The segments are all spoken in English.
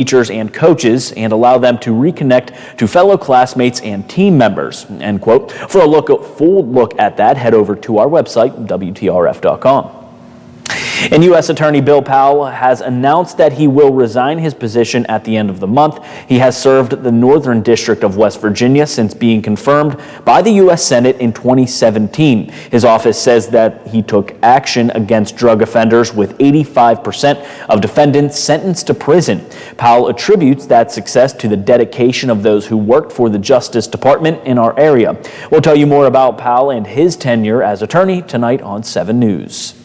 teachers and coaches and allow them to reconnect to fellow classmates and team members, end quote. For a full look at that, head over to our website, WTRF.com. And U.S. Attorney Bill Powell has announced that he will resign his position at the end of the month. He has served the Northern District of West Virginia since being confirmed by the U.S. Senate in 2017. His office says that he took action against drug offenders with 85% of defendants sentenced to prison. Powell attributes that success to the dedication of those who worked for the Justice Department in our area. We'll tell you more about Powell and his tenure as attorney tonight on 7 News.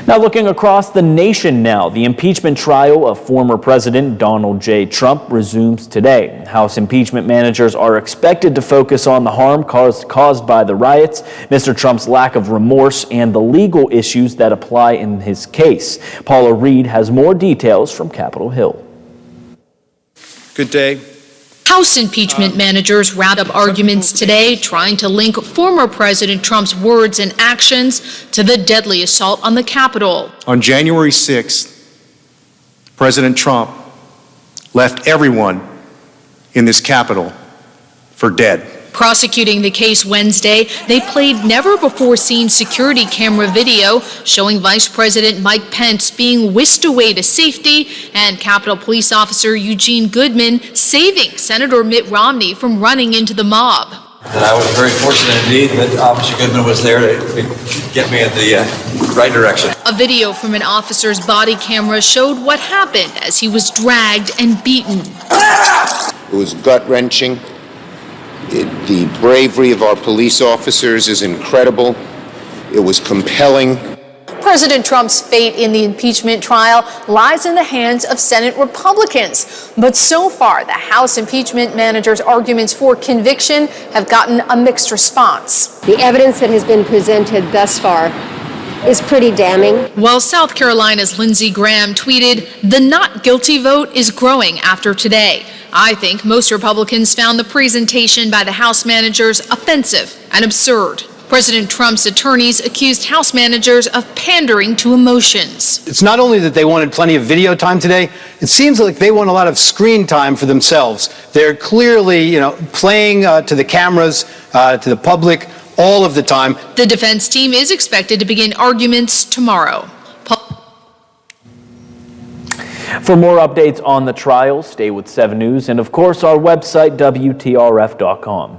Now looking across the nation now, the impeachment trial of former President Donald J. Trump resumes today. House impeachment managers are expected to focus on the harm caused by the riots, Mr. Trump's lack of remorse, and the legal issues that apply in his case. Paula Reed has more details from Capitol Hill. Good day. House impeachment managers wrapped up arguments today trying to link former President Trump's words and actions to the deadly assault on the Capitol. On January 6th, President Trump left everyone in this Capitol for dead. Prosecuting the case Wednesday, they played never-before-seen security camera video showing Vice President Mike Pence being whisked away to safety and Capitol Police Officer Eugene Goodman saving Senator Mitt Romney from running into the mob. That I was very fortunate indeed that Officer Goodman was there to get me in the right direction. A video from an officer's body camera showed what happened as he was dragged and beaten. It was gut-wrenching. The bravery of our police officers is incredible. It was compelling. President Trump's fate in the impeachment trial lies in the hands of Senate Republicans. But so far, the House impeachment managers' arguments for conviction have gotten a mixed response. The evidence that has been presented thus far is pretty damning. While South Carolina's Lindsey Graham tweeted, "The not guilty vote is growing after today. I think most Republicans found the presentation by the House managers offensive and absurd." President Trump's attorneys accused House managers of pandering to emotions. It's not only that they wanted plenty of video time today, it seems like they want a lot of screen time for themselves. They're clearly, playing to the cameras, to the public all of the time. The defense team is expected to begin arguments tomorrow. For more updates on the trial, stay with 7 News and, of course, our website, WTRF.com.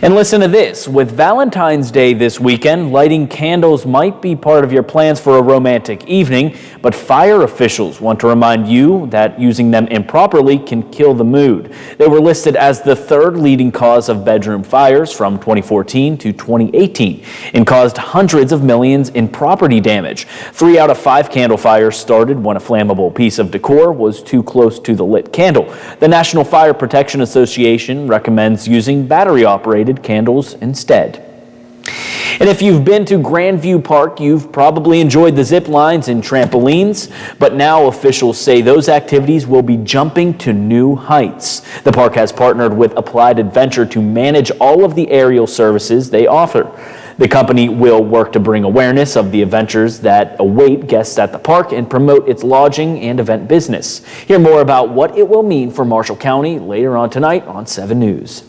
And listen to this. With Valentine's Day this weekend, lighting candles might be part of your plans for a romantic evening, but fire officials want to remind you that using them improperly can kill the mood. They were listed as the 3rd leading cause of bedroom fires from 2014 to 2018 and caused hundreds of millions in property damage. 3 out of 5 candle fires started when a flammable piece of decor was too close to the lit candle. The National Fire Protection Association recommends using battery-operated candles instead. And if you've been to Grandview Park, you've probably enjoyed the zip lines and trampolines, but now officials say those activities will be jumping to new heights. The park has partnered with Applied Adventure to manage all of the aerial services they offer. The company will work to bring awareness of the adventures that await guests at the park and promote its lodging and event business. Hear more about what it will mean for Marshall County later on tonight on 7 News.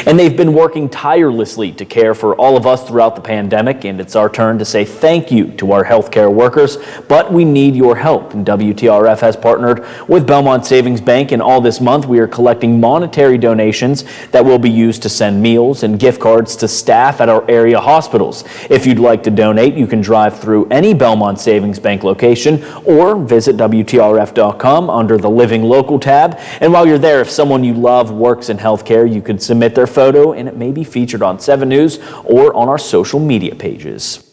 And they've been working tirelessly to care for all of us throughout the pandemic, and it's our turn to say thank you to our healthcare workers, but we need your help. And WTRF has partnered with Belmont Savings Bank, and all this month we are collecting monetary donations that will be used to send meals and gift cards to staff at our area hospitals. If you'd like to donate, you can drive through any Belmont Savings Bank location or visit WTRF.com under the Living Local tab. And while you're there, if someone you love works in healthcare, you could submit their photo and it may be featured on 7 News or on our social media pages.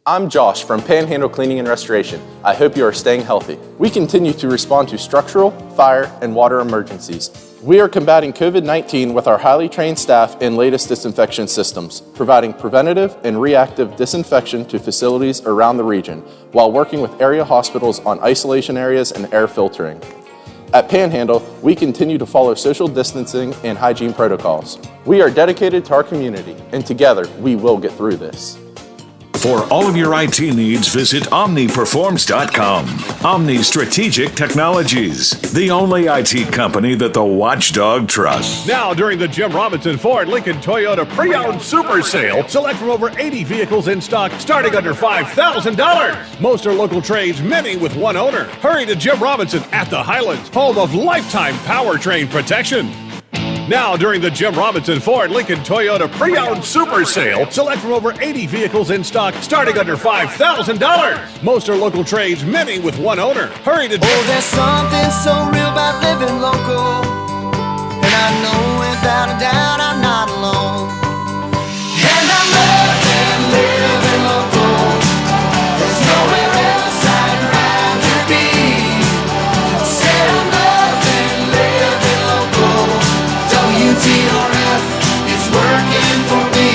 I'm Josh from Panhandle Cleaning and Restoration. I hope you are staying healthy. We continue to respond to structural, fire, and water emergencies. We are combating COVID-19 with our highly trained staff and latest disinfection systems, providing preventative and reactive disinfection to facilities around the region, while working with area hospitals on isolation areas and air filtering. At Panhandle, we continue to follow social distancing and hygiene protocols. We are dedicated to our community, and together we will get through this. For all of your IT needs, visit OmniPerforms.com. Omni Strategic Technologies, the only IT company that the watchdog trusts. Now, during the Jim Robinson Ford Lincoln Toyota Pre-Owned Super Sale, select from over 80 vehicles in stock starting under $5,000. Most are local trades, many with one owner. Hurry to Jim Robinson at the Highlands, home of lifetime powertrain protection. Now, during the Jim Robinson Ford Lincoln Toyota Pre-Owned Super Sale, select from over 80 vehicles in stock starting under $5,000. Most are local trades, many with one owner. Hurry to... Oh, there's something so real about living local, and I know without a doubt I'm not alone. And I love living local. There's nowhere else I'd rather be. Said I'm loving living local. WTRF is working for me.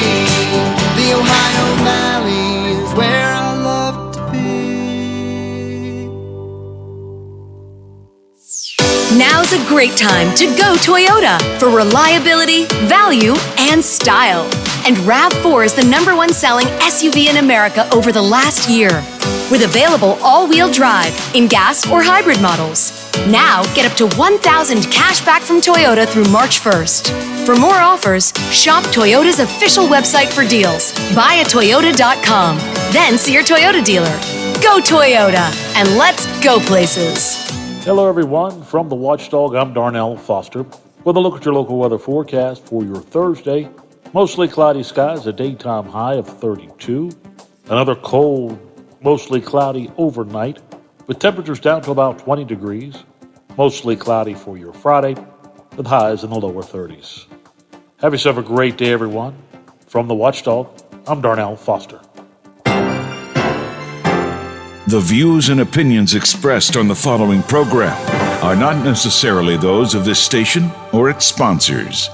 The Ohio Valley is where I love to be. Now's a great time to go Toyota for reliability, value, and style. And RAV4 is the #1 selling SUV in America over the last year, with available all-wheel drive in gas or hybrid models. Now, get up to $1,000 cash back from Toyota through March 1st. For more offers, shop Toyota's official website for deals. Buyatoyota.com. Then see your Toyota dealer. Go Toyota, and let's go places. Hello, everyone. From the Watchdog, I'm Darnell Foster with a look at your local weather forecast for your Thursday. Mostly cloudy skies, a daytime high of 32. Another cold, mostly cloudy overnight with temperatures down to about 20 degrees. Mostly cloudy for your Friday with highs in the lower 30s. Have yourself a great day, everyone. From the Watchdog, I'm Darnell Foster. The views and opinions expressed on the following program are not necessarily those of this station or its sponsors. The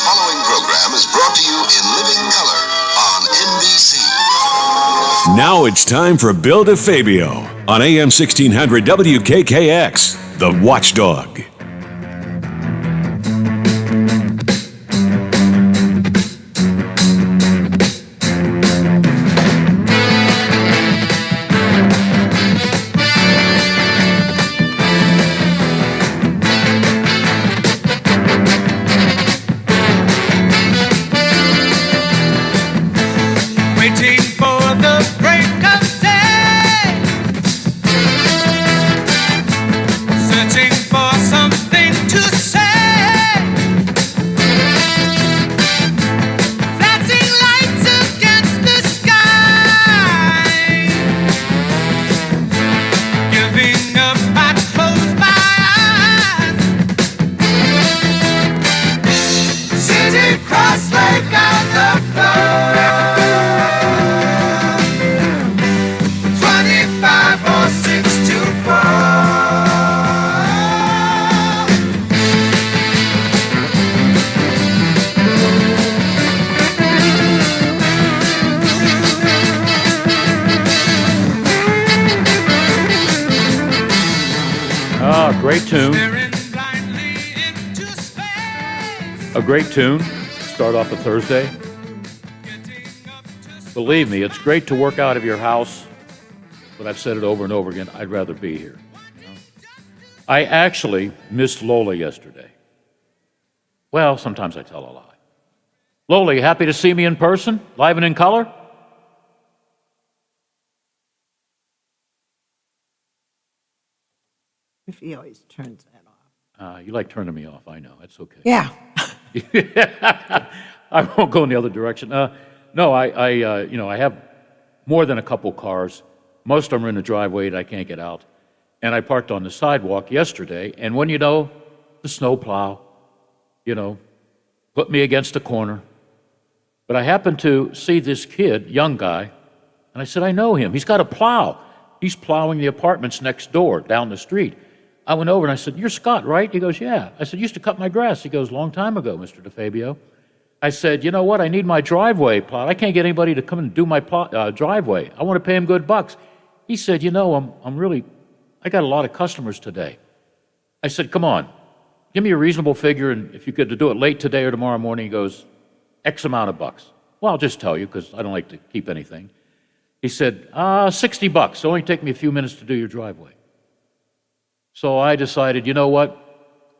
following program is brought to you in living color on NBC. Now it's time for Bill DeFabio on AM 1600 WKKX, The Watchdog. Waiting for the break of day, searching for something to say, flashing lights against the sky, giving up, I close my eyes, sitting cross-legged on the floor. 25 or 6 to 4. Great tune. A great tune. Start off a Thursday. Believe me, it's great to work out of your house, but I've said it over and over again, I'd rather be here. I actually missed Lola yesterday. Well, sometimes I tell a lie. Lola, you happy to see me in person, live and in color? If he always turns that off. You like turning me off, I know. That's okay. Yeah. I won't go in the other direction. No, I have more than a couple cars. Most of them are in the driveway that I can't get out. And I parked on the sidewalk yesterday, and when you know, the snowplow, put me against a corner. But I happened to see this kid, young guy, and I said, I know him. He's got a plow. He's plowing the apartments next door, down the street. I went over and I said, you're Scott, right? He goes, yeah. I said, used to cut my grass. He goes, long time ago, Mr. DeFabio. I said, you know what? I need my driveway plowed. I can't get anybody to come and do my driveway. I want to pay him good bucks. He said, I got a lot of customers today. I said, come on, give me a reasonable figure, and if you could do it late today or tomorrow morning. He goes, X amount of bucks. Well, I'll just tell you because I don't like to keep anything. He said, $60. It'll only take me a few minutes to do your driveway. So I decided, you know what?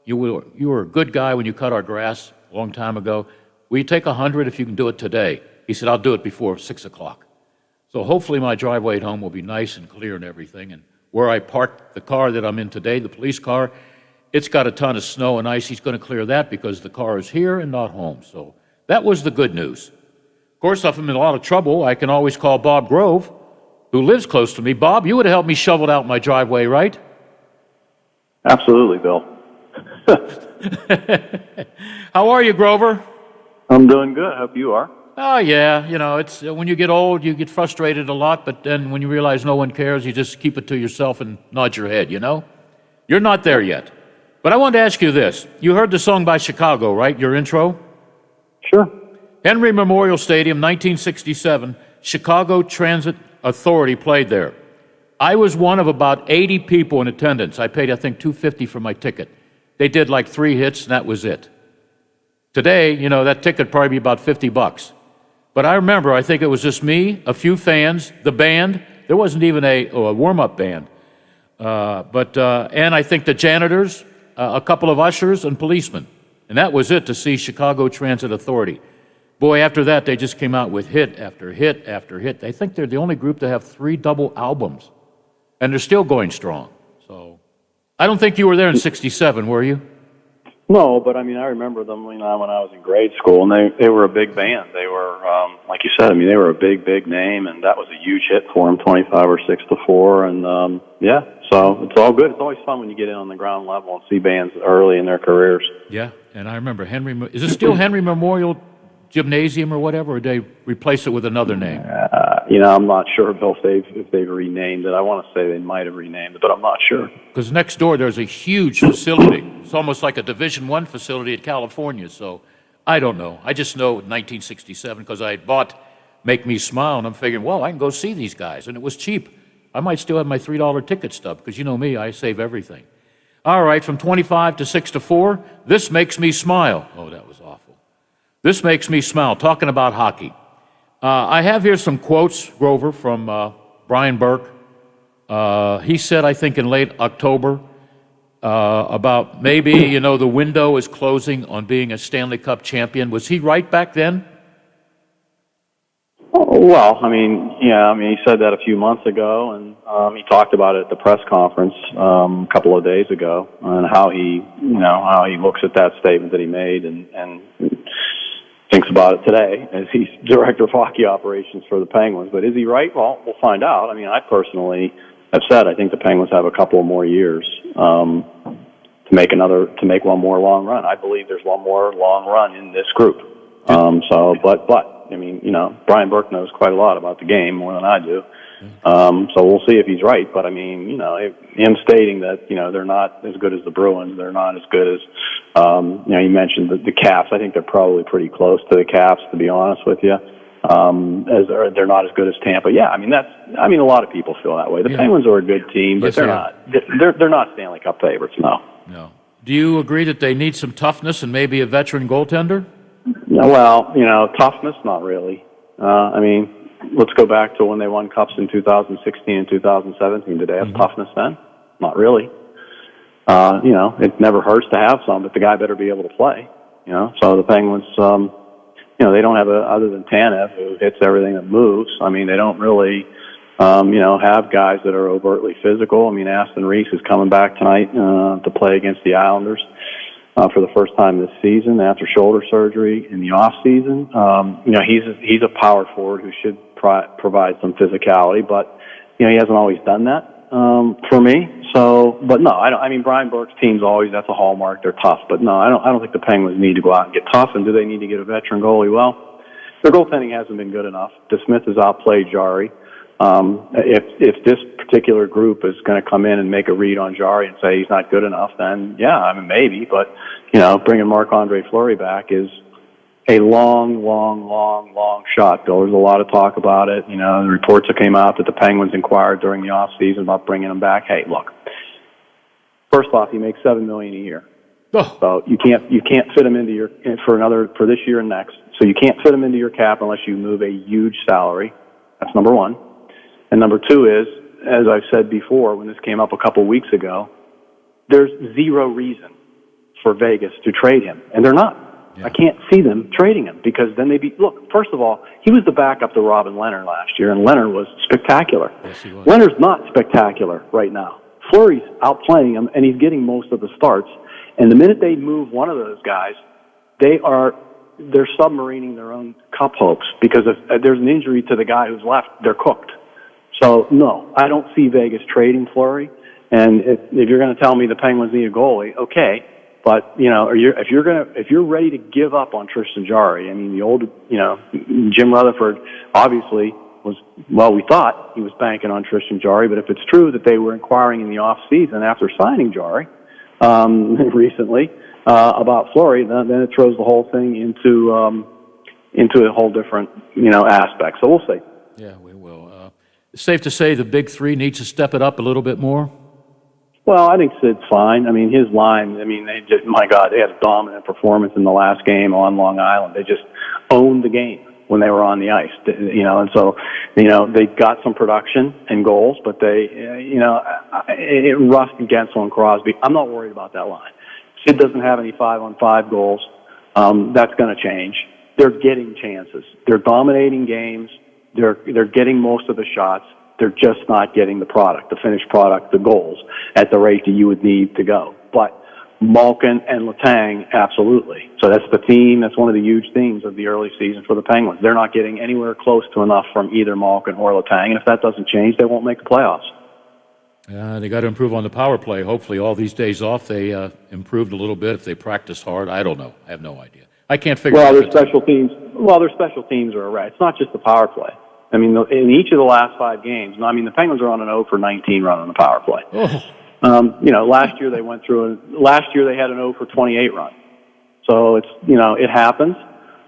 You were a good guy when you cut our grass a long time ago. Will you take $100 if you can do it today? He said, I'll do it before 6 o'clock. So hopefully my driveway at home will be nice and clear and everything. And where I parked the car that I'm in today, the police car, it's got a ton of snow and ice. He's going to clear that because the car is here and not home. So that was the good news. Of course, if I'm in a lot of trouble, I can always call Bob Grove, who lives close to me. Bob, you would have helped me shovel out my driveway, right? Absolutely, Bill. How are you, Grover? I'm doing good. I hope you are. Oh, yeah. You know, it's when you get old, you get frustrated a lot, but then when you realize no one cares, you just keep it to yourself and nod your head, you know? You're not there yet. But I wanted to ask you this. You heard the song by Chicago, right? Your intro? Sure. Henry Memorial Stadium, 1967. Chicago Transit Authority played there. I was one of about 80 people in attendance. I paid, I think, $250 for my ticket. They did like 3 hits, and that was it. Today, you know, that ticket would probably be about $50. But I remember, I think it was just me, a few fans, the band. There wasn't even a warm-up band. And I think the janitors, a couple of ushers, and policemen. And that was it to see Chicago Transit Authority. Boy, after that, they just came out with hit after hit after hit. I think they're the only group to have 3 double albums. And they're still going strong. So I don't think you were there in 67, were you? No, but I mean, I remember them, you know, when I was in grade school, and they were a big band. They were, like you said, I mean, they were a big name, and that was a huge hit for them, 25 or 6 to 4, and yeah, so it's all good. It's always fun when you get in on the ground level and see bands early in their careers. Yeah, and I remember is it still Henry Memorial Gymnasium or whatever, or did they replace it with another name? You know, I'm not sure, Bill, if they've renamed it. I want to say they might have renamed it, but I'm not sure. Because next door there's a huge facility. It's almost like a Division I facility at California. So I don't know. I just know 1967 because I had bought Make Me Smile, and I'm figuring, well, I can go see these guys, and it was cheap. I might still have my $3 ticket stub because you know me, I save everything. All right, from 25 to 6 to 4, This Makes Me Smile. Oh, that was awful. This Makes Me Smile, talking about hockey. I have here some quotes, Grover, from Brian Burke. He said, I think in late October, about maybe, you know, the window is closing on being a Stanley Cup champion. Was he right back then? Well, I mean, yeah, I mean, he said that a few months ago, and he talked about it at the press conference a couple of days ago, and how he looks at that statement that he made, and thinks about it today as he's director of hockey operations for the Penguins. But is he right? Well, we'll find out. I mean, I personally have said I think the Penguins have a couple of more years to make one more long run. I believe there's one more long run in this group. But I mean, you know, Brian Burke knows quite a lot about the game, more than I do. So we'll see if he's right. But I mean, you know, him stating that, you know, they're not as good as the Bruins, they're not as good as, you know, you mentioned the Caps. I think they're probably pretty close to the Caps, to be honest with you. As they're not as good as Tampa. Yeah, I mean a lot of people feel that way. The Penguins are a good team, but they're not Stanley Cup favorites. No. Do you agree that they need some toughness and maybe a veteran goaltender? Well, you know, toughness, not really. I mean, let's go back to when they won cups in 2016 and 2017. Did they have toughness then? Not really. You know, it never hurts to have some, but the guy better be able to play. You know, so the Penguins, you know, they don't have other than Tanev, who hits everything that moves. I mean, they don't really, you know, have guys that are overtly physical. I mean, Aston Reese is coming back tonight to play against the Islanders for the first time this season after shoulder surgery in the off season. You know, he's a power forward who should provide some physicality, but you know, he hasn't always done that for me. So, but no, I mean, Brian Burke's team's always, that's a hallmark. They're tough, but no, I don't think the Penguins need to go out and get tough. And do they need to get a veteran goalie? Well, their goaltending hasn't been good enough. DeSmith has outplayed Jari. If this particular group is going to come in and make a read on Jari and say he's not good enough, then yeah, I mean, maybe, but you know, bringing Marc-Andre Fleury back is a long shot, Bill. There's a lot of talk about it. You know, the reports that came out that the Penguins inquired during the off season about bringing him back. Hey, look. First off, he makes $7 million a year, so you can't fit him into for this year and next. So you can't fit them into your cap unless you move a huge salary. That's number one. And number two is, as I've said before, when this came up a couple weeks ago, there's zero reason for Vegas to trade him, and they're not. I can't see them trading him because then look, first of all, he was the backup to Robin Leonard last year, and Leonard was spectacular. Yes, he was. Leonard's not spectacular right now. Fleury's outplaying him, and he's getting most of the starts. And the minute they move one of those guys, they're submarining their own cup hopes because if there's an injury to the guy who's left, they're cooked. So, no, I don't see Vegas trading Fleury. And if you're going to tell me the Penguins need a goalie, okay. But, if you're ready to give up on Tristan Jarry, I mean, the old, Jim Rutherford obviously we thought he was banking on Tristan Jarry, but if it's true that they were inquiring in the off season after signing Jarry, recently, about Fleury, then it throws the whole thing into a whole different, aspect. So we'll see. Yeah, we will. It's safe to say the big three needs to step it up a little bit more? Well, I think Sid's fine. I mean, his line, my God, they had a dominant performance in the last game on Long Island. They just owned the game when they were on the ice, and so, they got some production and goals, but it rushed Gensel and Crosby. I'm not worried about that line. Sid doesn't have any 5-on-5 goals. That's going to change. They're getting chances. They're dominating games. They're getting most of the shots. They're just not getting the product, the finished product, the goals, at the rate that you would need to go. But Malkin and Letang, absolutely. So that's the theme. That's one of the huge themes of the early season for the Penguins. They're not getting anywhere close to enough from either Malkin or Letang, and if that doesn't change, they won't make the playoffs. They got to improve on the power play. Hopefully all these days off they improved a little bit. If they practice hard, I don't know. I have no idea. I can't figure out. Their special teams are right. It's not just the power play. I mean, in each of the last 5 games, the Penguins are on an 0 for 19 run on the power play. Oh. Last year they last year they had an 0 for 28 run. So it happens.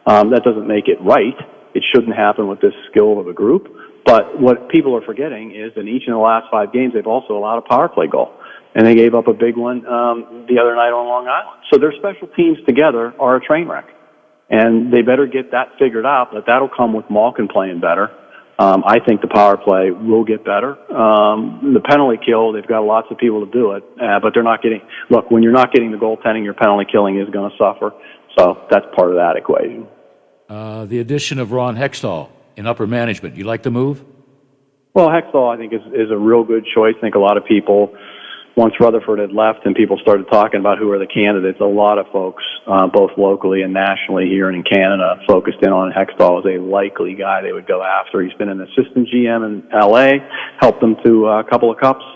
That doesn't make it right. It shouldn't happen with this skill of a group. But what people are forgetting is in each of the last 5 games, they've also allowed a power play goal. And they gave up a big one the other night on Long Island. So their special teams together are a train wreck. And they better get that figured out, but that'll come with Malkin playing better. I think the power play will get better. The penalty kill, they've got lots of people to do it, but they're not getting. Look, when you're not getting the goaltending, your penalty killing is going to suffer. So that's part of that equation. The addition of Ron Hextall in upper management, you like the move? Well, Hextall, I think, is a real good choice. I think a lot of people, once Rutherford had left and people started talking about who are the candidates, a lot of folks, both locally and nationally here and in Canada, focused in on Hextall as a likely guy they would go after. He's been an assistant GM in L.A., helped them to a couple of cups.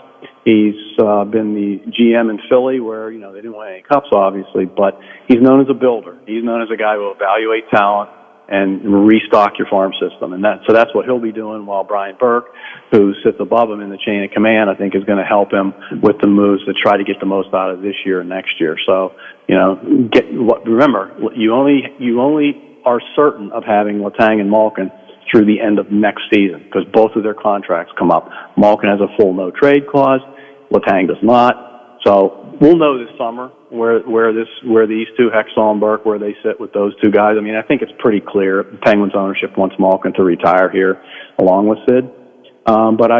He's been the GM in Philly where, they didn't win any cups, obviously, but he's known as a builder. He's known as a guy who will evaluate talent and restock your farm system. And so that's what he'll be doing, while Brian Burke, who sits above him in the chain of command, I think is going to help him with the moves to try to get the most out of this year and next year. So, remember, you only are certain of having Letang and Malkin through the end of next season because both of their contracts come up. Malkin has a full no-trade clause. Letang does not. So we'll know this summer where these two, Hextall and Burke, where they sit with those two guys. I think it's pretty clear Penguins ownership wants Malkin to retire here along with Sid. But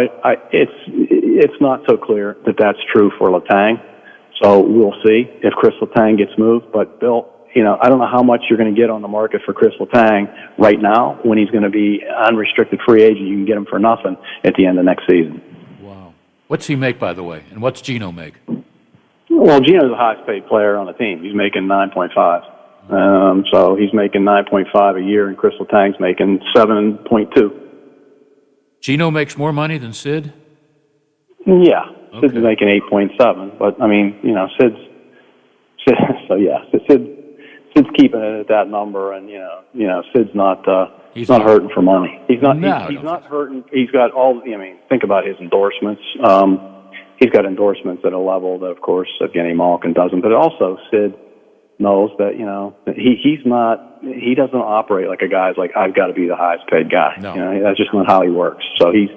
it's not so clear that that's true for Letang. So we'll see if Chris Letang gets moved. But Bill, I don't know how much you're going to get on the market for Chris Letang right now when he's going to be unrestricted free agent. You can get him for nothing at the end of next season. Wow. What's he make, by the way? And what's Gino make? Well, Gino's the highest paid player on the team. He's making 9.5. So he's making 9.5 a year, and Chris Letang's making 7.2. Gino makes more money than Sid? Yeah. Okay. Sid's making 8.7. But, Sid's keeping it at that number, and, Sid's not hurting for money. He's not hurting. He's got think about his endorsements. He's got endorsements at a level that, of course, Evgeny Malkin doesn't. But also, Sid knows that he doesn't operate like a guy's like, I've got to be the highest paid guy. No. That's just not how he works. So he's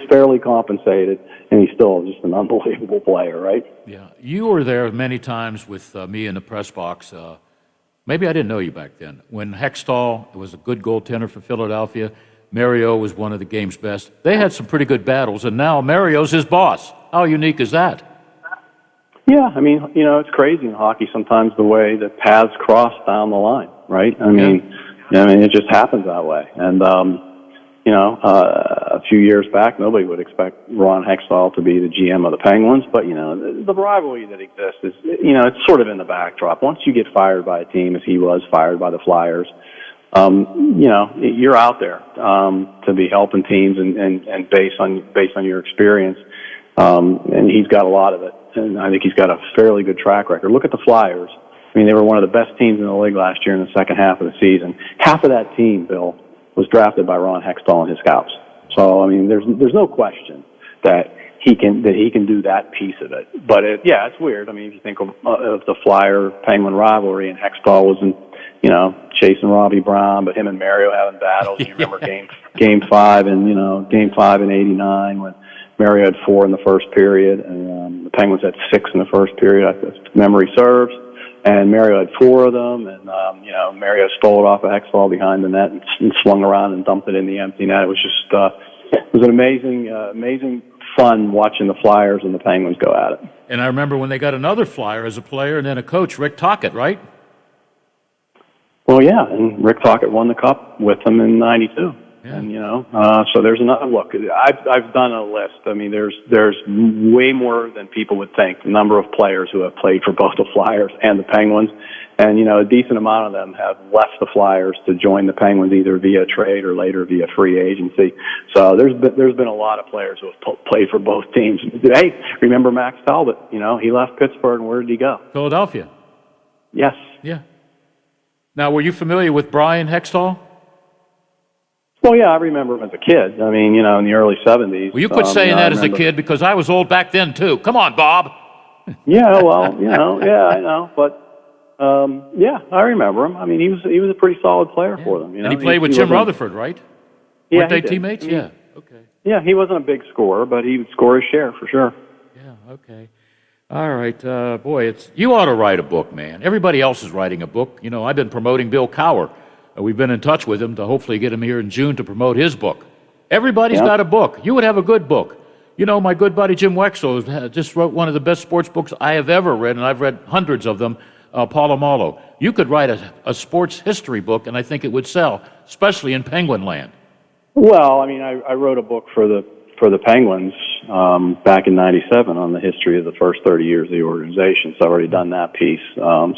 fairly compensated, and he's still just an unbelievable player, right? Yeah, you were there many times with me in the press box. maybe I didn't know you back then. When Hextall was a good goaltender for Philadelphia, Mario was one of the game's best. They had some pretty good battles, and now Mario's his boss. How unique is that? Yeah, I mean, it's crazy in hockey sometimes the way that paths cross down the line, right? I mean, it just happens that way. And, a few years back, nobody would expect Ron Hextall to be the GM of the Penguins, but, the rivalry that exists is, it's sort of in the backdrop. Once you get fired by a team, as he was fired by the Flyers, you're out there to be helping teams and based on your experience. And he's got a lot of it. And I think he's got a fairly good track record. Look at the Flyers. I mean, they were one of the best teams in the league last year in the second half of the season. Half of that team, Bill, was drafted by Ron Hextall and his scouts. So, I mean, there's no question that he can do that piece of it. But it's weird. I mean, if you think of the Flyer-Penguin rivalry, and Hextall wasn't, chasing Robbie Brown, but him and Mario having battles. You remember Game 5 and Game 5 in '89 when Mario had 4 in the first period, and the Penguins had 6 in the first period, if memory serves. And Mario had 4 of them, and Mario stole it off of Hextall behind the net and swung around and dumped it in the empty net. It was just it was an amazing fun watching the Flyers and the Penguins go at it. And I remember when they got another Flyer as a player and then a coach, Rick Tocchet, right? Well, yeah, and Rick Tocchet won the Cup with them in '92. Yeah. And so there's another look. I've done a list. I mean, there's way more than people would think. The number of players who have played for both the Flyers and the Penguins, and a decent amount of them have left the Flyers to join the Penguins either via trade or later via free agency. So there's been a lot of players who have played for both teams. Hey, remember Max Talbot? He left Pittsburgh, and where did he go? Philadelphia. Yes. Yeah. Now, were you familiar with Brian Hextall? Well, yeah, I remember him as a kid. I mean, in the early '70s. Well, you quit saying that as a kid because I was old back then, too. Come on, Bob. Yeah, well, yeah, I know. But, I remember him. I mean, he was a pretty solid player for them. And he played with Jim Rutherford, right? Yeah, weren't they teammates? Yeah, okay. Yeah, he wasn't a big scorer, but he would score his share for sure. Yeah, okay. All right, boy, you ought to write a book, man. Everybody else is writing a book. I've been promoting Bill Cower. We've been in touch with him to hopefully get him here in June to promote his book. Everybody's got a book. You would have a good book. My good buddy Jim Wexel just wrote one of the best sports books I have ever read, and I've read hundreds of them, Palomalo. You could write a sports history book, and I think it would sell, especially in Penguin land. Well, I mean, I wrote a book for the Penguins back in '97 on the history of the first 30 years of the organization. So I've already done that piece. I'm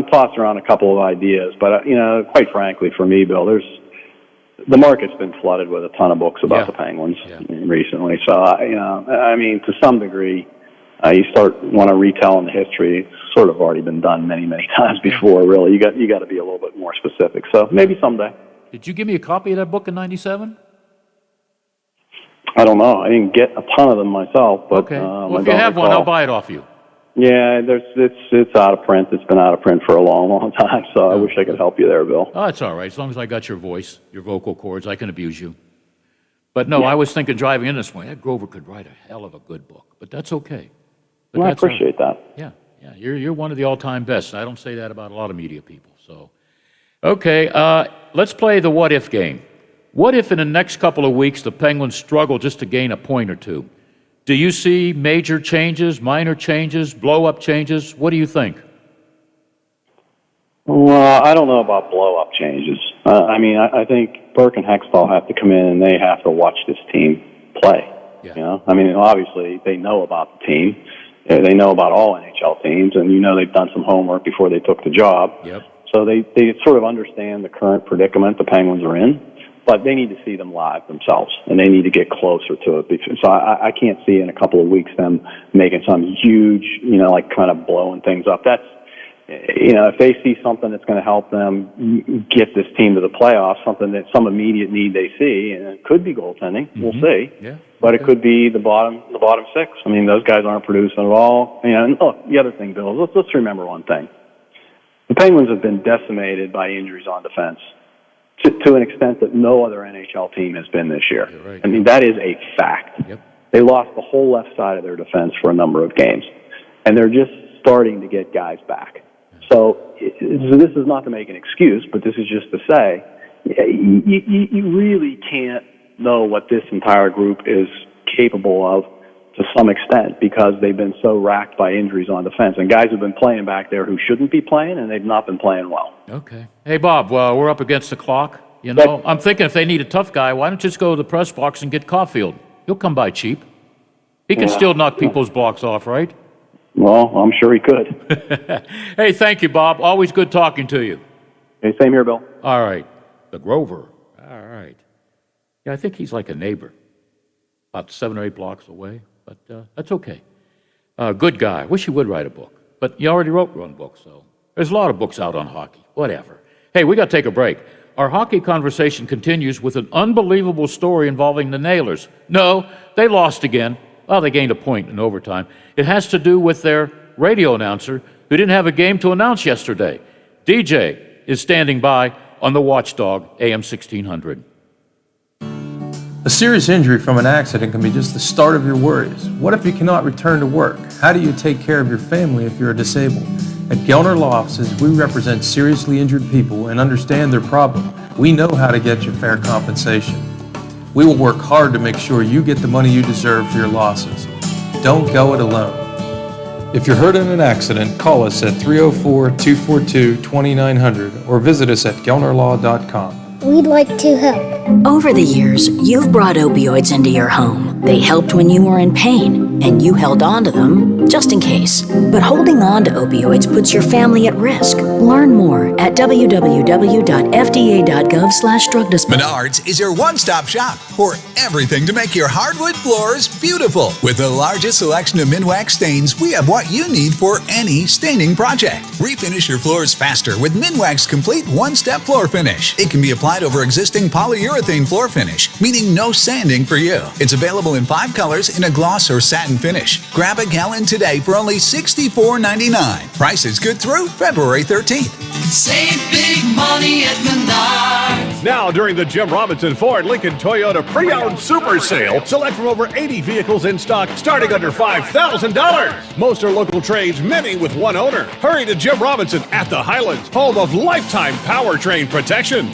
tossing around a couple of ideas, but quite frankly, for me, Bill, the market's been flooded with a ton of books about the Penguins recently. So I mean, to some degree, you want to retell the history. It's sort of already been done many times before. Really, you got to be a little bit more specific. So maybe someday. Did you give me a copy of that book in '97? I don't know. I didn't get a ton of them myself, but okay. Well, if you have one, I'll buy it off you. Yeah, it's out of print. It's been out of print for a long time. So I wish I could help you there, Bill. Oh, it's all right. As long as I got your voice, your vocal cords, I can abuse you. But no, I was thinking driving in this way, Grover could write a hell of a good book. But that's okay. Well, I appreciate that. Yeah. You're one of the all-time best. I don't say that about a lot of media people. So, okay, let's play the what-if game. What if in the next couple of weeks the Penguins struggle just to gain a point or two? Do you see major changes, minor changes, blow-up changes? What do you think? Well, I don't know about blow-up changes. I think Burke and Hextall have to come in and they have to watch this team play. Yeah. Obviously they know about the team. They know about all NHL teams, and they've done some homework before they took the job. Yep. So they sort of understand the current predicament the Penguins are in. But they need to see them live themselves, and they need to get closer to it. So I can't see in a couple of weeks them making some huge, kind of blowing things up. That's, if they see something that's going to help them get this team to the playoffs, some immediate need they see, and it could be goaltending. We'll see. Yeah. But it could be the bottom 6. I mean, those guys aren't producing at all. And look, the other thing, Bill, let's remember one thing. The Penguins have been decimated by injuries on defense. To an extent that no other NHL team has been this year. Right. I mean, that is a fact. Yep. They lost the whole left side of their defense for a number of games. And they're just starting to get guys back. So this is not to make an excuse, but this is just to say you really can't know what this entire group is capable of to some extent because they've been so racked by injuries on defense. And guys have been playing back there who shouldn't be playing, and they've not been playing well. Okay. Hey, Bob, well, we're up against the clock. You know, I'm thinking if they need a tough guy, why don't you just go to the press box and get Caulfield? He'll come by cheap. He can still knock people's blocks off, right? Well, I'm sure he could. Hey, thank you, Bob. Always good talking to you. Hey, same here, Bill. All right. The Grover. All right. Yeah, I think he's like a neighbor, about 7 or 8 blocks away, but that's okay. Good guy. Wish he would write a book, but he already wrote one book, so there's a lot of books out on hockey. Whatever. Hey, we got to take a break. Our hockey conversation continues with an unbelievable story involving the Nailers. No, they lost again. Well, they gained a point in overtime. It has to do with their radio announcer who didn't have a game to announce yesterday. DJ is standing by on the Watchdog AM 1600. A serious injury from an accident can be just the start of your worries. What if you cannot return to work? How do you take care of your family if you're disabled? At Gelner Law Offices, we represent seriously injured people and understand their problem. We know how to get you fair compensation. We will work hard to make sure you get the money you deserve for your losses. Don't go it alone. If you're hurt in an accident, call us at 304-242-2900 or visit us at gelnerlaw.com. We'd like to help. Over the years, you've brought opioids into your home. They helped when you were in pain, and you held on to them just in case. But holding on to opioids puts your family at risk. Learn more at www.fda.gov/drug disposal. Menards is your one-stop shop for everything to make your hardwood floors beautiful. With the largest selection of Minwax stains, we have what you need for any staining project. Refinish your floors faster with Minwax Complete One-Step Floor Finish. It can be applied over existing polyurethane floor finish, meaning no sanding for you. It's available in 5 colors in a gloss or satin finish. Grab a gallon today for only $64.99. Price is good through February 13th. Save big money at Menards. Now, during the Jim Robinson Ford Lincoln Toyota Pre-Owned Super Sale, select from over 80 vehicles in stock starting under $5,000. Most are local trades, many with one owner. Hurry to Jim Robinson at the Highlands, home of lifetime powertrain protection.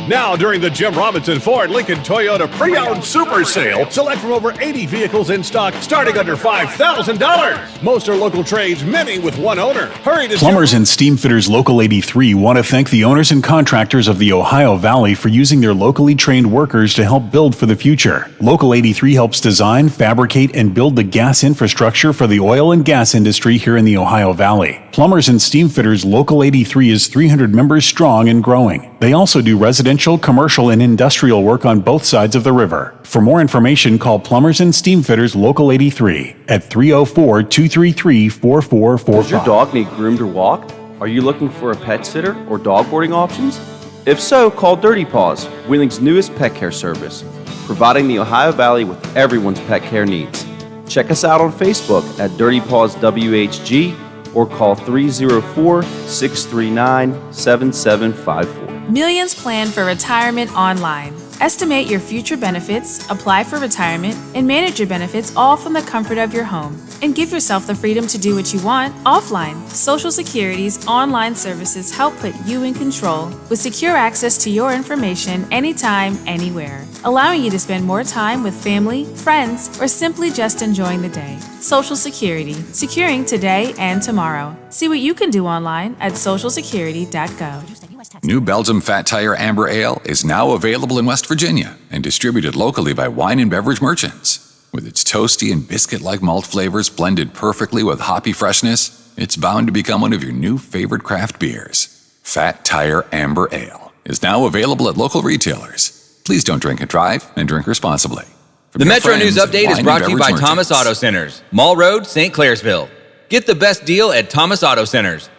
Now, during the Jim Robinson Ford Lincoln Toyota Pre-Owned Super Sale, select from over 80 vehicles in stock starting under $5,000. Most are local trades, many with one owner. Hurry to Plumbers and Steam Fitters Local 83 want to thank the owners and contractors of the Ohio Valley for using their locally trained workers to help build for the future. Local 83 helps design, fabricate, and build the gas infrastructure for the oil and gas industry here in the Ohio Valley. Plumbers and Steam Fitters Local 83 is 300 members strong and growing. They also do residential, commercial, and industrial work on both sides of the river. For more information, call Plumbers and Steam Fitters Local 83 at 304-233-4445. Does your dog need groomed or walked? Are you looking for a pet sitter or dog boarding options? If so, call Dirty Paws, Wheeling's newest pet care service, providing the Ohio Valley with everyone's pet care needs. Check us out on Facebook at Dirty Paws WHG or call 304-639-7754. Millions plan for retirement online. Estimate your future benefits, apply for retirement, and manage your benefits all from the comfort of your home. And give yourself the freedom to do what you want offline. Social Security's online services help put you in control with secure access to your information anytime, anywhere, allowing you to spend more time with family, friends, or simply just enjoying the day. Social Security, securing today and tomorrow. See what you can do online at socialsecurity.gov. New Belgium Fat Tire Amber Ale is now available in West Virginia and distributed locally by wine and beverage merchants. With its toasty and biscuit-like malt flavors blended perfectly with hoppy freshness, it's bound to become one of your new favorite craft beers. Fat Tire Amber Ale is now available at local retailers. Please don't drink and drive, and drink responsibly. The Metro News Update is brought to you by Thomas Auto Centers, Mall Road, St. Clairsville. Get the best deal at Thomas Auto Centers.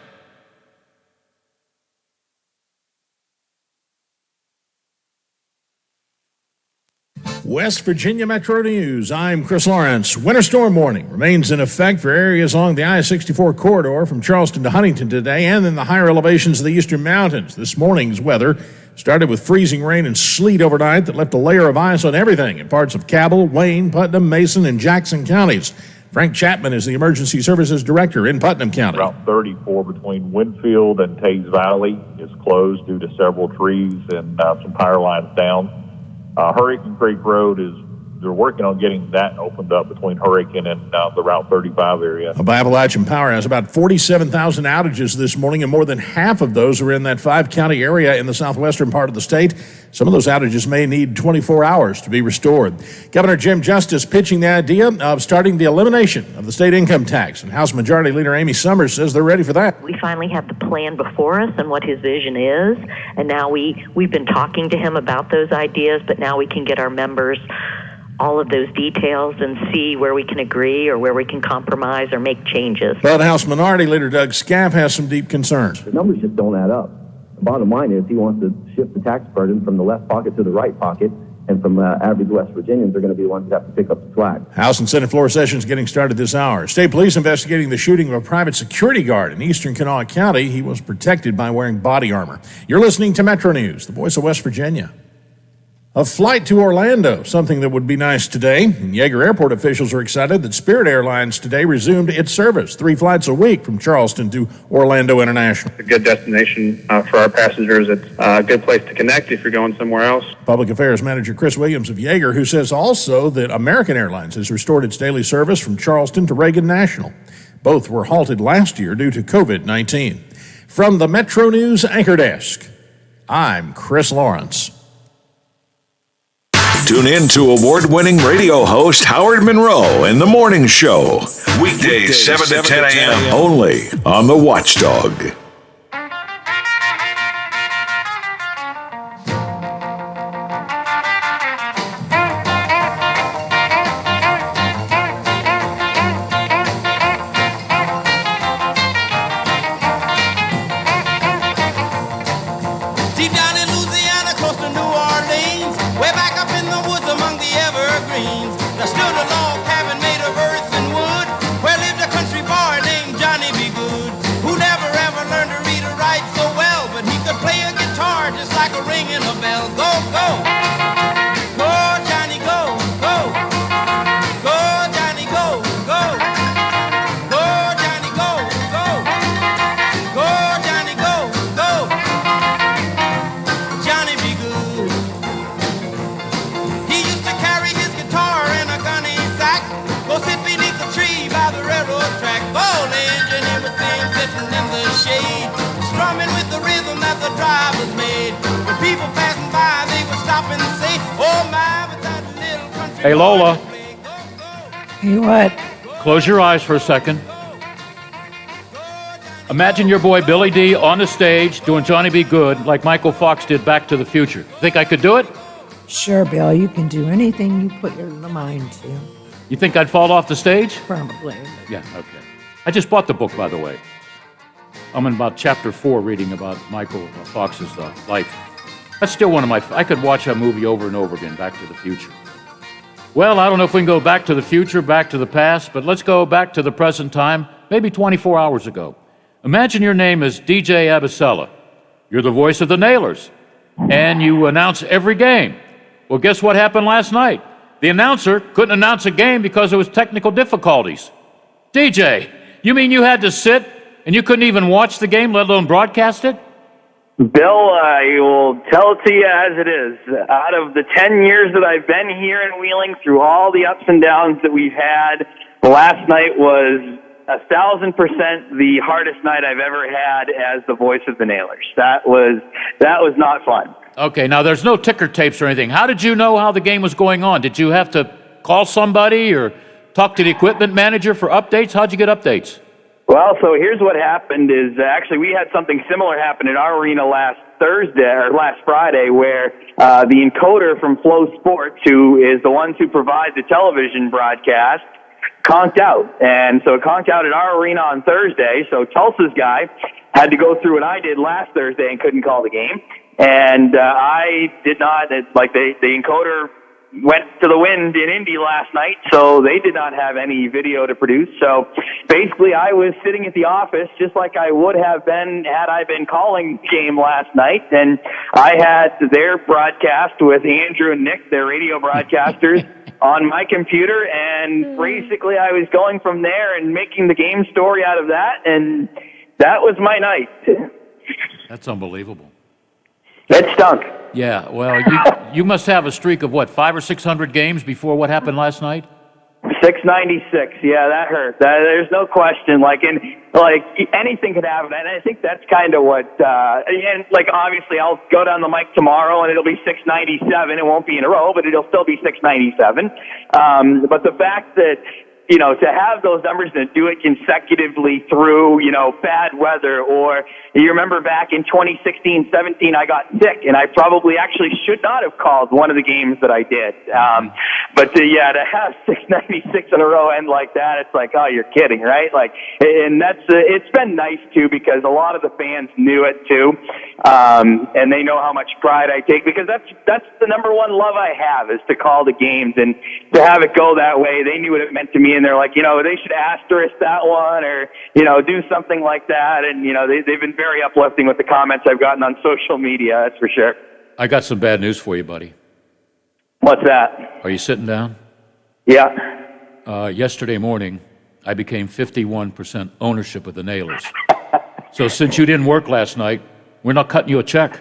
West Virginia Metro News. I'm Chris Lawrence. Winter storm warning remains in effect for areas along the I-64 corridor from Charleston to Huntington today and in the higher elevations of the eastern mountains. This morning's weather started with freezing rain and sleet overnight that left a layer of ice on everything in parts of Cabell, Wayne, Putnam, Mason, and Jackson counties. Frank Chapman is the Emergency Services Director in Putnam County. Route 34 between Winfield and Tays Valley is closed due to several trees and some power lines down. Hurricane Creek Road they're working on getting that opened up between Hurricane and the Route 35 area. Appalachian Power has about 47,000 outages this morning, and more than half of those are in that 5-county area in the southwestern part of the state. Some of those outages may need 24 hours to be restored. Governor Jim Justice pitching the idea of starting the elimination of the state income tax, and House Majority Leader Amy Summers says they're ready for that. We finally have the plan before us and what his vision is, and now we've been talking to him about those ideas, but now we can get our members all of those details and see where we can agree or where we can compromise or make changes. But House Minority Leader Doug Scaff has some deep concerns. The numbers just don't add up. The bottom line is he wants to shift the tax burden from the left pocket to the right pocket, and from average West Virginians are going to be the ones that have to pick up the slack. House and Senate floor sessions getting started this hour. State police investigating the shooting of a private security guard in eastern Kanawha County. He was protected by wearing body armor. You're listening to Metro News, the voice of West Virginia. A flight to Orlando, something that would be nice today. And Yeager Airport officials are excited that Spirit Airlines today resumed its service, 3 flights a week from Charleston to Orlando International. It's a good destination for our passengers. It's a good place to connect if you're going somewhere else. Public Affairs Manager Chris Williams of Yeager, who says also that American Airlines has restored its daily service from Charleston to Reagan National. Both were halted last year due to COVID-19. From the Metro News Anchor Desk, I'm Chris Lawrence. Tune in to award-winning radio host Howard Monroe in The Morning Show. Weekdays 7 to 10 a.m. only on The Watchdog. Deep down in Louisiana, close to New Orleans, way back up in the woods among the evergreens, there stood a log cabin made of earth and wood, where lived a country boy named Johnny B. Good, who never ever learned to read or write so well, but he could play a guitar just like a ringing a bell. Go, go! Go, Johnny, go, go! Go, Johnny, go, go! Go, Johnny, go, go! Go, Johnny, go, go! Johnny be good. He used to carry his guitar in a gunny sack, go sit beneath the tree by the railroad track. Old engine, he would sing sitting in the shade, strumming with the rhythm that the drivers made. When people passing by, they would stop and say, oh my, but that little country. Hey, Lola. Hey, what? Close your eyes for a second. Imagine your boy Billy D on the stage doing Johnny B. Good like Michael Fox did Back to the Future. Think I could do it? Sure, Bill, you can do anything you put your mind to. You think I'd fall off the stage? Probably. Yeah, okay. I just bought the book, by the way. I'm in about chapter 4 reading about Michael Fox's life. That's still one of my... I could watch that movie over and over again, Back to the Future. Well, I don't know if we can go back to the future, back to the past, but let's go back to the present time, maybe 24 hours ago. Imagine your name is DJ Abasella. You're the voice of the Nailers, and you announce every game. Well, guess what happened last night? The announcer couldn't announce a game because there was technical difficulties. DJ, you mean you had to sit and you couldn't even watch the game, let alone broadcast it? Bill, I will tell it to you as it is. Out of the 10 years that I've been here in Wheeling, through all the ups and downs that we've had, last night was 1,000% the hardest night I've ever had as the voice of the Nailers. That was not fun. Okay, now there's no ticker tapes or anything. How did you know how the game was going on? Did you have to call somebody or talk to the equipment manager for updates? How'd you get updates? Well, so here's what happened is actually we had something similar happen in our arena last Friday where the encoder from Flow Sports, who is the ones who provide the television broadcast, conked out. And so it conked out at our arena on Thursday. So Tulsa's guy had to go through what I did last Thursday and couldn't call the game. And I did not, the encoder went to the wind in Indy last night, so they did not have any video to produce. So basically I was sitting at the office just like I would have been had I been calling the game last night. And I had their broadcast with Andrew and Nick, their radio broadcasters, on my computer, and basically I was going from there and making the game story out of that, and that was my night. That's unbelievable. It stunk. Yeah, well, you must have a streak of, what, 500 or 600 games before what happened last night? 696. Yeah, that hurt. There's no question. Like anything could happen, and I think that's kind of what. And like obviously, I'll go down the mic tomorrow, and it'll be 697. It won't be in a row, but it'll still be 697. But the fact that, you know, to have those numbers and do it consecutively through, you know, bad weather, or you remember back in 2016, 17, I got sick, and I probably actually should not have called one of the games that I did. But to have 696 in a row end like that, it's like, oh, you're kidding, right? Like, and that's, it's been nice too, because a lot of the fans knew it too. And they know how much pride I take, because that's the number one love I have, is to call the games, and to have it go that way. They knew what it meant to me, and they're like, you know, they should asterisk that one, or, you know, do something like that. And, you know, they've been very uplifting with the comments I've gotten on social media, that's for sure. I got some bad news for you, buddy. What's that? Are you sitting down? Yeah. Yesterday morning, I became 51% ownership of the Nailers. So since you didn't work last night, we're not cutting you a check.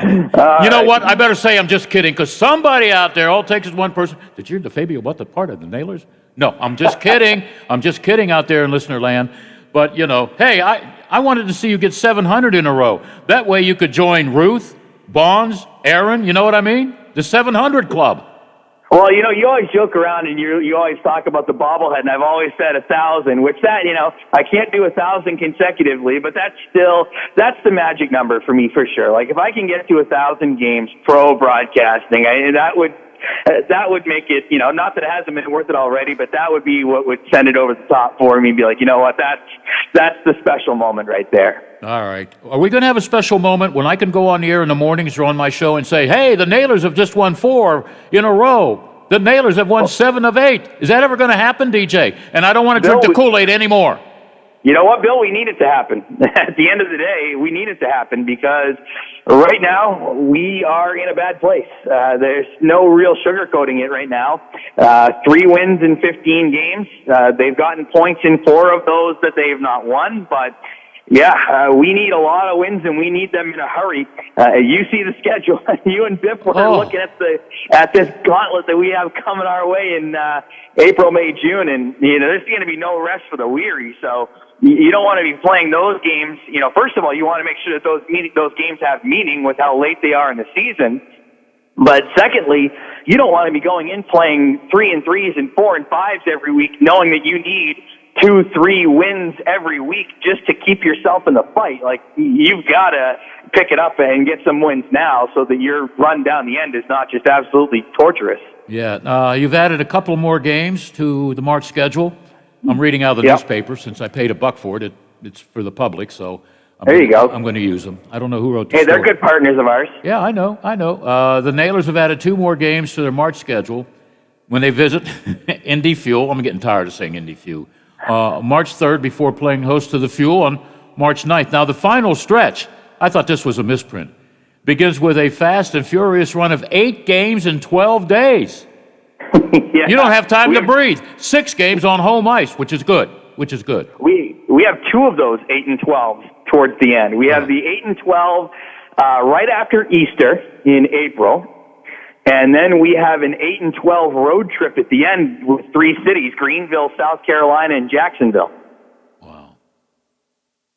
You know what? I better say I'm just kidding, because somebody out there, all it takes is one person. Did you hear Fabio about the part of the Nailers? No, I'm just kidding. I'm just kidding out there in listener land. But, you know, hey, I wanted to see you get 700 in a row. That way you could join Ruth, Bonds, Aaron, you know what I mean? The 700 Club. Well, you know, you always joke around, and you always talk about the bobblehead, and I've always said 1,000, which that, you know, I can't do 1,000 consecutively, but that's the magic number for me, for sure. Like, if I can get to 1,000 games pro broadcasting, that would make it, you know, not that it hasn't been worth it already, but that would be what would send it over the top for me, be like, you know what, that's the special moment right there. All right. Are we going to have a special moment when I can go on the air in the mornings or on my show and say, hey, the Nailers have just won 4 in a row. The Nailers have won 7 of 8. Is that ever going to happen, DJ? And I don't want to drink the Kool-Aid anymore. You know what, Bill? We need it to happen. At the end of the day, we need it to happen, because right now we are in a bad place. There's no real sugarcoating it right now. 3 wins in 15 games. They've gotten points in 4 of those that they have not won, but yeah, we need a lot of wins, and we need them in a hurry. You see the schedule. You and Biff were looking at this gauntlet that we have coming our way in April, May, June, and you know there's going to be no rest for the weary. So you don't want to be playing those games. You know, first of all, you want to make sure that those games have meaning with how late they are in the season. But secondly, you don't want to be going in playing 3 and 3s and 4 and 5s every week, knowing that you need 2-3 wins every week just to keep yourself in the fight. Like, you've got to pick it up and get some wins now, so that your run down the end is not just absolutely torturous. Yeah, you've added a couple more games to the March schedule. I'm reading out of the newspaper, since I paid $1 for it. It's for the public, so I'm going to use them. I don't know who wrote the story. They're good partners of ours. Yeah, I know. The Nailers have added 2 more games to their March schedule when they visit Indy Fuel. I'm getting tired of saying Indy Fuel. March 3rd, before playing host to the Fuel on March 9th. Now, the final stretch, I thought this was a misprint, begins with a fast and furious run of 8 games in 12 days. Yeah. You don't have time to breathe. 6 games on home ice, which is good. We have 2 of those 8 and 12 towards the end. We have the 8 and 12 right after Easter in April. And then we have an 8 and 12 road trip at the end with 3 cities: Greenville, South Carolina, and Jacksonville. Wow.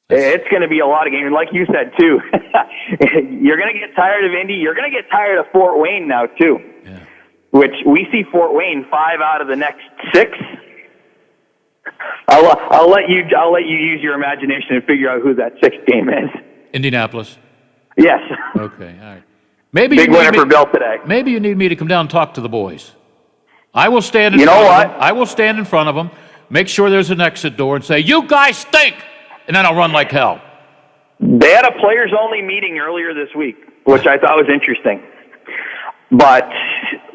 It's going to be a lot of games. Like you said, too, you're going to get tired of Indy. You're going to get tired of Fort Wayne now, too, which we see Fort Wayne 5 out of the next 6. I'll let you use your imagination and figure out who that 6th game is. Indianapolis? Yes. Okay, all right. Maybe big winner for Bill today. Maybe you need me to come down and talk to the boys. I will stand in front of them. I will stand in front of them, make sure there's an exit door, and say, "You guys stink," and then I'll run like hell. They had a players-only meeting earlier this week, which I thought was interesting. But,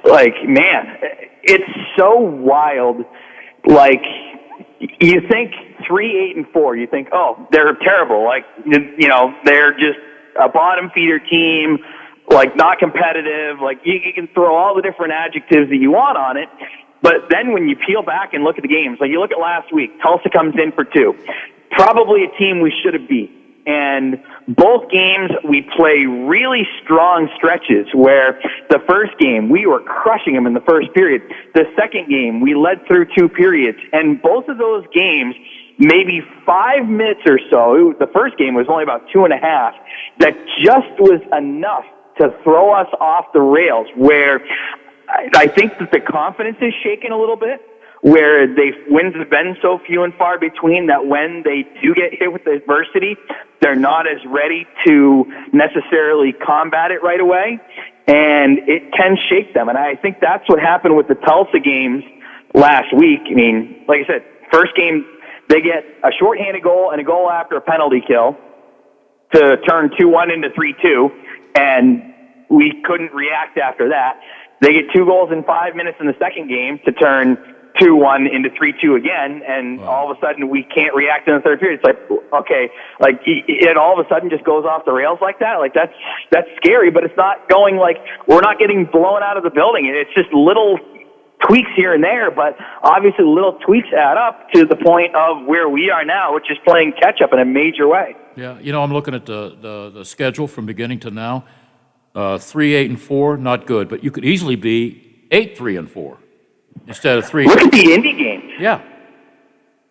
like, man, it's so wild. Like, you think 3, 8, and 4. You think, oh, they're terrible. Like, you know, they're just a bottom feeder team. like not competitive. Like you can throw all the different adjectives that you want on it. But then when you peel back and look at the games, like you look at last week, Tulsa comes in for 2. Probably a team we should have beat. And both games we play really strong stretches where the first game we were crushing them in the first period. The second game we led through 2 periods. And both of those games, maybe 5 minutes or so, the first game was only about 2.5, that just was enough to throw us off the rails where I think that the confidence is shaken a little bit, where wins have been so few and far between that when they do get hit with adversity, they're not as ready to necessarily combat it right away, and it can shake them. And I think that's what happened with the Tulsa games last week. I mean, like I said, first game, they get a shorthanded goal and a goal after a penalty kill to turn 2-1 into 3-2, and we couldn't react after that. They get 2 goals in 5 minutes in the second game to turn 2-1 into 3-2 again, and all of a sudden we can't react in the third period. It's like, okay, like it all of a sudden just goes off the rails like that. Like that's scary, but it's not going like we're not getting blown out of the building. It's just little tweaks here and there, but obviously little tweaks add up to the point of where we are now, which is playing catch up in a major way. Yeah, I'm looking at the schedule from beginning to now. 3-8-4, not good, but you could easily be 8-3-4 instead of 3. Look at the Indy games. Yeah.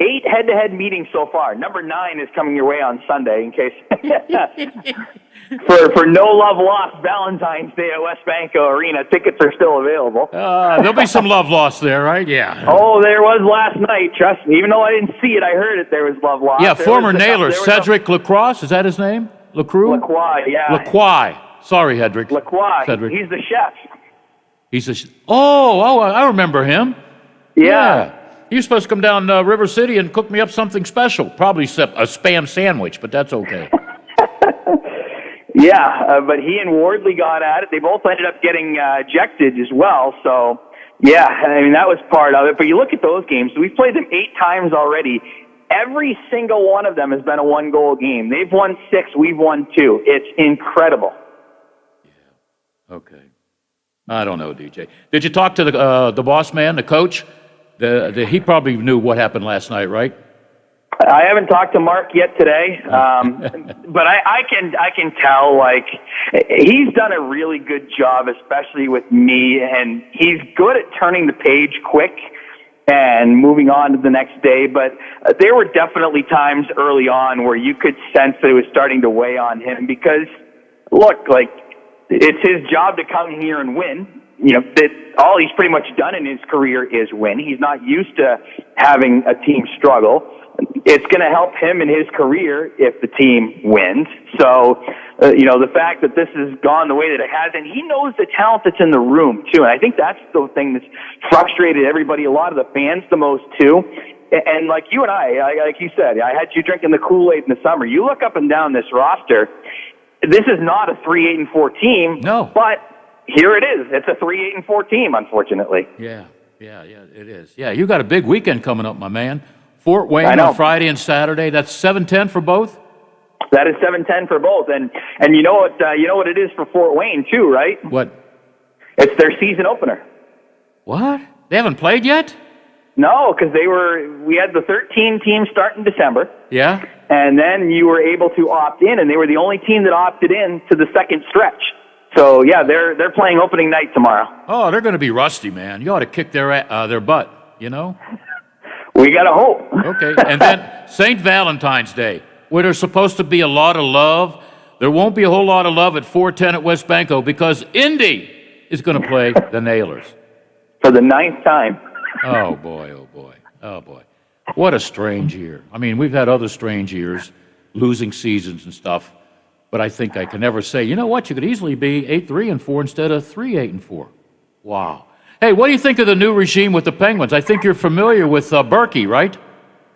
8 head-to-head meetings so far. Number 9 is coming your way on Sunday, in case for No Love Lost Valentine's Day at West Banco Arena. Tickets are still available. There'll be some love lost there, right? Yeah. Oh, there was last night. Trust me. Even though I didn't see it, I heard it. There was love lost. Yeah, former Nailer Cedric Lacroix, is that his name? Lacroix? Lacroix, yeah. Lacroix. Sorry, Hedrick. Lacroix. Cedric. He's the chef. I remember him. Yeah. He was supposed to come down River City and cook me up something special. Probably a Spam sandwich, but that's okay. Yeah, but he and Wardley got at it. They both ended up getting ejected as well. So, yeah, I mean, that was part of it. But you look at those games. We've played them 8 times already. Every single one of them has been a 1-goal game. They've won 6. We've won 2. It's incredible. Okay. I don't know, DJ. Did you talk to the boss man, the coach? He probably knew what happened last night, right? I haven't talked to Mark yet today, but I can tell, like, he's done a really good job, especially with me, and he's good at turning the page quick and moving on to the next day. But there were definitely times early on where you could sense that it was starting to weigh on him because, look, like, it's his job to come here and win. All he's pretty much done in his career is win. He's not used to having a team struggle. It's going to help him in his career if the team wins. So, the fact that this has gone the way that it has, and he knows the talent that's in the room, too. And I think that's the thing that's frustrated everybody, a lot of the fans the most, too. And like you and I, like you said, I had you drinking the Kool-Aid in the summer. You look up and down this roster, this is not a 3-8-4 team. No. But here it is. It's a 3-8-4 team, unfortunately. Yeah, it is. Yeah, you got a big weekend coming up, my man. Fort Wayne on Friday and Saturday. That's 7:10 for both? That is 7:10 for both. And you know what it is for Fort Wayne too, right? What? It's their season opener. What? They haven't played yet? No, because we had the 13 teams start in December. Yeah. And then you were able to opt in, and they were the only team that opted in to the second stretch. So yeah, they're playing opening night tomorrow. Oh, they're going to be rusty, man. You ought to kick their butt, We got to hope. Okay, and then St. Valentine's Day, where there's supposed to be a lot of love. There won't be a whole lot of love at 410 at West Banco because Indy is going to play the Nailers. For the 9th time. Oh, boy. What a strange year. I mean, we've had other strange years, losing seasons and stuff, but I think I can never say, you know what, you could easily be 8-3-4 instead of 3-8-4. Wow. Hey, what do you think of the new regime with the Penguins? I think you're familiar with Berkey, right?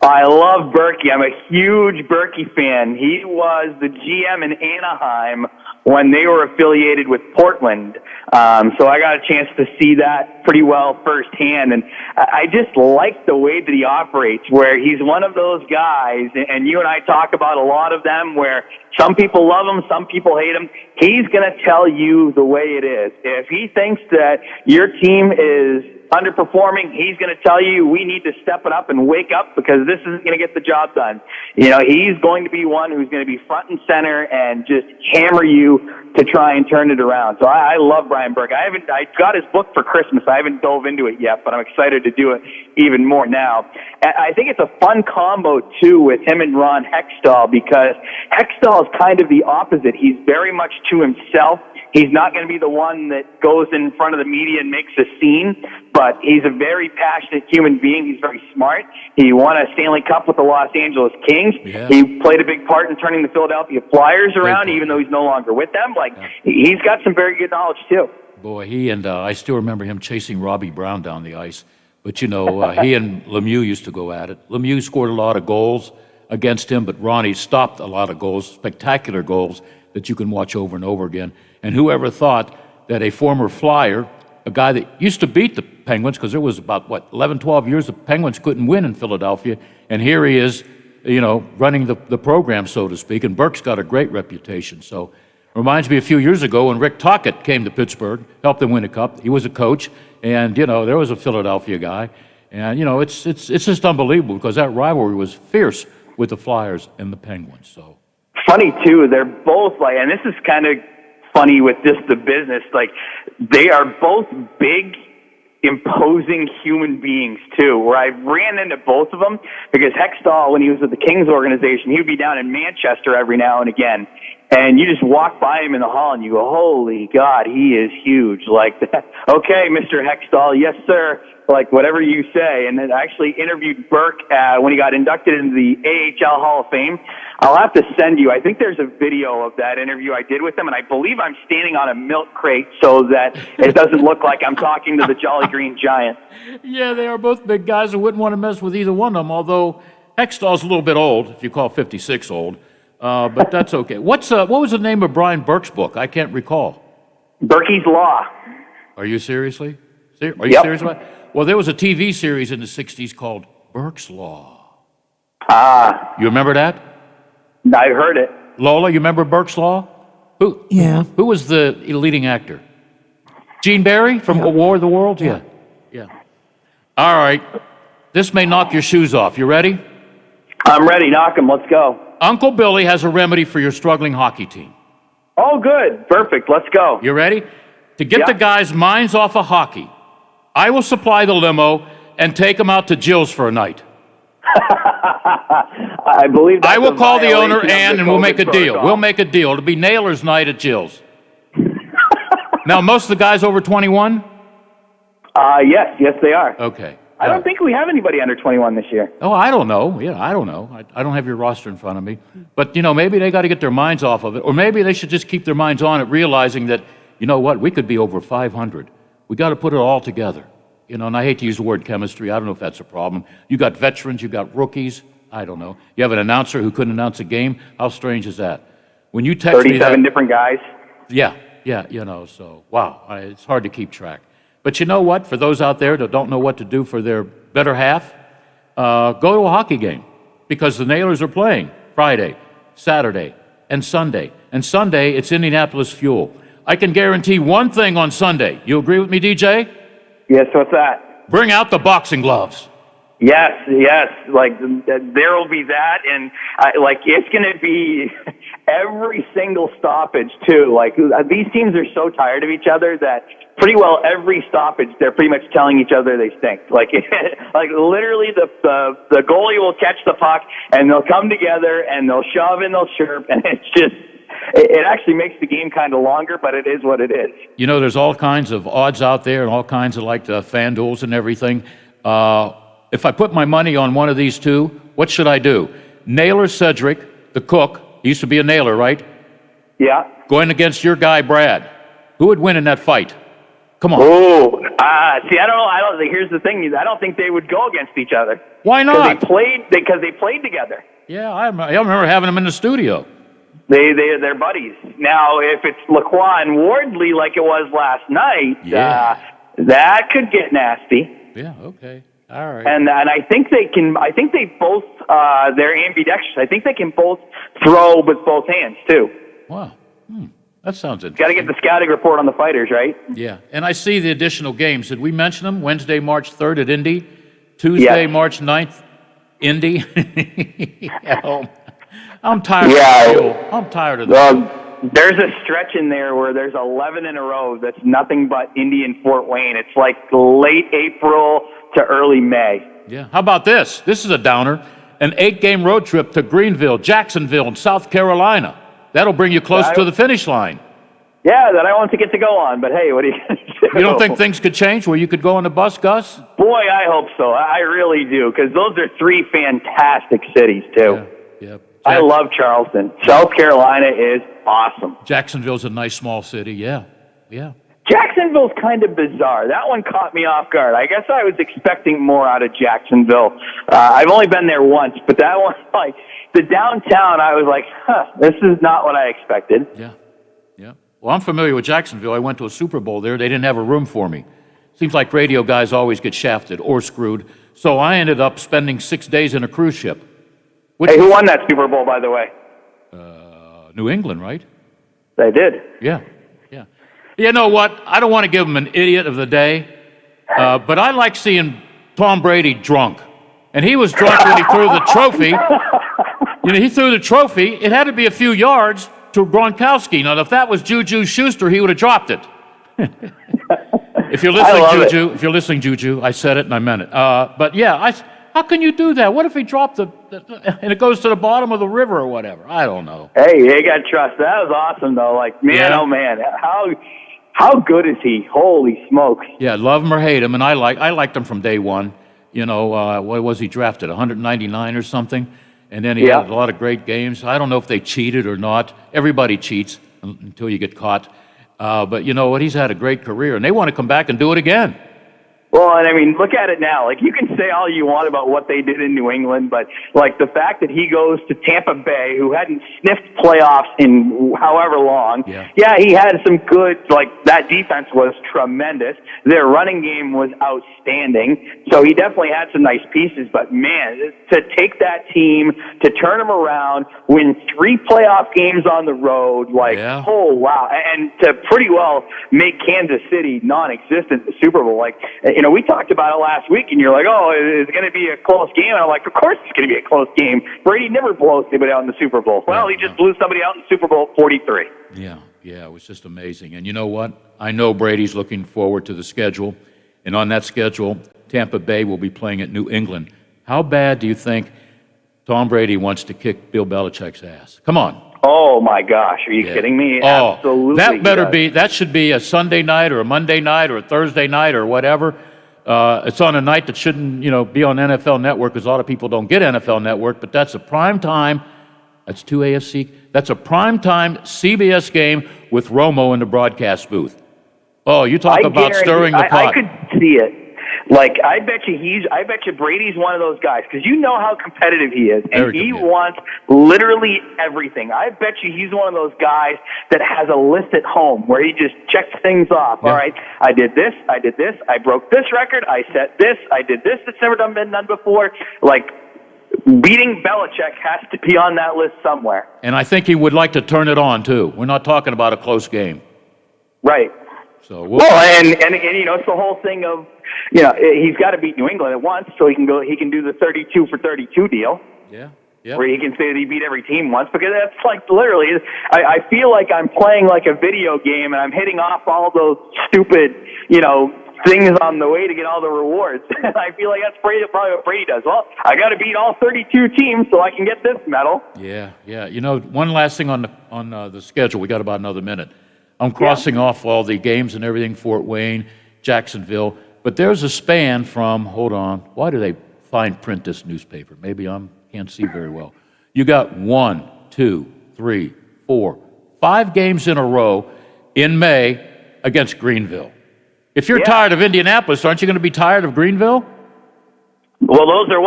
I love Berkey. I'm a huge Berkey fan. He was the GM in Anaheim when they were affiliated with Portland. So I got a chance to see that pretty well firsthand. And I just like the way that he operates, where he's one of those guys, and you and I talk about a lot of them, where some people love him, some people hate him. He's going to tell you the way it is. If he thinks that your team is underperforming, he's going to tell you we need to step it up and wake up because this isn't going to get the job done. You know, he's going to be one who's going to be front and center and just hammer you to try and turn it around. So I love Brian Burke. I got his book for Christmas. I haven't dove into it yet, but I'm excited to do it even more now. I think it's a fun combo too with him and Ron Hextall, because Hextall is kind of the opposite. He's very much to himself. He's not going to be the one that goes in front of the media and makes a scene, but he's a very passionate human being. He's very smart. He won a Stanley Cup with the Los Angeles Kings. Yeah. He played a big part in turning the Philadelphia Flyers around, even though he's no longer with them. He's got some very good knowledge too. Boy, he and I still remember him chasing Robbie Brown down the ice. But, he and Lemieux used to go at it. Lemieux scored a lot of goals against him, but Ronnie stopped a lot of goals, spectacular goals that you can watch over and over again. And whoever thought that a former Flyer, a guy that used to beat the Penguins, because there was about, 11, 12 years the Penguins couldn't win in Philadelphia, and here he is, running the program, so to speak, and Burke's got a great reputation. So reminds me a few years ago when Rick Tocchet came to Pittsburgh, helped them win a cup. He was a coach, and, there was a Philadelphia guy. And, it's just unbelievable because that rivalry was fierce with the Flyers and the Penguins. So funny, too, they're both and this is kind of funny with just the business, they are both big, imposing human beings, too, where I ran into both of them because Hextall, when he was with the Kings organization, he would be down in Manchester every now and again. And you just walk by him in the hall and you go, holy God, he is huge. Okay, Mr. Hextall, yes, sir. Whatever you say. And then I actually interviewed Burke when he got inducted into the AHL Hall of Fame. I'll have to send you, I think there's a video of that interview I did with him, and I believe I'm standing on a milk crate so that it doesn't look like I'm talking to the Jolly Green Giant. Yeah, they are both big guys. I wouldn't want to mess with either one of them, although Hextall's a little bit old, if you call 56 old. But that's okay. What was the name of Brian Burke's book? I can't recall. Berkey's Law. Are you seriously? Are you Yep. serious about it? Well, there was a TV series in the 60s called Burke's Law. You remember that? I heard it. Lola, you remember Burke's Law? Who? Yeah. Who was the leading actor? Gene Barry from War of the Worlds? Yeah. All right. This may knock your shoes off. You ready? I'm ready. Knock 'em. Let's go. Uncle Billy has a remedy for your struggling hockey team. Oh, good. Perfect. Let's go. You ready? To get the guys' minds off of hockey, I will supply the limo and take them out to Jill's for a night. I believe that's I will call the owner, violation of and the we'll make a COVID deal. protocol. We'll make a deal. It'll be Nailers night at Jill's. Now, most of the guys over 21? Yes, they are. Okay. I don't think we have anybody under 21 this year. Oh, I don't know. Yeah, I don't know. I don't have your roster in front of me. But, maybe they got to get their minds off of it. Or maybe they should just keep their minds on it, realizing that, you know what, we could be over 500. We got to put it all together. And I hate to use the word chemistry. I don't know if that's a problem. You got veterans, you got rookies. I don't know. You have an announcer who couldn't announce a game. How strange is that? When you text me 37 different guys. Yeah, so, wow, it's hard to keep track. But you know what? For those out there that don't know what to do for their better half, go to a hockey game because the Nailers are playing Friday, Saturday, and Sunday. And Sunday, it's Indianapolis Fuel. I can guarantee one thing on Sunday. You agree with me, DJ? Yes, what's that? Bring out the boxing gloves. Yes. There will be that, and it's going to be every single stoppage too. These teams are so tired of each other that pretty well every stoppage they're pretty much telling each other they stink. Literally the goalie will catch the puck and they'll come together and they'll shove and they'll chirp, and it's just. It actually makes the game kind of longer, but it is what it is. There's all kinds of odds out there and all kinds of FanDuels and everything. If I put my money on one of these two, what should I do? Naylor Cedric, the cook, he used to be a nailer, right? Yeah. Going against your guy, Brad. Who would win in that fight? Come on. Oh, see, I don't know. Here's the thing. I don't think they would go against each other. Why not? Because they played together. Yeah, I remember having them in the studio. They're buddies. Now, if it's Lacroix and Wardley like it was last night, that could get nasty. Yeah. Okay. All right. And I think they can. I think they both. They're ambidextrous. I think they can both throw with both hands too. Wow. That sounds interesting. Got to get the scouting report on the fighters, right? Yeah. And I see the additional games. Did we mention them? Wednesday, March 3rd at Indy. Tuesday, March 9th, Indy. I'm tired. I'm tired of that. There's a stretch in there where there's 11 in a row that's nothing but Indy and Fort Wayne. It's like late April to early May. Yeah. How about this? This is a downer. An 8-game road trip to Greenville, Jacksonville, and South Carolina. That'll bring you close to the finish line. Yeah, that I want to get to go on, but hey, what are you going to do? You don't think things could change where you could go on the bus, Gus? Boy, I hope so. I really do, because those are 3 fantastic cities, too. Yeah. I love Charleston. South Carolina is awesome. Jacksonville's a nice small city, yeah. Jacksonville's kind of bizarre. That one caught me off guard. I guess I was expecting more out of Jacksonville. I've only been there once, but that one, like, the downtown, I was like, this is not what I expected. Yeah. Well, I'm familiar with Jacksonville. I went to a Super Bowl there. They didn't have a room for me. Seems like radio guys always get shafted or screwed. So I ended up spending 6 days in a cruise ship. Hey, who won that Super Bowl, by the way? New England, right? They did. Yeah. You know what? I don't want to give them an idiot of the day, but I like seeing Tom Brady drunk. And he was drunk when he threw the trophy. He threw the trophy. It had to be a few yards to Gronkowski. Now, if that was Juju Schuster, he would have dropped it. If you're listening, Juju, I said it and I meant it. But yeah, how can you do that? What if he dropped and it goes to the bottom of the river or whatever? I don't know. Hey, you got to trust. That was awesome, though. Like, man, oh man, how good is he? Holy smokes! Yeah, love him or hate him, and I liked him from day one. What was he drafted? 199 or something, and then he had a lot of great games. I don't know if they cheated or not. Everybody cheats until you get caught. But you know what? He's had a great career, and they want to come back and do it again. Well, and I mean, look at it now. Like, you can say all you want about what they did in New England, but like the fact that he goes to Tampa Bay, who hadn't sniffed playoffs in however long. Yeah, he had some good, like, that defense was tremendous. Their running game was outstanding. So he definitely had some nice pieces, but man, to take that team, to turn them around, win 3 playoff games on the road, like, oh wow. And to pretty well make Kansas City non-existent in the Super Bowl. Like, we talked about it last week, and you're like, oh, it's going to be a close game. And I'm like, of course it's going to be a close game. Brady never blows anybody out in the Super Bowl. Well, he just blew somebody out in the Super Bowl 43. Yeah, it was just amazing. And you know what? I know Brady's looking forward to the schedule. And on that schedule, Tampa Bay will be playing at New England. How bad do you think Tom Brady wants to kick Bill Belichick's ass? Come on. Oh, my gosh. Are you kidding me? Absolutely. That should be a Sunday night or a Monday night or a Thursday night or whatever. It's on a night that shouldn't, be on NFL Network, because a lot of people don't get NFL Network, but that's a prime time. That's 2 AFC. That's a prime time CBS game with Romo in the broadcast booth. Oh, you talk about stirring the pot. I could see it. Like, I bet you Brady's one of those guys, because you know how competitive he is, and he wants literally everything. I bet you he's one of those guys that has a list at home where he just checks things off. Yeah. All right, I did this, I broke this record, I set this, I did this that's never been done before. Like, beating Belichick has to be on that list somewhere. And I think he would like to turn it on, too. We're not talking about a close game. Right. So and it's the whole thing of, he's got to beat New England at once so he can do the 32 for 32 deal. Yeah. Where he can say that he beat every team once, because that's like literally, I feel like I'm playing like a video game and I'm hitting off all those stupid, things on the way to get all the rewards. And I feel like that's probably what Brady does. Well, I got to beat all 32 teams so I can get this medal. Yeah. One last thing on the schedule. We got about another minute. I'm crossing off all the games and everything, Fort Wayne, Jacksonville, but there's a span from, hold on, why do they fine print this newspaper? Maybe I can't see very well. You got 1, 2, 3, 4, 5 games in a row in May against Greenville. If you're tired of Indianapolis, aren't you going to be tired of Greenville? Well, those are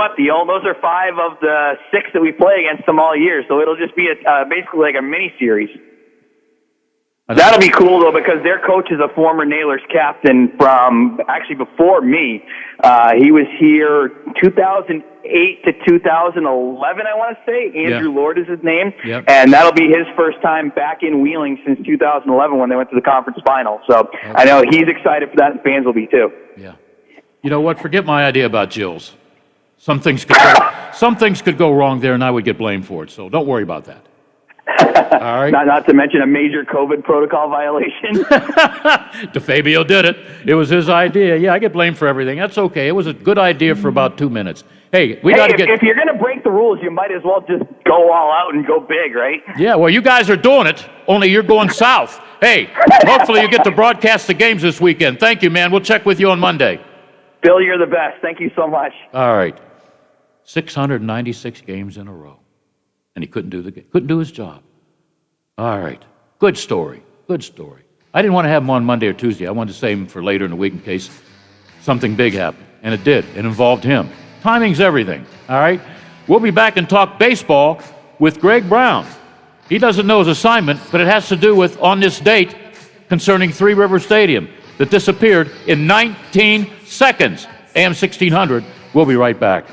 those are 5 of the 6 that we play against them all year. So it'll just be basically like a mini series. That'll be cool though, because their coach is a former Nailers captain from actually before me. He was here 2008 to 2011, I want to say. Andrew Lord is his name. Yep. And that'll be his first time back in Wheeling since 2011 when they went to the conference final. So I know he's excited for that, and fans will be too. Yeah. You know what? Forget my idea about Jills. Some things could go wrong there, and I would get blamed for it. So don't worry about that. All right. Not to mention a major COVID protocol violation. DeFabio did it. It was his idea. Yeah, I get blamed for everything. That's okay. It was a good idea for about 2 minutes. Hey, we got to get... If you're going to break the rules, you might as well just go all out and go big, right? Yeah, well, you guys are doing it, only you're going south. Hey, hopefully you get to broadcast the games this weekend. Thank you, man. We'll check with you on Monday. Bill, you're the best. Thank you so much. All right. 696 games in a row. And he couldn't do his job. All right. Good story. Good story. I didn't want to have him on Monday or Tuesday. I wanted to save him for later in the week in case something big happened. And it did. It involved him. Timing's everything. All right? We'll be back and talk baseball with Greg Brown. He doesn't know his assignment, but it has to do with on this date concerning Three River Stadium that disappeared in 19 seconds. AM 1600. We'll be right back.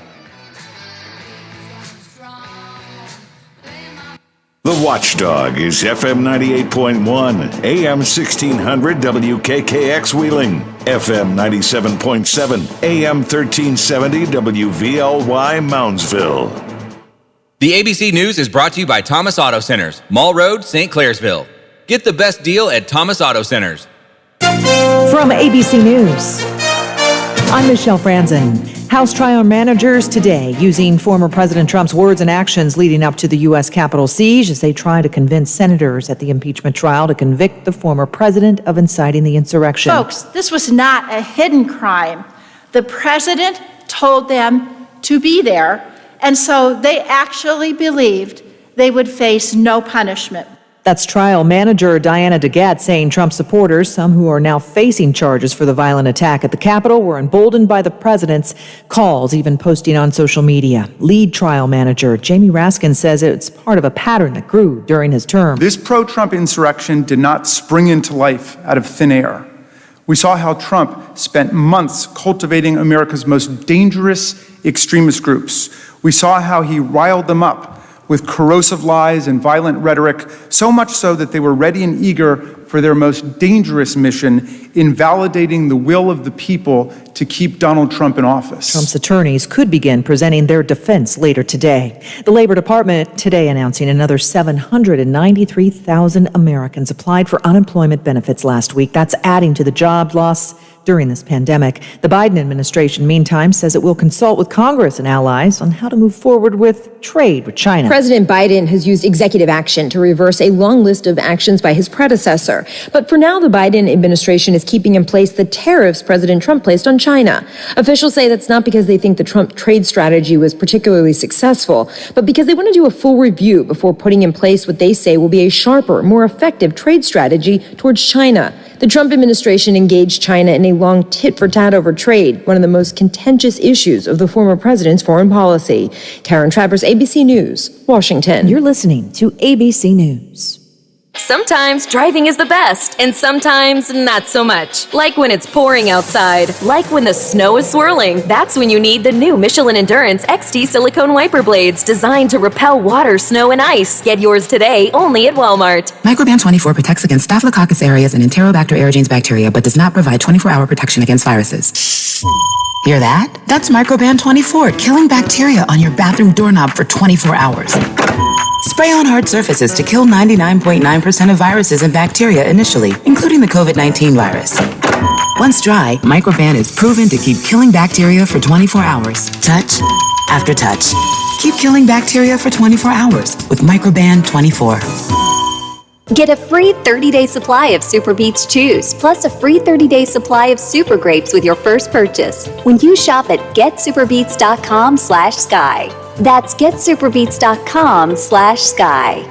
The Watchdog is FM 98.1, AM 1600 WKKX Wheeling, FM 97.7, AM 1370 WVLY Moundsville. The ABC News is brought to you by Thomas Auto Centers, Mall Road, St. Clairsville. Get the best deal at Thomas Auto Centers. From ABC News, I'm Michelle Franzen. House trial managers today using former President Trump's words and actions leading up to the U.S. Capitol siege as they try to convince senators at the impeachment trial to convict the former president of inciting the insurrection. Folks, this was not a hidden crime. The president told them to be there, and so they actually believed they would face no punishment. That's trial manager Diana DeGette saying Trump supporters, some who are now facing charges for the violent attack at the Capitol, were emboldened by the president's calls, even posting on social media. Lead trial manager Jamie Raskin says it's part of a pattern that grew during his term. This pro-Trump insurrection did not spring into life out of thin air. We saw how Trump spent months cultivating America's most dangerous extremist groups. We saw how he riled them up with corrosive lies and violent rhetoric, so much so that they were ready and eager for their most dangerous mission, invalidating the will of the people to keep Donald Trump in office. Trump's attorneys could begin presenting their defense later today. The Labor Department today announcing another 793,000 Americans applied for unemployment benefits last week. That's adding to the job loss during this pandemic. The Biden administration, meantime, says it will consult with Congress and allies on how to move forward with trade with China. President Biden has used executive action to reverse a long list of actions by his predecessor. But for now, the Biden administration is keeping in place the tariffs President Trump placed on China. Officials say that's not because they think the Trump trade strategy was particularly successful, but because they want to do a full review before putting in place what they say will be a sharper, more effective trade strategy towards China. The Trump administration engaged China in a long tit-for-tat over trade, one of the most contentious issues of the former president's foreign policy. Karen Travers, ABC News, Washington. You're listening to ABC News. Sometimes driving is the best, and sometimes not so much. Like when it's pouring outside. Like when the snow is swirling. That's when you need the new Michelin Endurance XT silicone wiper blades designed to repel water, snow, and ice. Get yours today only at Walmart. Microban 24 protects against Staphylococcus aureus and Enterobacter aerogenes bacteria, but does not provide 24-hour protection against viruses. Hear that? That's Microban 24, killing bacteria on your bathroom doorknob for 24 hours. Spray on hard surfaces to kill 99.9% of viruses and bacteria initially, including the COVID-19 virus. Once dry, Microban is proven to keep killing bacteria for 24 hours, touch after touch. Keep killing bacteria for 24 hours with Microban 24. Get a free 30-day supply of Super Beets Chews, plus a free 30-day supply of Super Grapes with your first purchase when you shop at getsuperbeets.com/sky. That's getsuperbeets.com/sky.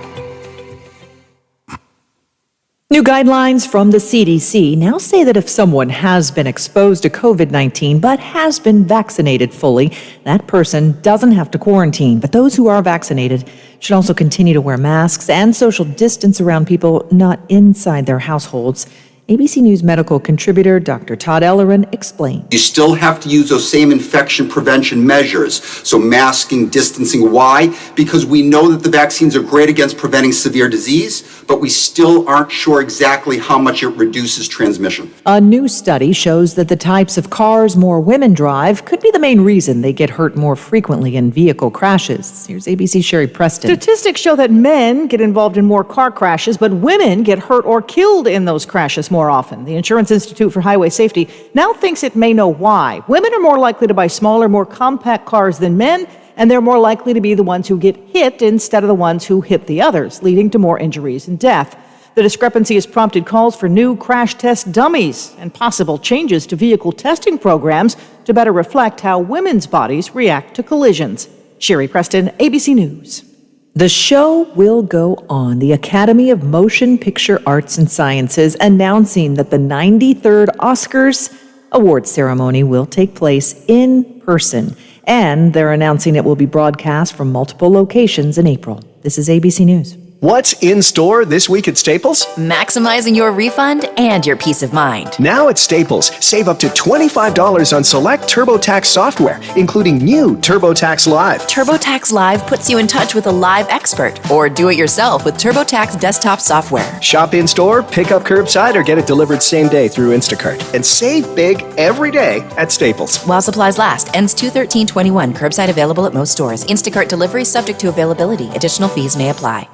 New guidelines from the CDC now say that if someone has been exposed to COVID-19 but has been vaccinated fully, that person doesn't have to quarantine. But those who are vaccinated should also continue to wear masks and social distance around people not inside their households. ABC News medical contributor Dr. Todd Ellerin explained. You still have to use those same infection prevention measures, so masking, distancing. Why? Because we know that the vaccines are great against preventing severe disease, but we still aren't sure exactly how much it reduces transmission. A new study shows that the types of cars more women drive could be the main reason they get hurt more frequently in vehicle crashes. Here's ABC's Sherry Preston. Statistics show that men get involved in more car crashes, but women get hurt or killed in those crashes more often. The Insurance Institute for Highway Safety now thinks it may know why. Women are more likely to buy smaller, more compact cars than men, and they're more likely to be the ones who get hit instead of the ones who hit the others, leading to more injuries and death. The discrepancy has prompted calls for new crash test dummies and possible changes to vehicle testing programs to better reflect how women's bodies react to collisions. Sherry Preston, ABC News. The show will go on. The Academy of Motion Picture Arts and Sciences announcing that the 93rd Oscars award ceremony will take place in person. And they're announcing it will be broadcast from multiple locations in April. This is ABC News. What's in store this week at Staples? Maximizing your refund and your peace of mind. Now at Staples, save up to $25 on select TurboTax software, including new TurboTax Live. TurboTax Live puts you in touch with a live expert, or do it yourself with TurboTax desktop software. Shop in store, pick up curbside, or get it delivered same day through Instacart. And save big every day at Staples. While supplies last. Ends 2/13/21. Curbside available at most stores. Instacart delivery subject to availability. Additional fees may apply.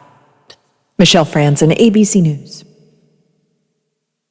Michelle Franzen, ABC News.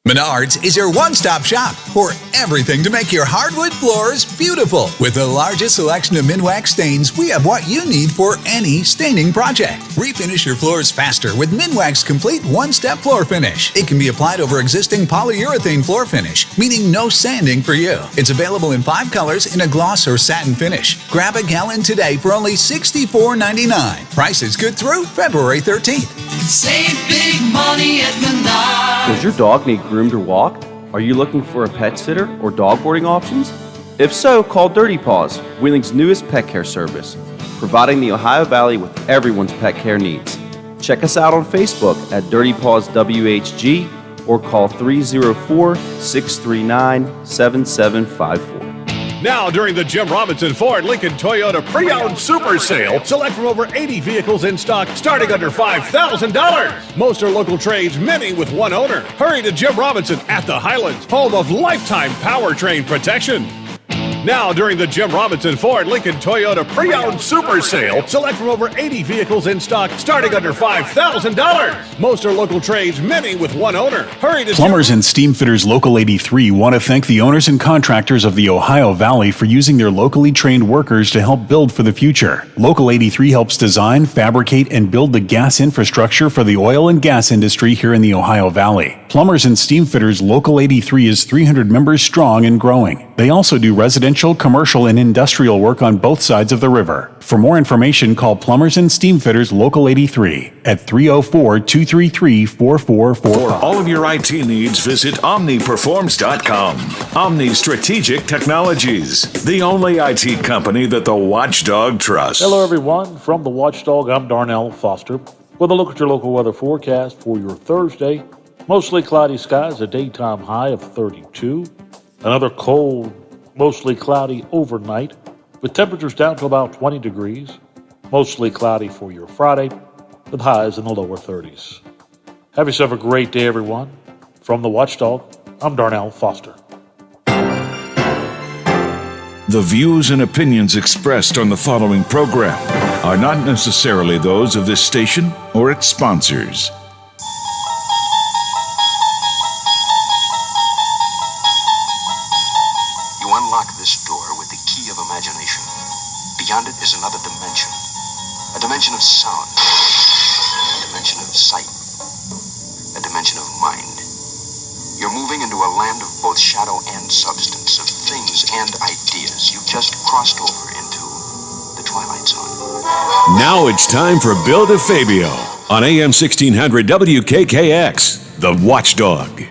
Menards is your one-stop shop for everything to make your hardwood floors beautiful. With the largest selection of Minwax stains, we have what you need for any staining project. Refinish your floors faster with Minwax Complete One-Step Floor Finish. It can be applied over existing polyurethane floor finish, meaning no sanding for you. It's available in 5 colors in a gloss or satin finish. Grab a gallon today for only $64.99. Price is good through February 13th. Save big money at Menards. Does your dog need groomed or walked? Are you looking for a pet sitter or dog boarding options? If so, call Dirty Paws, Wheeling's newest pet care service, providing the Ohio Valley with everyone's pet care needs. Check us out on Facebook at Dirty Paws WHG or call 304-639-7754. Now, during the Jim Robinson Ford Lincoln Toyota Pre-Owned Super Sale, select from over 80 vehicles in stock starting under $5,000. Most are local trades, many with one owner. Hurry to Jim Robinson at the Highlands, home of lifetime powertrain protection. Now, during the Jim Robinson Ford Lincoln Toyota Pre-Owned Super Sale, select from over 80 vehicles in stock starting under $5,000. Most are local trades, many with one owner. Hurry to Plumbers and Steam Fitters Local 83 want to thank the owners and contractors of the Ohio Valley for using their locally trained workers to help build for the future. Local 83 helps design, fabricate, and build the gas infrastructure for the oil and gas industry here in the Ohio Valley. Plumbers and Steam Fitters Local 83 is 300 members strong and growing. They also do residential, commercial, and industrial work on both sides of the river. For more information, call Plumbers and Steam Fitters Local 83 at 304-233-4445. For all of your IT needs, visit OmniPerforms.com. Omni Strategic Technologies, the only IT company that the Watchdog trusts. Hello, everyone. From the Watchdog, I'm Darnell Foster. With a look at your local weather forecast for your Thursday. Mostly cloudy skies, a daytime high of 32. Another cold, mostly cloudy overnight, with temperatures down to about 20 degrees. Mostly cloudy for your Friday, with highs in the lower 30s. Have yourself a great day, everyone. From the Watchdog, I'm Darnell Foster. The views and opinions expressed on the following program are not necessarily those of this station or its sponsors. You unlock this door with the key of imagination. Beyond it is another dimension. A dimension of sound. A dimension of sight. A dimension of mind. You're moving into a land of both shadow and substance, of things and ideas. You've just crossed over into the Twilight Zone. Now it's time for Bill DeFabio on AM 1600 WKKX, The Watchdog.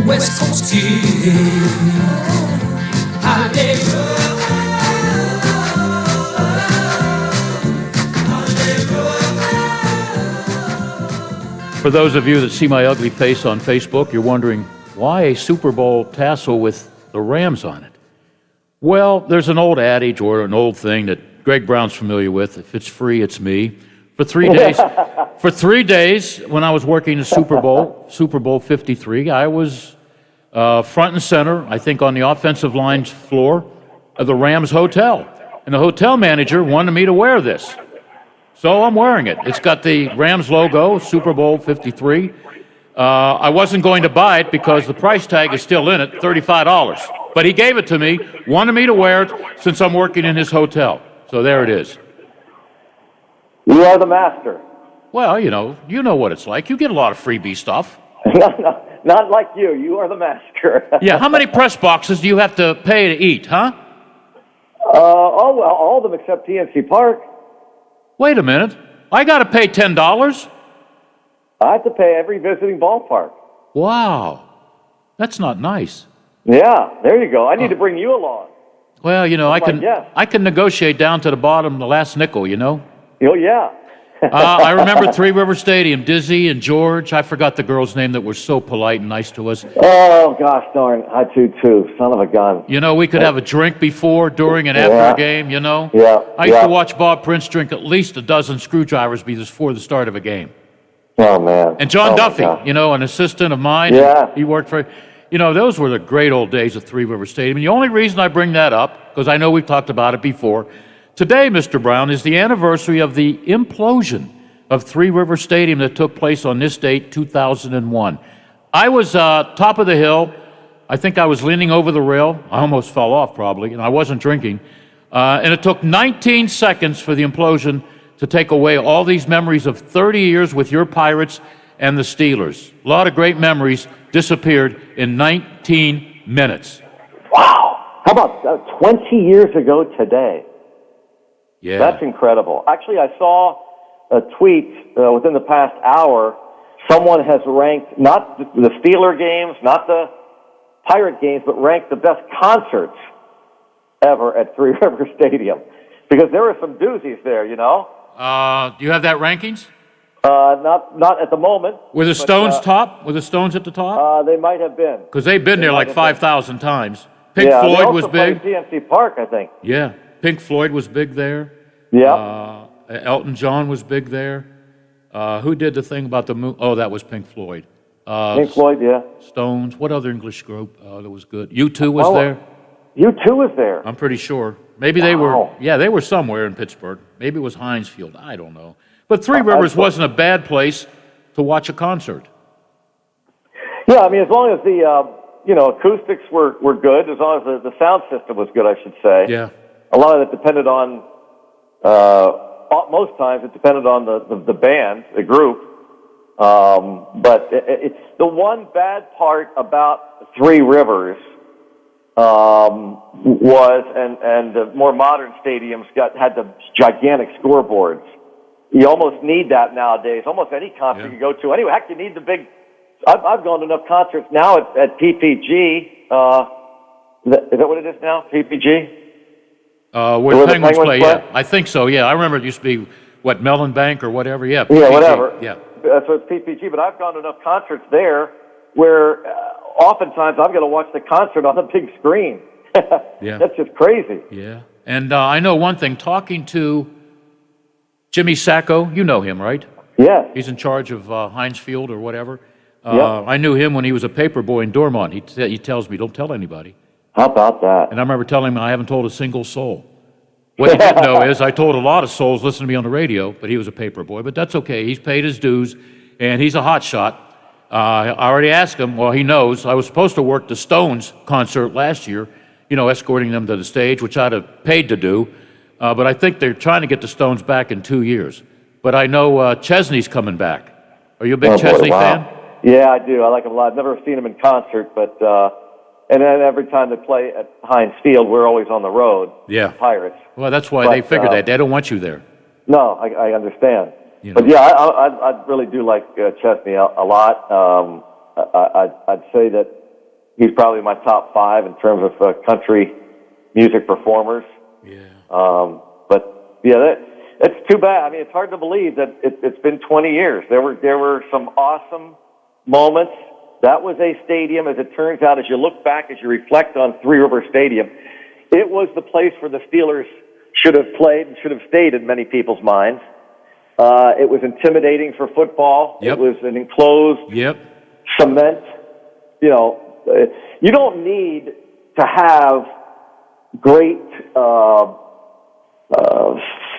West Coast kid. Holiday road. For those of you that see my ugly face on Facebook, you're wondering, why a Super Bowl tassel with the Rams on it? Well, there's an old adage or an old thing that Greg Brown's familiar with. If it's free, it's me. For 3 days, when I was working the Super Bowl 53, I was front and center, I think on the offensive line's floor of the Rams hotel. And the hotel manager wanted me to wear this. So I'm wearing it. It's got the Rams logo, Super Bowl 53. I wasn't going to buy it because the price tag is still in it, $35. But he gave it to me, wanted me to wear it since I'm working in his hotel. So there it is. You are the master. Well, you know what it's like. You get a lot of freebie stuff. Not like you. You are the master. Yeah, how many press boxes do you have to pay to eat, huh? Well, all of them except PNC Park. Wait a minute. I got to pay $10? I have to pay every visiting ballpark. Wow. That's not nice. Yeah, there you go. I need to bring you along. Well, I can negotiate down to the bottom, the last nickel, Oh, yeah. I remember Three River Stadium, Dizzy and George. I forgot the girl's name that were so polite and nice to us. Oh, gosh darn. I do too. Son of a gun. We could have a drink before, during, and after a game, Yeah. I used to watch Bob Prince drink at least a dozen screwdrivers before the start of a game. Oh, man. And John Duffy, an assistant of mine. Yeah. He worked for, those were the great old days of Three River Stadium. And the only reason I bring that up, because I know we've talked about it before, today, Mr. Brown, is the anniversary of the implosion of Three River Stadium that took place on this date, 2001. I was top of the hill. I think I was leaning over the rail. I almost fell off, probably, and I wasn't drinking. And it took 19 seconds for the implosion to take away all these memories of 30 years with your Pirates and the Steelers. A lot of great memories disappeared in 19 minutes. Wow. How about 20 years ago today? Yeah. That's incredible. Actually, I saw a tweet within the past hour. Someone has ranked not the Steeler games, not the Pirate games, but ranked the best concerts ever at Three River Stadium. Because there were some doozies there, Do you have that rankings? Not at the moment. Were the Stones top? Were the Stones at the top? They might have been. Because they've been there like 5,000 times. Pink Floyd was big. PNC Park, I think. Yeah, Pink Floyd was big there. Yeah. Elton John was big there. Who did the thing about the moon? Oh, that was Pink Floyd. Pink Floyd, yeah. Stones. What other English group that was good? U2 was there. U2 was there. I'm pretty sure. Maybe they were. Yeah, they were somewhere in Pittsburgh. Maybe it was Heinz Field. I don't know. But Three Rivers wasn't a bad place to watch a concert. Yeah, I mean, as long as the acoustics were good, as long as the sound system was good, I should say. Yeah. A lot of it depended on. Most times it depended on the band, the group. But it's the one bad part about Three Rivers was, and the more modern stadiums had the gigantic scoreboards. You almost need that nowadays. Almost any concert you go to. Anyway, heck, you need the big. I've gone to enough concerts now at PPG. Is that what it is now? PPG? Where the Penguins play, yeah. I think so, yeah. I remember it used to be, Mellon Bank or whatever, yeah. PPG, yeah, whatever. Yeah. So it's PPG, but I've gone to enough concerts there where oftentimes I'm going to watch the concert on the big screen. Yeah. That's just crazy. Yeah. And I know one thing, talking to Jimmy Sacco, you know him, right? Yes. He's in charge of Heinz Field or whatever. Yep. I knew him when he was a paper boy in Dormont. He tells me, don't tell anybody. How about that? And I remember telling him I haven't told a single soul. What he didn't know is I told a lot of souls listening to me on the radio, but he was a paper boy. But that's okay. He's paid his dues, and he's a hot shot. I already asked him. Well, he knows. I was supposed to work the Stones concert last year, escorting them to the stage, which I'd have paid to do. But I think they're trying to get the Stones back in 2 years. But I know Chesney's coming back. Are you a big Chesney fan? Yeah, I do. I like him a lot. I've never seen him in concert, but and then every time they play at Heinz Field, we're always on the road. Yeah. Pirates. Well, that's why they figured that. They don't want you there. No, I understand. You But yeah, I really do like Chesney a lot. I'd say that he's probably my top 5 in terms of country music performers. But yeah, it's too bad. I mean, it's hard to believe that it's been 20 years. There were some awesome moments. That was a stadium, as it turns out, as you look back, as you reflect on Three River Stadium, it was the place where the Steelers should have played and should have stayed in many people's minds. It was intimidating for football. Yep. It was an enclosed cement. You don't need to have great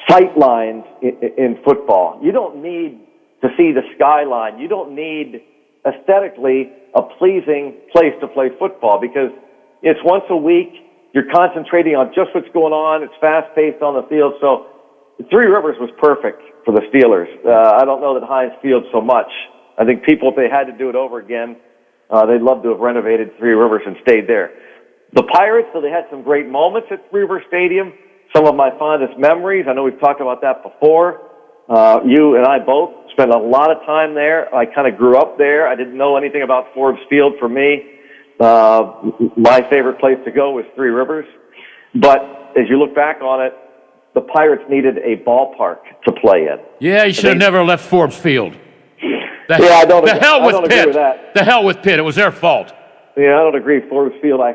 sight lines in football. You don't need to see the skyline. You don't need aesthetically a pleasing place to play football because it's once a week. You're concentrating on just what's going on. It's fast-paced on the field. So Three Rivers was perfect for the Steelers. I don't know that Heinz Field so much. I think people, if they had to do it over again, they'd love to have renovated Three Rivers and stayed there. The Pirates, so they had some great moments at Three River Stadium. Some of my fondest memories. I know we've talked about that before. You and I both spent a lot of time there. I kind of grew up there. I didn't know anything about Forbes Field for me. My favorite place to go was Three Rivers. But as you look back on it, the Pirates needed a ballpark to play in. Yeah, you should have never left Forbes Field. The hell with Pitt. The hell with Pitt. It was their fault. Yeah, I don't agree. Forbes Field, I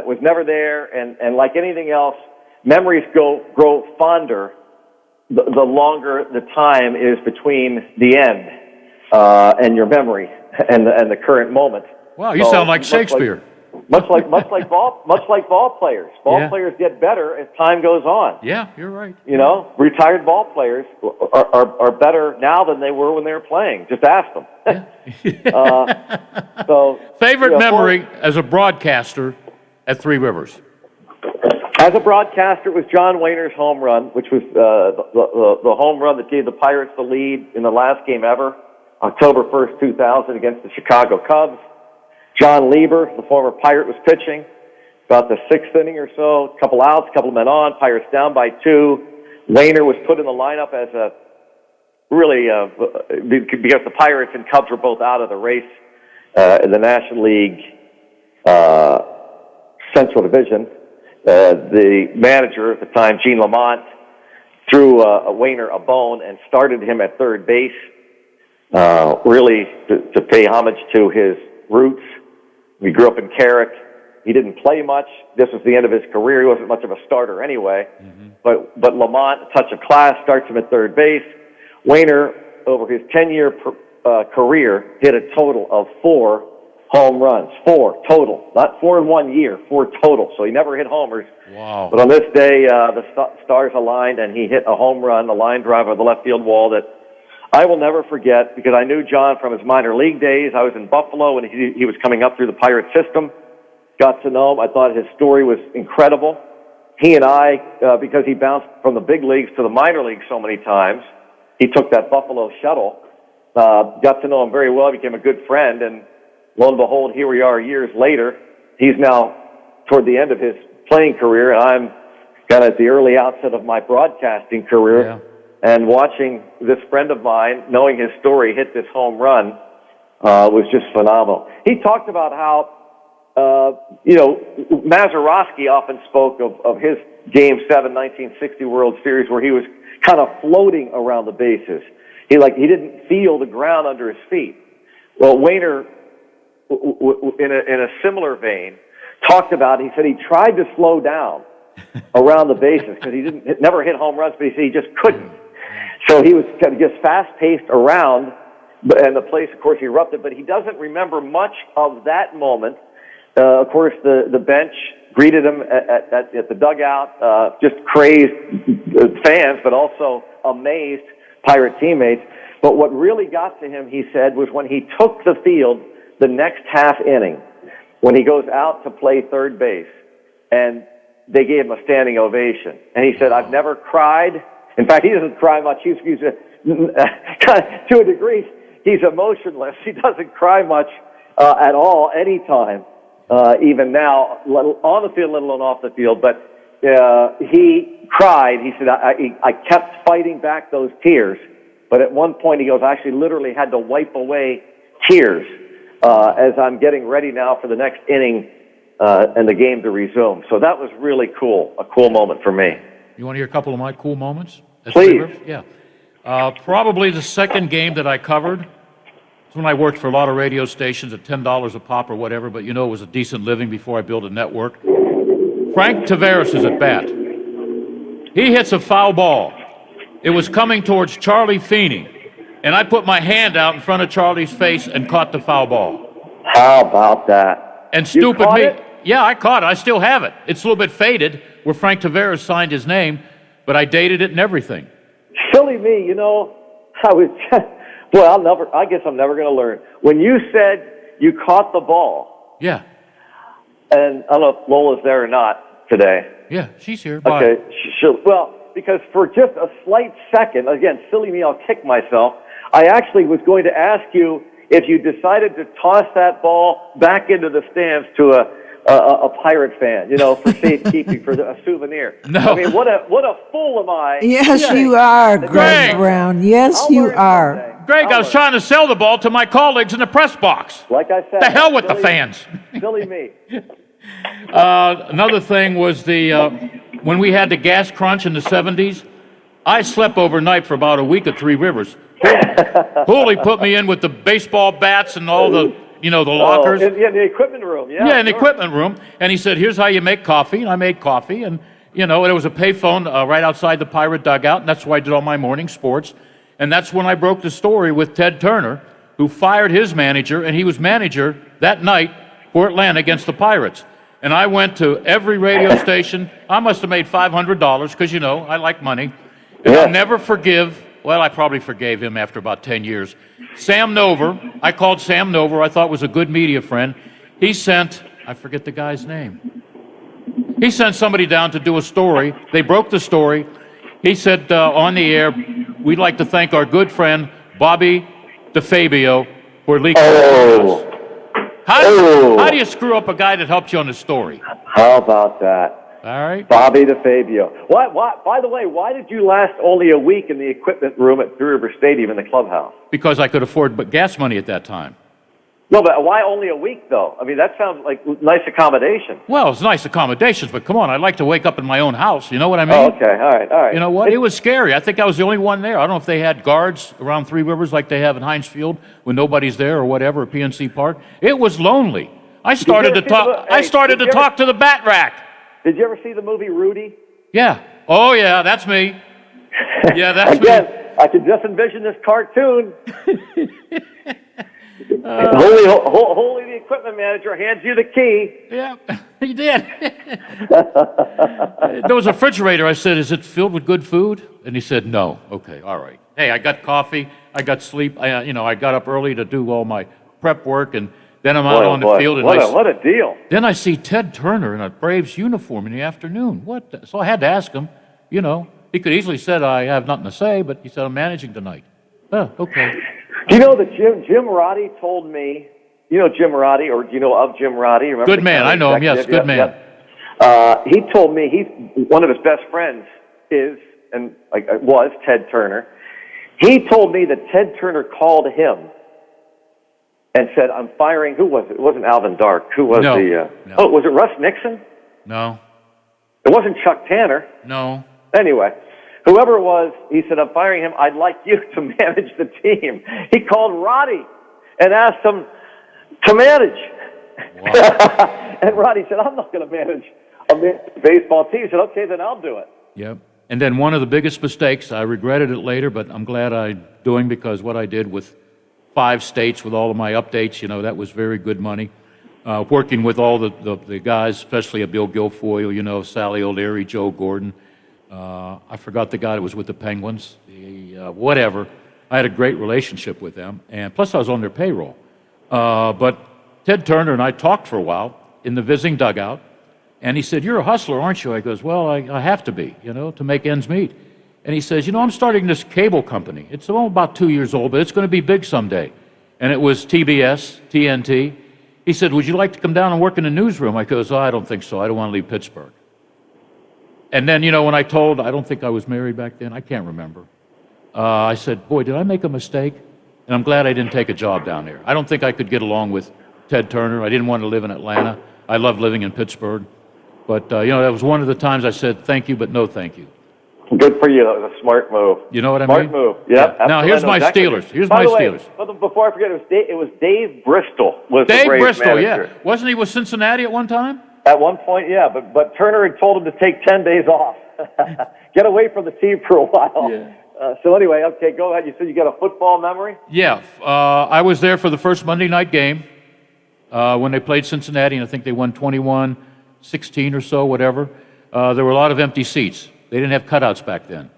was never there, and like anything else, memories grow fonder the longer the time is between the end and your memory and the current moment. Wow, you sound like Shakespeare. Much like ball players. Ball players get better as time goes on. Yeah, you're right. Retired ball players are better now than they were when they were playing. Just ask them. Favorite memory as a broadcaster at Three Rivers? As a broadcaster, it was John Wehner's home run, which was the home run that gave the Pirates the lead in the last game ever, October 1st, 2000, against the Chicago Cubs. John Lieber, the former Pirate, was pitching. About the 6th inning or so, a couple outs, a couple men on, Pirates down by 2. Wehner was put in the lineup as a really, because the Pirates and Cubs were both out of the race in the National League Central Division. The manager at the time, Gene Lamont, threw Wehner a bone and started him at third base, really to pay homage to his roots. He grew up in Carrick. He didn't play much. This was the end of his career. He wasn't much of a starter anyway. But Lamont, a touch of class, starts him at third base. Wehner, over his 10-year career, hit a total of 4 home runs. 4 total. Not 4 in 1 year, 4 total. So he never hit homers. Wow. But on this day, the stars aligned, and he hit a home run, a line drive over the left field wall that I will never forget because I knew John from his minor league days. I was in Buffalo when he was coming up through the Pirate system. Got to know him. I thought his story was incredible. He and I, because he bounced from the big leagues to the minor leagues so many times, he took that Buffalo shuttle. Got to know him very well, became a good friend, and lo and behold, here we are years later. He's now toward the end of his playing career, and I'm kind of at the early outset of my broadcasting career. Yeah. And watching this friend of mine, knowing his story, hit this home run was just phenomenal. He talked about how, Mazeroski often spoke of his Game 7 1960 World Series where he was kind of floating around the bases. He didn't feel the ground under his feet. Well, Wehner, in a similar vein, talked about, he said he tried to slow down around the bases because he never hit home runs, but he said he just couldn't. So he was kind of just fast-paced around, and the place, of course, erupted, but he doesn't remember much of that moment. Of course, the bench greeted him at the dugout, just crazed fans, but also amazed Pirate teammates. But what really got to him, he said, was when he took the field the next half inning, when he goes out to play third base, and they gave him a standing ovation. And he said, I've never cried. In fact, he doesn't cry much. He's to a degree, he's emotionless. He doesn't cry much at all, anytime, even now, on the field, let alone off the field. But he cried. He said, I kept fighting back those tears. But at one point, he goes, I actually literally had to wipe away tears as I'm getting ready now for the next inning and the game to resume. So that was really cool, a cool moment for me. You want to hear a couple of my cool moments? Please. Yeah. Probably the second game that I covered. It's when I worked for a lot of radio stations at $10 a pop or whatever, but it was a decent living before I built a network. Frank Tavares is at bat. He hits a foul ball. It was coming towards Charlie Feeney, and I put my hand out in front of Charlie's face and caught the foul ball. How about that? And stupid me. It? Yeah, I caught it. I still have it. It's a little bit faded where Frank Tavares signed his name, but I dated it and everything. Silly me, I was, I guess I'm never going to learn. When you said you caught the ball. Yeah. And I don't know if Lola's there or not today. Yeah, she's here. Bye. Okay. Well, because for just a slight second, again, silly me, I'll kick myself, I actually was going to ask you if you decided to toss that ball back into the stands to a Pirate fan, for safekeeping, for a souvenir. No. I mean, what a fool am I? Yes, you are, Greg Brown. Yes, you are. Greg, I was trying to sell the ball to my colleagues in the press box. Like I said. The hell with the fans. Silly me. Another thing was when we had the gas crunch in the 70s, I slept overnight for about a week at Three Rivers. Hooley put me in with the baseball bats and all the lockers. In the equipment room, yeah. Yeah, in the equipment room. And he said, here's how you make coffee. And I made coffee. And, there was a payphone right outside the Pirate dugout. And that's where I did all my morning sports. And that's when I broke the story with Ted Turner, who fired his manager. And he was manager that night for Atlanta against the Pirates. And I went to every radio station. I must have made $500 because, I like money. And I'll never forgive, well, I probably forgave him after about 10 years. Sam Nover, I called Sam Nover, I thought was a good media friend. He sent, I forget the guy's name. He sent somebody down to do a story. They broke the story. He said on the air, we'd like to thank our good friend, Bobby DeFabio, for leaking us. How do you screw up a guy that helped you on the story? How about that? All right. Bobby DeFabio. By the way, why did you last only a week in the equipment room at Three River Stadium in the clubhouse? Because I could afford gas money at that time. No, but why only a week, though? I mean, that sounds like nice accommodation. Well, it's nice accommodations, but come on, I'd like to wake up in my own house. You know what I mean? Oh, okay, all right. You know what? It was scary. I think I was the only one there. I don't know if they had guards around Three Rivers like they have in Heinz Field when nobody's there or whatever at PNC Park. It was lonely. I started to talk to the bat rack. Did you ever see the movie Rudy? Yeah. Oh, yeah, that's me. Yeah, that's Again, me. I could just envision this cartoon. Holy, the equipment manager hands you the key. Yeah, he did. There was a refrigerator. I said, is it filled with good food? And he said, no. Okay, all right. Hey, I got coffee. I got sleep. I got up early to do all my prep work, and then I'm out on the field. And what a deal. Then I see Ted Turner in a Braves uniform in the afternoon. So I had to ask him, He could easily said, I have nothing to say, but he said, I'm managing tonight. Oh, okay. Do you know that Jim Roddy told me, Jim Roddy, or do you know of Jim Roddy? Remember good man, I know him, yes, good man. He told me one of his best friends was Ted Turner. He told me that Ted Turner called him and said, I'm firing, who was it? It wasn't Alvin Dark. Who was no. Was it Russ Nixon? No. It wasn't Chuck Tanner. No. Anyway. Whoever it was, he said, I'm firing him. I'd like you to manage the team. He called Roddy and asked him to manage. Wow. And Roddy said, I'm not going to manage a baseball team. He said, okay, then I'll do it. Yep. And then one of the biggest mistakes, I regretted it later, but I'm glad I'm doing, because what I did with 5 states with all of my updates, that was very good money. Working with all the guys, especially Bill Guilfoyle, Sally O'Leary, Joe Gordon. I forgot the guy that was with the Penguins, whatever. I had a great relationship with them, and plus I was on their payroll. But Ted Turner and I talked for a while in the visiting dugout, and he said, "You're a hustler, aren't you?" I goes, "Well, I have to be, to make ends meet." And he says, "I'm starting this cable company. It's about 2 years old, but it's going to be big someday." And it was TBS, TNT. He said, "Would you like to come down and work in the newsroom?" I goes, "I don't think so. I don't want to leave Pittsburgh." And then, when I don't think I was married back then. I can't remember. I said, "Boy, did I make a mistake?" And I'm glad I didn't take a job down there. I don't think I could get along with Ted Turner. I didn't want to live in Atlanta. I loved living in Pittsburgh. But, that was one of the times I said, "Thank you, but no thank you." Good for you. That was a smart move. You know what I mean? Smart move. Yep. Yeah. Now, here's my Steelers. By the way, before I forget, it was Dave Bristol was the Braves Bristol, manager. yeah. Wasn't he with Cincinnati at one time? At one point, yeah. But Turner had told him to take 10 days off. Get away from the team for a while. Yeah. So anyway, okay, go ahead. You said you got a football memory? Yeah. I was there for the first Monday night game when they played Cincinnati, and I think they won 21-16 or so, whatever. There were a lot of empty seats. They didn't have cutouts back then.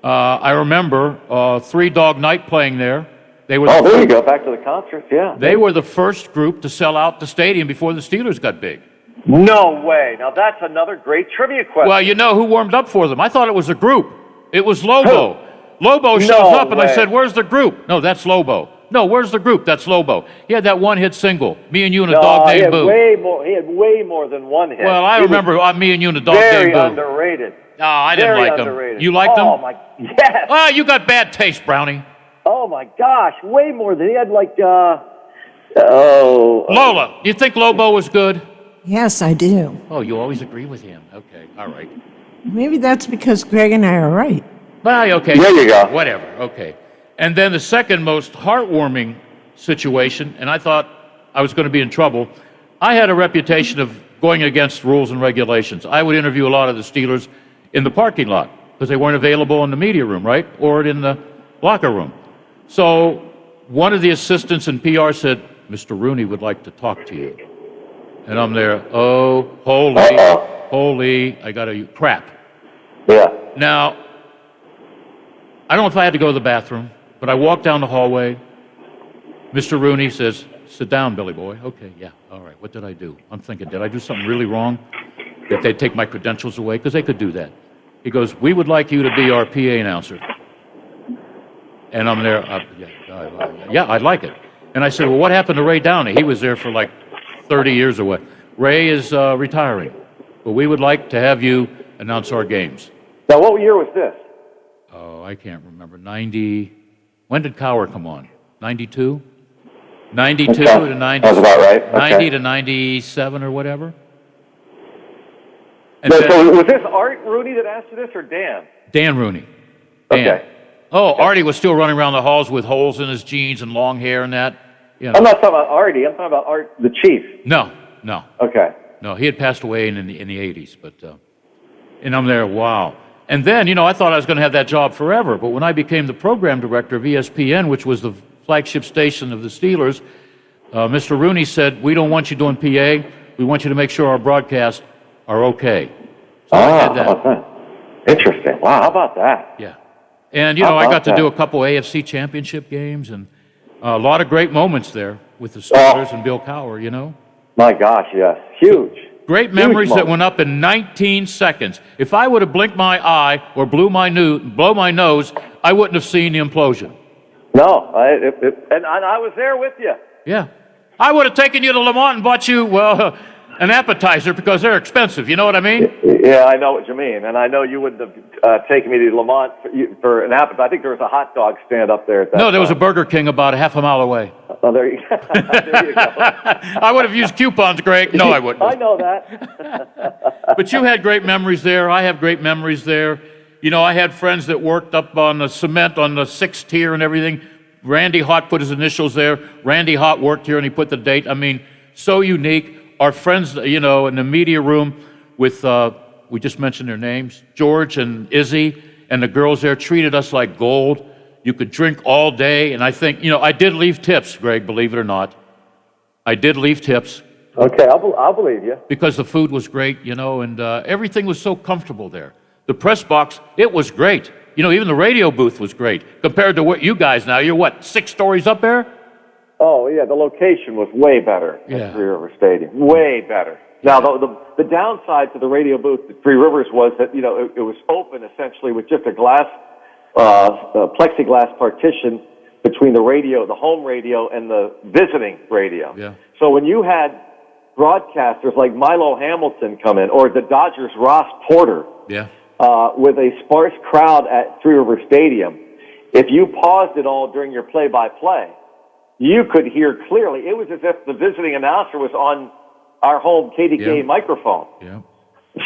I remember Three Dog Night playing there. They were there you go. Back to the concerts, yeah. They were the first group to sell out the stadium before the Steelers got big. No way. Now, that's another great trivia question. Well, you know who warmed up for them? I thought it was a group. It was Lobo. Who? Lobo shows No up, and I way. said, "Where's the group?" "No, that's Lobo." "No, where's the group?" "That's Lobo." He had that one-hit single, "Me and You and a Dog he Named had Boo." He had way more than one hit. Well, I remember Me and You and a Dog Very Named Boo. underrated. No, I didn't Very like them. underrated. You liked them? Oh, my, yes. Oh, you got bad taste, Brownie. Oh, my gosh. Way more than he had, Lola, you think Lobo was good? Yes, I do. Oh, you always agree with him. Okay, all right. Maybe that's because Greg and I are right. Well, okay. There you go. Whatever, okay. And then the second most heartwarming situation, and I thought I was going to be in trouble, I had a reputation of going against rules and regulations. I would interview a lot of the Steelers in the parking lot because they weren't available in the media room, right? Or in the locker room. So one of the assistants in PR said, "Mr. Rooney would like to talk to you." And I'm there, oh, holy, I got to, crap. Yeah. Now, I don't know if I had to go to the bathroom, but I walked down the hallway. Mr. Rooney says, "Sit down, Billy boy." "Okay, yeah, all right, what did I do?" I'm thinking, did I do something really wrong? That they'd take my credentials away? Because they could do that. He goes, "We would like you to be our PA announcer." And I'm there, yeah, I'd like it. And I said, "Well, what happened to Ray Downey? He was there for like 30 years or what." "Ray is retiring, but we would like to have you announce our games." Now, what year was this? Oh, I can't remember. 90. When did Cower come on? 92? 92 to 90. That's about right. Okay. 90 to 97 or whatever. And So then, was this Art Rooney that asked you this, or Dan? Dan Rooney. Dan. Okay. Oh, Artie was still running around the halls with holes in his jeans and long hair and that. I'm not talking about Artie. I'm talking about Art, the chief. No. Okay. No, he had passed away in the 80s, but and I'm there, wow. And then, I thought I was going to have that job forever, but when I became the program director of ESPN, which was the flagship station of the Steelers, Mr. Rooney said, "We don't want you doing PA. We want you to make sure our broadcasts are okay." So I did that. How about that? Interesting. Wow, how about that? Yeah. And, I got to do a couple AFC championship games and a lot of great moments there with the Steelers and Bill Cower, My gosh, yes. Huge. Great memories that went up in 19 seconds. If I would have blinked my eye or blow my nose, I wouldn't have seen the implosion. No, and I was there with you. Yeah. I would have taken you to Lamont and bought you, well, an appetizer because they're expensive. You know what I mean? Yeah, I know what you mean. And I know you wouldn't have taken me to Lamont for an appetizer. I think there was a hot dog stand up there at that No, there was a time. Burger King about a half a mile away. Oh, there you go. There you go. I would have used coupons, Greg. No, I wouldn't. I know that. But you had great memories there. I have great memories there. I had friends that worked up on the cement on the 6th tier and everything. Randy Hott put his initials there. Randy Hott worked here and he put the date. I mean, so unique. Our friends, in the media room with we just mentioned their names, George and Izzy, and the girls there treated us like gold. You could drink all day, and I think, I did leave tips, Greg, believe it or not. I did leave tips. Okay, I'll believe you. Because the food was great, and everything was so comfortable there. The press box, it was great. Even the radio booth was great. Compared to what you guys now, you're what, 6 stories up there? Oh, yeah, the location was way better at Three Rivers Stadium. Way better. Now, the downside to the radio booth at Three Rivers was that, it was open essentially with just a plexiglass partition between the home radio and the visiting radio. Yeah. So when you had broadcasters like Milo Hamilton come in, or the Dodgers' Ross Porter, Yeah. With a sparse crowd at Three River Stadium, if you paused it all during your play-by-play, you could hear clearly. It was as if the visiting announcer was on our home KDK microphone. Yeah.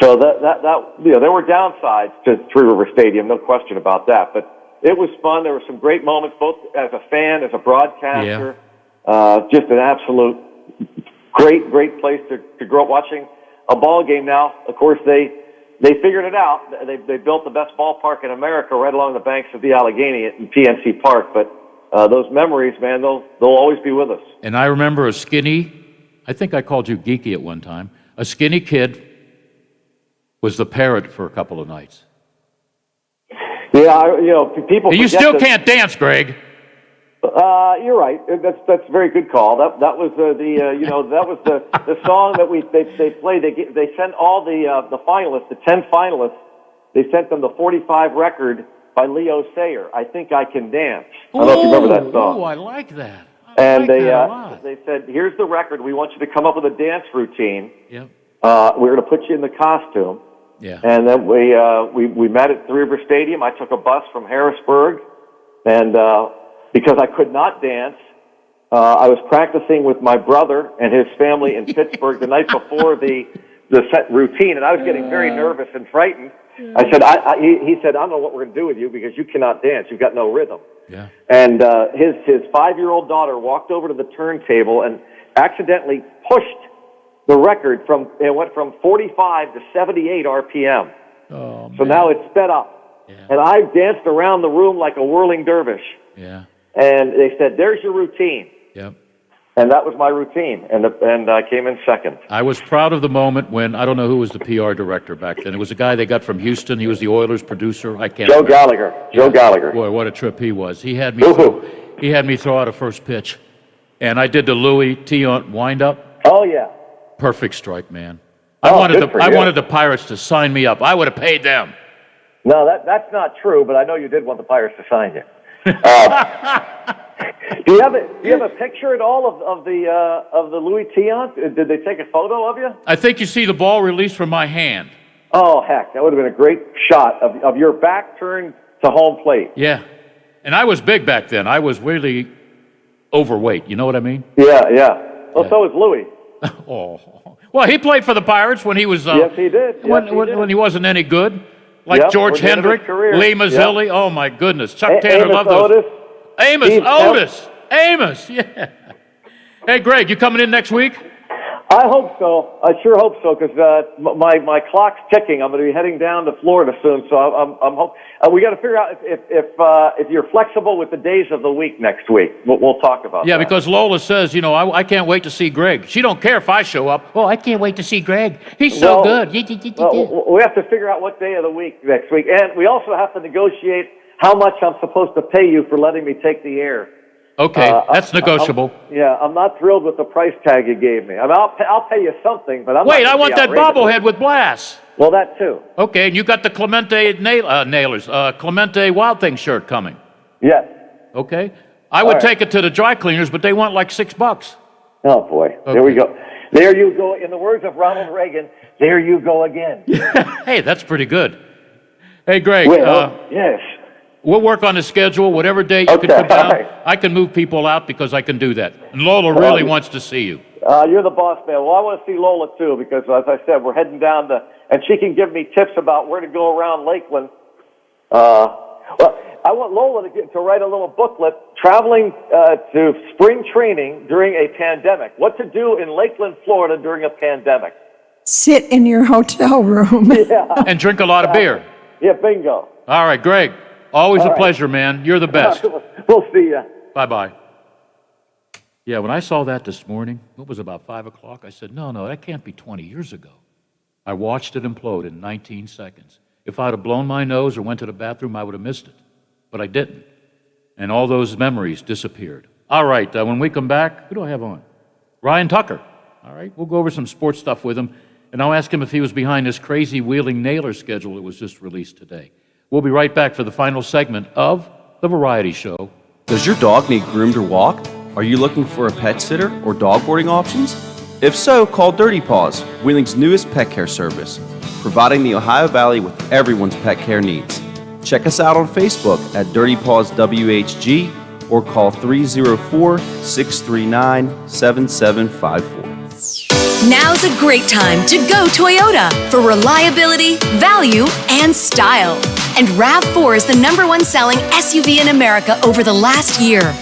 So there were downsides to Three River Stadium, no question about that. But it was fun. There were some great moments, both as a fan, as a broadcaster. Just an absolute great place to grow up watching a ball game. Now, of course, they figured it out. They built the best ballpark in America right along the banks of the Allegheny in PNC Park. But those memories, man, they'll always be with us. And I remember a skinny, I think I called you geeky at one time, a skinny kid was the parrot for a couple of nights. Yeah, people. And you still can't dance, Greg. You're right. That's a very good call. That was that was the song that they played. They sent all the finalists, the 10 finalists. They sent them the 45 record by Leo Sayer. I Think I Can Dance. I don't know if you remember that song. Oh, I like that. They said, "Here's the record. We want you to come up with a dance routine. Yep. We're going to put you in the costume." Yeah. And then we met at Three River Stadium. I took a bus from Harrisburg, and because I could not dance, I was practicing with my brother and his family in Pittsburgh the night before the set routine, and I was getting very nervous and frightened. I said, he said, "I don't know what we're going to do with you because you cannot dance. You've got no rhythm." Yeah. And his 5-year-old daughter walked over to the turntable and accidentally pushed the record it went from 45 to 78 RPM. Oh, so now it's sped up. Yeah. And I danced around the room like a whirling dervish. Yeah. And they said, "There's your routine." Yep. And that was my routine, and I came in second. I was proud of the moment when, I don't know who was the PR director back then. It was a guy they got from Houston. He was the Oilers producer. I can't Joe remember. Gallagher. Joe Gallagher. Boy, what a trip he was. He had me throw out a first pitch. And I did the Louis T-on wind-up. Oh, yeah. Perfect strike, man. I wanted the Pirates to sign me up. I would have paid them. No, that's not true, but I know you did want the Pirates to sign you. Do you have a picture at all of the Louis T-on? Did they take a photo of you? I think you see the ball released from my hand. Oh, heck, that would have been a great shot of your back turned to home plate. Yeah. And I was big back then. I was really overweight. You know what I mean? Yeah. Well, so was Louis. Oh. Well, he played for the Pirates when he was... yes, he did. When he wasn't any good. Like George Hendrick, Lee Mazzilli. Oh, my goodness. Chuck Taylor loved those. Amos, yeah. Hey, Greg, you coming in next week? I hope so. I sure hope so, because my clock's ticking. I'm going to be heading down to Florida soon, so I'm hoping. We got to figure out if you're flexible with the days of the week next week. We'll talk about that. Yeah, because Lola says, I can't wait to see Greg. She don't care if I show up. Oh, I can't wait to see Greg. He's so good. We have to figure out what day of the week next week, and we also have to negotiate how much I'm supposed to pay you for letting me take the air. Okay, that's negotiable. I'm not thrilled with the price tag you gave me. I mean, I'll pay you something, but I'm Wait, not I want that outrageous. bobblehead with Blass. Well, that too. Okay, and you got the Clemente Clemente Wild Thing shirt coming. Yes. Okay. I would take it to the dry cleaners, but they want like $6. Oh, boy. Okay. There we go. There you go. In the words of Ronald Reagan, there you go again. Hey, that's pretty good. Hey, Greg. Yes. We'll work on the schedule, whatever day you can come down. Right. I can move people out because I can do that. And Lola really wants to see you. You're the boss, man. Well, I want to see Lola, too, because, as I said, we're heading down and she can give me tips about where to go around Lakeland. Well, I want Lola to write a little booklet, traveling to spring training during a pandemic. What to do in Lakeland, Florida during a pandemic. Sit in your hotel room. And drink a lot of beer. Yeah, bingo. All right, Greg. Always All a right. pleasure, man. You're the best. We'll see ya. Bye-bye. Yeah, when I saw that this morning, it was about 5 o'clock, I said, no, that can't be 20 years ago. I watched it implode in 19 seconds. If I'd have blown my nose or went to the bathroom, I would have missed it. But I didn't. And all those memories disappeared. All right, when we come back, who do I have on? Ryan Tucker. All right, we'll go over some sports stuff with him, and I'll ask him if he was behind this crazy Wheeling Nailer schedule that was just released today. We'll be right back for the final segment of The Variety Show. Does your dog need groomed or walked? Are you looking for a pet sitter or dog boarding options? If so, call Dirty Paws, Wheeling's newest pet care service, providing the Ohio Valley with everyone's pet care needs. Check us out on Facebook at Dirty Paws WHG or call 304-639-7754. Now's a great time to go Toyota for reliability, value, and style. And RAV4 is the #1 selling SUV in America over the last year,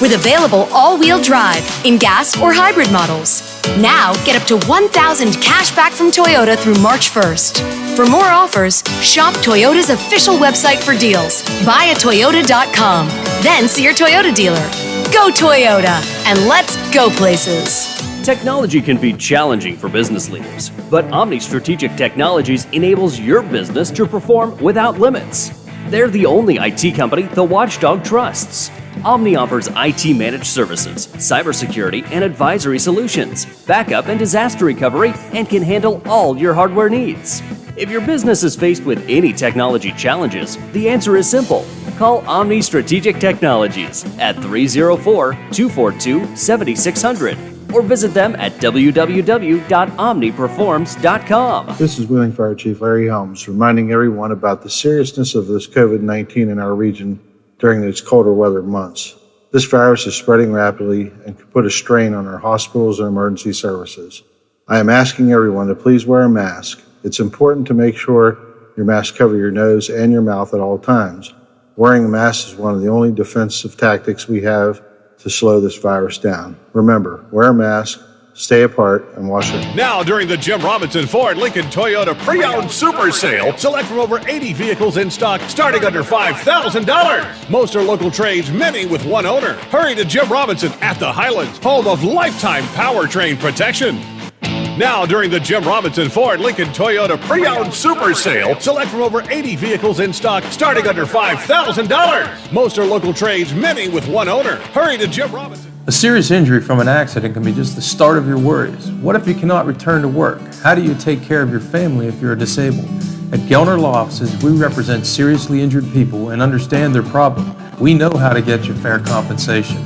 with available all-wheel drive in gas or hybrid models. Now, get up to $1,000 cash back from Toyota through March 1st. For more offers, shop Toyota's official website for deals. Buyatoyota.com. Then see your Toyota dealer. Go Toyota, and let's go places. Technology can be challenging for business leaders, but Omni Strategic Technologies enables your business to perform without limits. They're the only IT company the watchdog trusts. Omni offers IT managed services, cybersecurity and advisory solutions, backup and disaster recovery, and can handle all your hardware needs. If your business is faced with any technology challenges, the answer is simple. Call Omni Strategic Technologies at 304-242-7600 or visit them at www.omniperforms.com. This is Wheeling Fire Chief Larry Helms reminding everyone about the seriousness of this COVID-19 in our region during these colder weather months. This virus is spreading rapidly and could put a strain on our hospitals and emergency services. I am asking everyone to please wear a mask. It's important to make sure your mask covers your nose and your mouth at all times. Wearing a mask is one of the only defensive tactics we have to slow this virus down. Remember, wear a mask, stay apart, and wash your hands. Now, during the Jim Robinson Ford Lincoln Toyota Pre-Owned Super Sale, select from over 80 vehicles in stock starting under $5,000. Most are local trades, many with one owner. Hurry to Jim Robinson at the Highlands, home of lifetime powertrain protection. Now, during the Jim Robinson Ford Lincoln Toyota Pre-Owned Super Sale, select from over 80 vehicles in stock starting under $5,000. Most are local trades, many with one owner. Hurry to Jim Robinson. A serious injury from an accident can be just the start of your worries. What if you cannot return to work? How do you take care of your family if you're disabled? At Gelner Law Offices, we represent seriously injured people and understand their problem. We know how to get you fair compensation.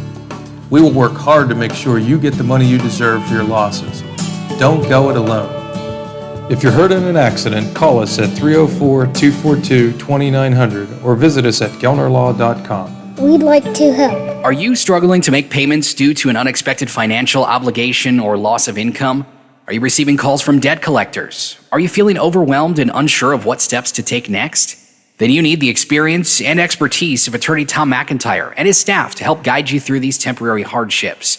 We will work hard to make sure you get the money you deserve for your losses. Don't go it alone. If you're hurt in an accident, call us at 304-242-2900 or visit us at gelnerlaw.com. We'd like to help. Are you struggling to make payments due to an unexpected financial obligation or loss of income? Are you receiving calls from debt collectors? Are you feeling overwhelmed and unsure of what steps to take next? Then you need the experience and expertise of attorney Tom McIntyre and his staff to help guide you through these temporary hardships.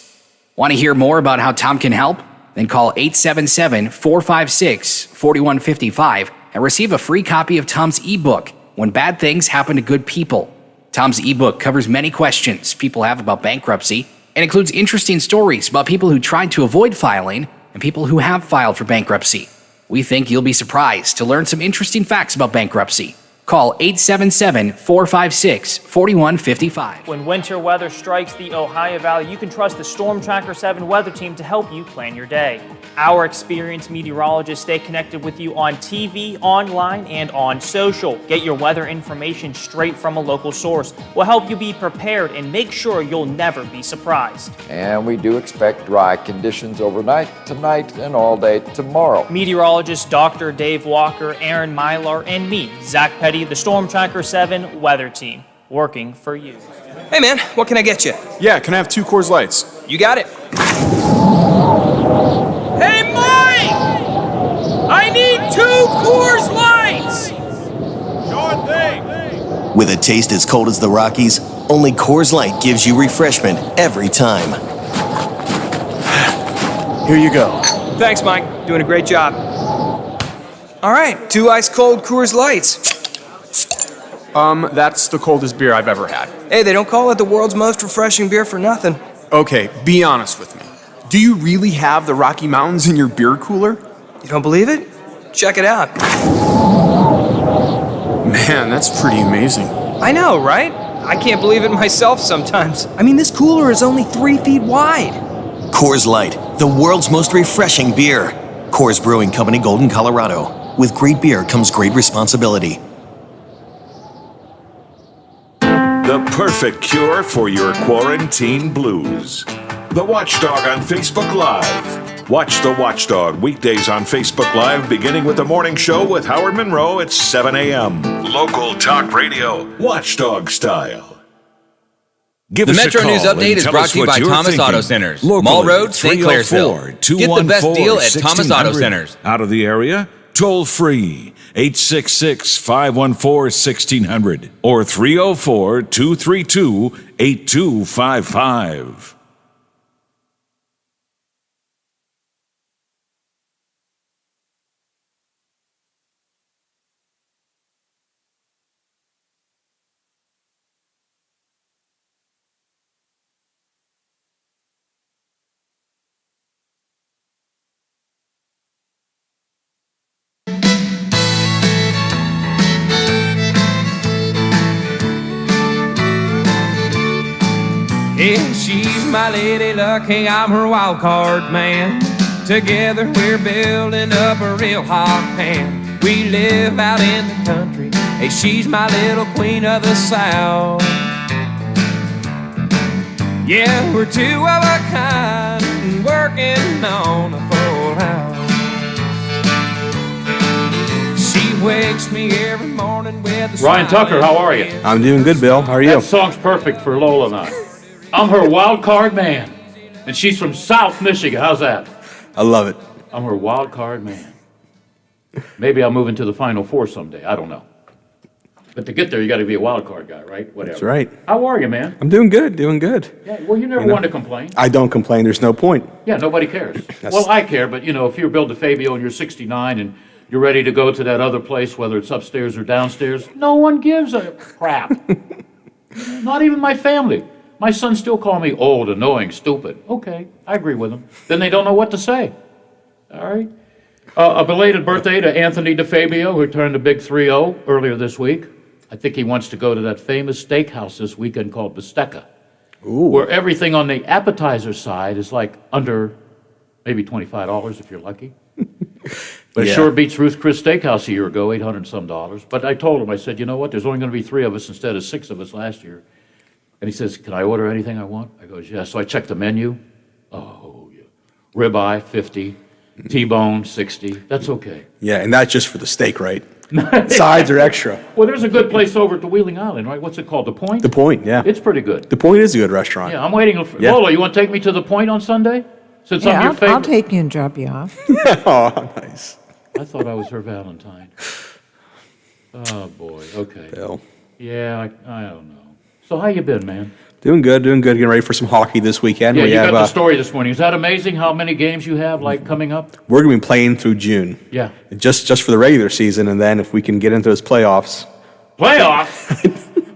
Want to hear more about how Tom can help? Then call 877-456-4155 and receive a free copy of Tom's ebook, When Bad Things Happen to Good People. Tom's ebook covers many questions people have about bankruptcy and includes interesting stories about people who tried to avoid filing and people who have filed for bankruptcy. We think you'll be surprised to learn some interesting facts about bankruptcy. Call 877-456-4155. When winter weather strikes the Ohio Valley, you can trust the Storm Tracker 7 weather team to help you plan your day. Our experienced meteorologists stay connected with you on TV, online, and on social. Get your weather information straight from a local source. We'll help you be prepared and make sure you'll never be surprised. And we do expect dry conditions overnight, tonight, and all day tomorrow. Meteorologist Dr. Dave Walker, Aaron Mylar, and me, Zach Petty, the Storm Tracker 7 weather team, working for you. Hey man, what can I get you? Yeah, can I have 2 Coors Lights? You got it. Hey Mike! I need 2 Coors Lights! Sure thing. With a taste as cold as the Rockies, only Coors Light gives you refreshment every time. Here you go. Thanks Mike, doing a great job. All right, 2 ice-cold Coors Lights. That's the coldest beer I've ever had. Hey, they don't call it the world's most refreshing beer for nothing. Okay, be honest with me. Do you really have the Rocky Mountains in your beer cooler? You don't believe it? Check it out. Man, that's pretty amazing. I know, right? I can't believe it myself sometimes. I mean, this cooler is only 3 feet wide. Coors Light, the world's most refreshing beer. Coors Brewing Company, Golden, Colorado. With great beer comes great responsibility. The perfect cure for your quarantine blues. The Watchdog on Facebook Live. Watch The Watchdog weekdays on Facebook Live, beginning with the morning show with Howard Monroe at 7 a.m. Local talk radio, Watchdog style. The Metro News Update is brought to you by Thomas Auto Centers. Mall Road, St. Clairsville. Get the best deal at Thomas Auto Centers. Out of the area? Toll free, 866-514-1600 or 304-232-8255. Yeah, she's my lady luck, hey, I'm her wild card man. Together we're building up a real hot hand. We live out in the country, hey, she's my little queen of the South. Yeah, we're 2 of a kind, working on a full house. She wakes me every morning with a Ryan Tucker, how are you? I'm doing good, Bill. How are you? That song's perfect for Lola and I. I'm her wild card man, and she's from South Michigan. How's that? I love it. I'm her wild card man. Maybe I'll move into the Final Four someday. I don't know. But to get there, you got to be a wild card guy, right? Whatever. That's right. How are you, man? I'm doing good, doing good. Yeah, well, you never wanted to complain. I don't complain. There's no point. Yeah, nobody cares. Well, I care, but you know, if you're Bill DeFabio and you're 69 and you're ready to go to that other place, whether it's upstairs or downstairs, no one gives a crap. Not even my family. My sons still call me old, annoying, stupid. Okay, I agree with them. Then they don't know what to say. All right? A belated birthday to Anthony DeFabio, who turned a big 3-0 earlier this week. I think he wants to go to that famous steakhouse this weekend called Bistecca, where everything on the appetizer side is like under maybe $25 if you're lucky. But it sure beats Ruth Chris Steakhouse a year ago, $800 and some. But I told him, I said, you know what, there's only going to be 3 of us instead of 6 of us last year. And he says, can I order anything I want? I goes, yeah. So I checked the menu. Oh, yeah. Ribeye, 50. T-bone, 60. That's okay. Yeah, and that's just for the steak, right? Sides are extra. Well, there's a good place over at the Wheeling Island, right? What's it called? The Point? The Point, yeah. It's pretty good. The Point is a good restaurant. Yeah, I'm waiting. Lola, you want to take me to the Point on Sunday? Since I'm your favorite. I'll take you and drop you off. Oh, nice. I thought I was her Valentine. Oh, boy. Okay. Bill. Yeah, I don't know. So how you been, man? Doing good. Getting ready for some hockey this weekend. Yeah, you got the story this morning. Is that amazing how many games you have, like, coming up? We're going to be playing through June. Yeah. Just for the regular season, and then if we can get into those playoffs. Playoffs?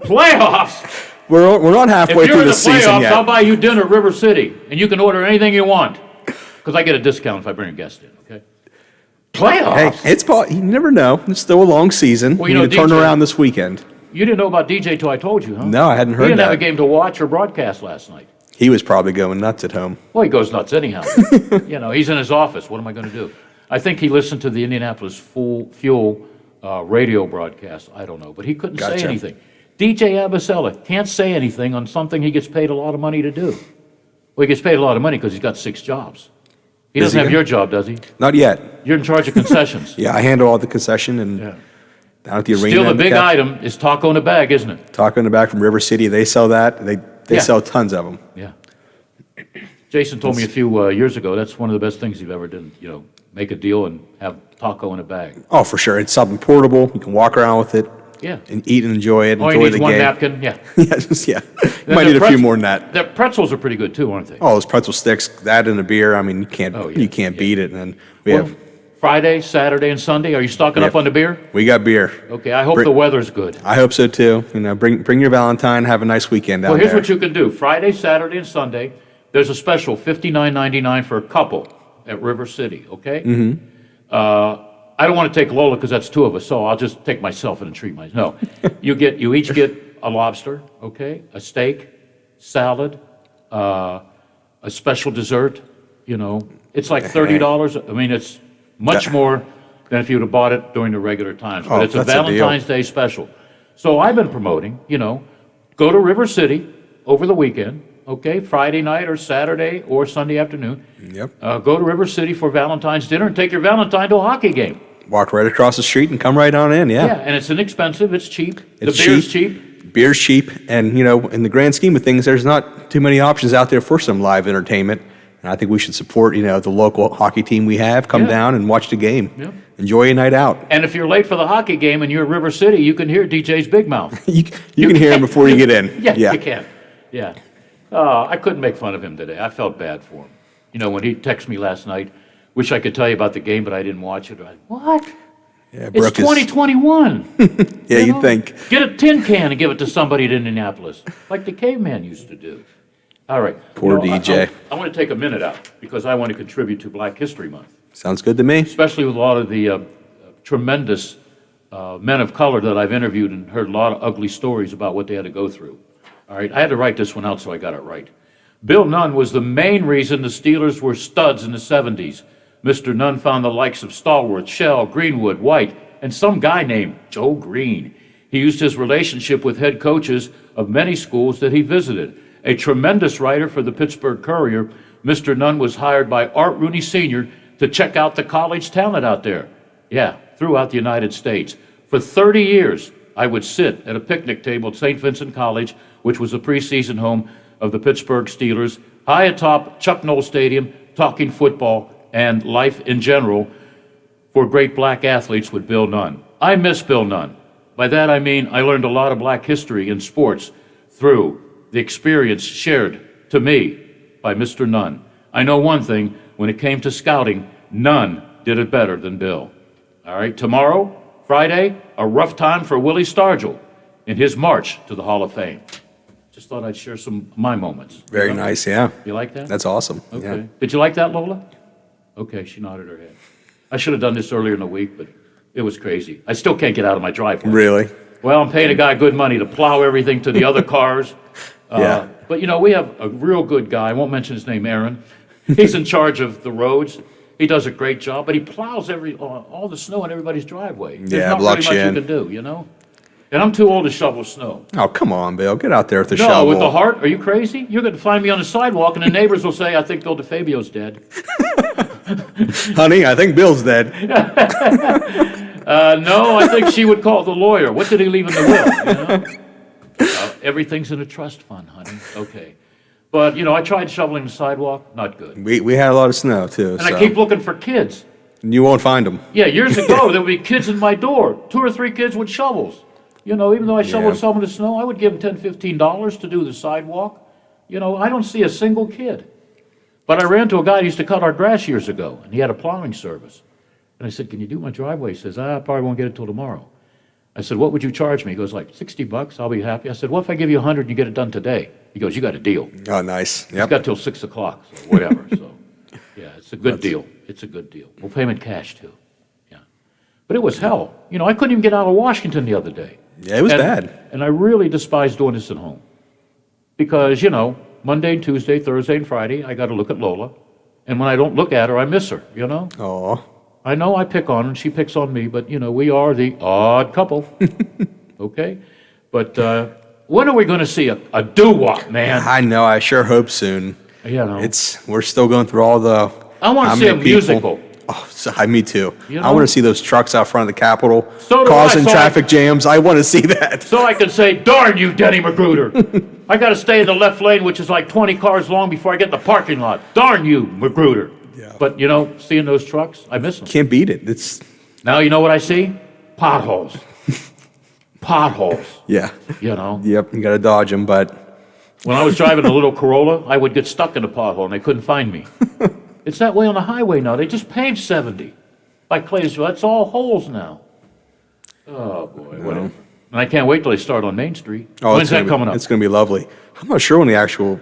Playoffs? We're not halfway through the season yet. If you're in the playoffs, I'll buy you dinner at River City, and you can order anything you want. Because I get a discount if I bring a guest in, okay? Playoffs? Hey, you never know. It's still a long season. Well, we need to turn around this weekend. You didn't know about DJ till I told you, huh? No, I hadn't heard that. He didn't have a game to watch or broadcast last night. He was probably going nuts at home. Well, he goes nuts anyhow. You know, he's in his office. What am I going to do? I think he listened to the Indianapolis Fuel radio broadcast. I don't know. But he couldn't say anything. DJ Abasella can't say anything on something he gets paid a lot of money to do. Well, he gets paid a lot of money because he's got 6 jobs. He doesn't have your job, does he? Not yet. You're in charge of concessions. Yeah, I handle all the concession and down at the arena. Still, the big item is taco in a bag, isn't it? Taco in a bag from River City. They sell that. They sell tons of them. Yeah. Jason told me a few years ago that's one of the best things you've ever done. You know, make a deal and have taco in a bag. Oh, for sure. It's something portable. You can walk around with it. Yeah. And eat and enjoy it. All you need is one napkin. Yeah. Yeah. You might need a few more than that. The pretzels are pretty good too, aren't they? Oh, those pretzel sticks, that and a beer. I mean, you can't beat it. And then we have Friday, Saturday, and Sunday. Are you stocking up on the beer? We got beer. Okay, I hope the weather's good. I hope so too. Bring your Valentine. Have a nice weekend down Well, here's there. what you can do. Friday, Saturday, and Sunday, there's a special $59.99 for a couple at River City, okay? Mm-hmm. I don't want to take Lola because that's two of us, so I'll just take myself and treat myself. No, you each get a lobster, okay, a steak, salad, a special dessert. It's like $30. I mean, it's much more than if you would have bought it during the regular times. But it's a Valentine's Day special. So I've been promoting. Go to River City over the weekend. Okay, Friday night or Saturday or Sunday afternoon. Yep. Go to River City for Valentine's dinner and take your Valentine to a hockey game. Walk right across the street and come right on in, Yeah, and it's inexpensive. It's cheap. It's the beer's cheap. Beer's cheap. And, in the grand scheme of things, there's not too many options out there for some live entertainment. And I think we should support, the local hockey team we have. Come down and watch the game. Yeah. Enjoy a night out. And if you're late for the hockey game and you're at River City, you can hear DJ's Big Mouth. you can hear him before you get in. Yeah, you can. Yeah. I couldn't make fun of him today. I felt bad for him. When he texted me last night, wish I could tell you about the game, but I didn't watch it. What? Yeah, it's 2021. Yeah, you'd think. Get a tin can and give it to somebody in Indianapolis, like the caveman used to do. All right. Poor DJ. I want to take a minute out because I want to contribute to Black History Month. Sounds good to me. Especially with a lot of the tremendous men of color that I've interviewed and heard a lot of ugly stories about what they had to go through. All right, I had to write this one out so I got it right. Bill Nunn was the main reason the Steelers were studs in the 70s. Mr. Nunn found the likes of Stallworth, Shell, Greenwood, White, and some guy named Joe Green. He used his relationship with head coaches of many schools that he visited. A tremendous writer for the Pittsburgh Courier, Mr. Nunn was hired by Art Rooney Sr. to check out the college talent out there. Yeah, throughout the United States. For 30 years, I would sit at a picnic table at St. Vincent College, which was the preseason home of the Pittsburgh Steelers, high atop Chuck Noll Stadium, talking football and life in general for great black athletes with Bill Nunn. I miss Bill Nunn. By that I mean I learned a lot of black history in sports through the experience shared to me by Mr. Nunn. I know one thing, when it came to scouting, none did it better than Bill. All right, tomorrow, Friday, a rough time for Willie Stargell in his march to the Hall of Fame. Just thought I'd share some of my moments. Very nice, yeah. You like that? That's awesome. Okay. Yeah. Did you like that, Lola? Okay, she nodded her head. I should have done this earlier in the week, but it was crazy. I still can't get out of my driveway. Really? Well, I'm paying a guy good money to plow everything to the other cars. Yeah. But, we have a real good guy. I won't mention his name, Aaron. He's in charge of the roads. He does a great job, but he plows all the snow in everybody's driveway. There's not really much you can do, And I'm too old to shovel snow. Oh, come on, Bill. Get out there with the No, shovel. with the heart? Are you crazy? You're going to find me on the sidewalk, and the neighbors will say, I think Bill DeFabio's dead. Honey, I think Bill's dead. No, I think she would call the lawyer. What did he leave in the will? Everything's in a trust fund, honey. Okay. But, I tried shoveling the sidewalk. Not good. We had a lot of snow, too. And I keep looking for kids. You won't find them. Yeah, years ago, there would be kids in my door. 2 or 3 kids with shovels. Even though I shoveled some of the snow, I would give them $10, $15 to do the sidewalk. I don't see a single kid. But I ran to a guy who used to cut our grass years ago, and he had a plowing service. And I said, can you do my driveway? He says, I probably won't get it till tomorrow. I said, what would you charge me? He goes, like $60, I'll be happy. I said, what if I give you $100 and you get it done today? He goes, you got a deal. Oh, nice. Yep. He's got till 6 o'clock, so whatever. So, yeah, it's a good deal. It's a good deal. We'll pay him in cash, too. Yeah. But it was hell. I couldn't even get out of Washington the other day. Yeah, it was bad. And I really despise doing this at home. Because, Monday, Tuesday, Thursday, and Friday, I got to look at Lola. And when I don't look at her, I miss her, Aw. I know I pick on her, and she picks on me, but, we are the odd couple. Okay? But when are we going to see a doo-wop, man? I know. I sure hope soon. We're still going through all the... I want to see a musical. Oh, me too. I want to see those trucks out front of the Capitol causing so traffic jams. I want to see that. So I can say, darn you, Denny Magruder. I got to stay in the left lane, which is like 20 cars long before I get in the parking lot. Darn you, Magruder. Yeah. But, seeing those trucks, I miss them. Can't beat it. It's Now you know what I see? Potholes. Potholes. Yeah. Yep, you got to dodge them, but... When I was driving a little Corolla, I would get stuck in a pothole, and they couldn't find me. It's that way on the highway now. They just paved 70. by Claysville. That's all holes now. Oh, boy, whatever. And I can't wait till they start on Main Street. When's that coming up? It's going to be lovely. I'm not sure when the actual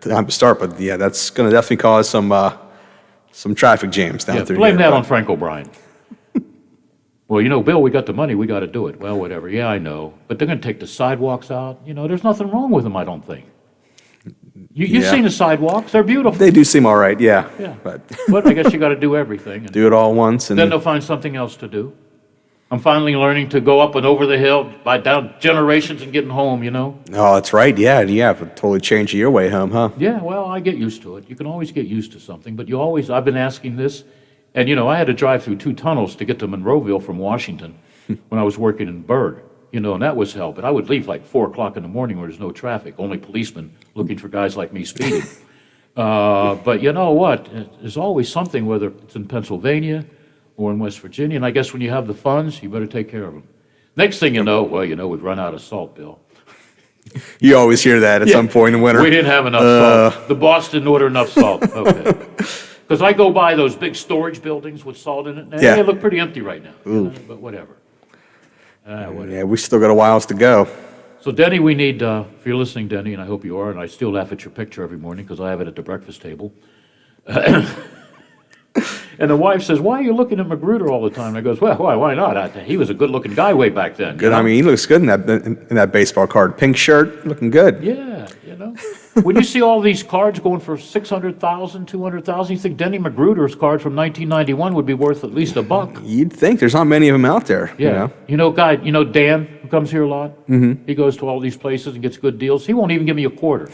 time to start, but yeah, that's going to definitely cause some traffic jams down through blame here. that on Frank O'Brien. Well, Bill, we got the money, we got to do it. Well, whatever. Yeah, I know. But they're going to take the sidewalks out. There's nothing wrong with them, I don't think. You've seen the sidewalks. They're beautiful. They do seem all right, yeah. Yeah. But I guess you got to do everything. And do it all once. And then they'll find something else to do. I'm finally learning to go up and over the hill, by down generations and getting home, Oh, that's right. Yeah, but totally change your way home, huh? Yeah, well, I get used to it. You can always get used to something, but I've been asking this, and I had to drive through 2 tunnels to get to Monroeville from Washington when I was working in Byrd, and that was hell. But I would leave like 4 o'clock in the morning where there's no traffic, only policemen looking for guys like me speeding. But you know what? There's always something, whether it's in Pennsylvania or in West Virginia, and I guess when you have the funds, you better take care of them. Next thing you know, we've run out of salt, Bill. You always hear that at some point in winter. We didn't have enough salt. The boss didn't order enough salt. Okay. Because I go by those big storage buildings with salt in it, and they look pretty empty right now. But whatever. Yeah, we still got a while to go. So, Denny, we need, if you're listening, Denny, and I hope you are, and I still laugh at your picture every morning because I have it at the breakfast table. And the wife says, "Why are you looking at Magruder all the time?" And I goes, "Well, why not? He was a good-looking guy way back then." Good. I mean, he looks good in that baseball card. Pink shirt, looking good. Yeah, When you see all these cards going for $600,000, $200,000, you think Denny Magruder's card from 1991 would be worth at least $1. You'd think there's not many of them out there. Yeah. Dan, who comes here a lot? Mm-hmm. He goes to all these places and gets good deals. He won't even give me a quarter.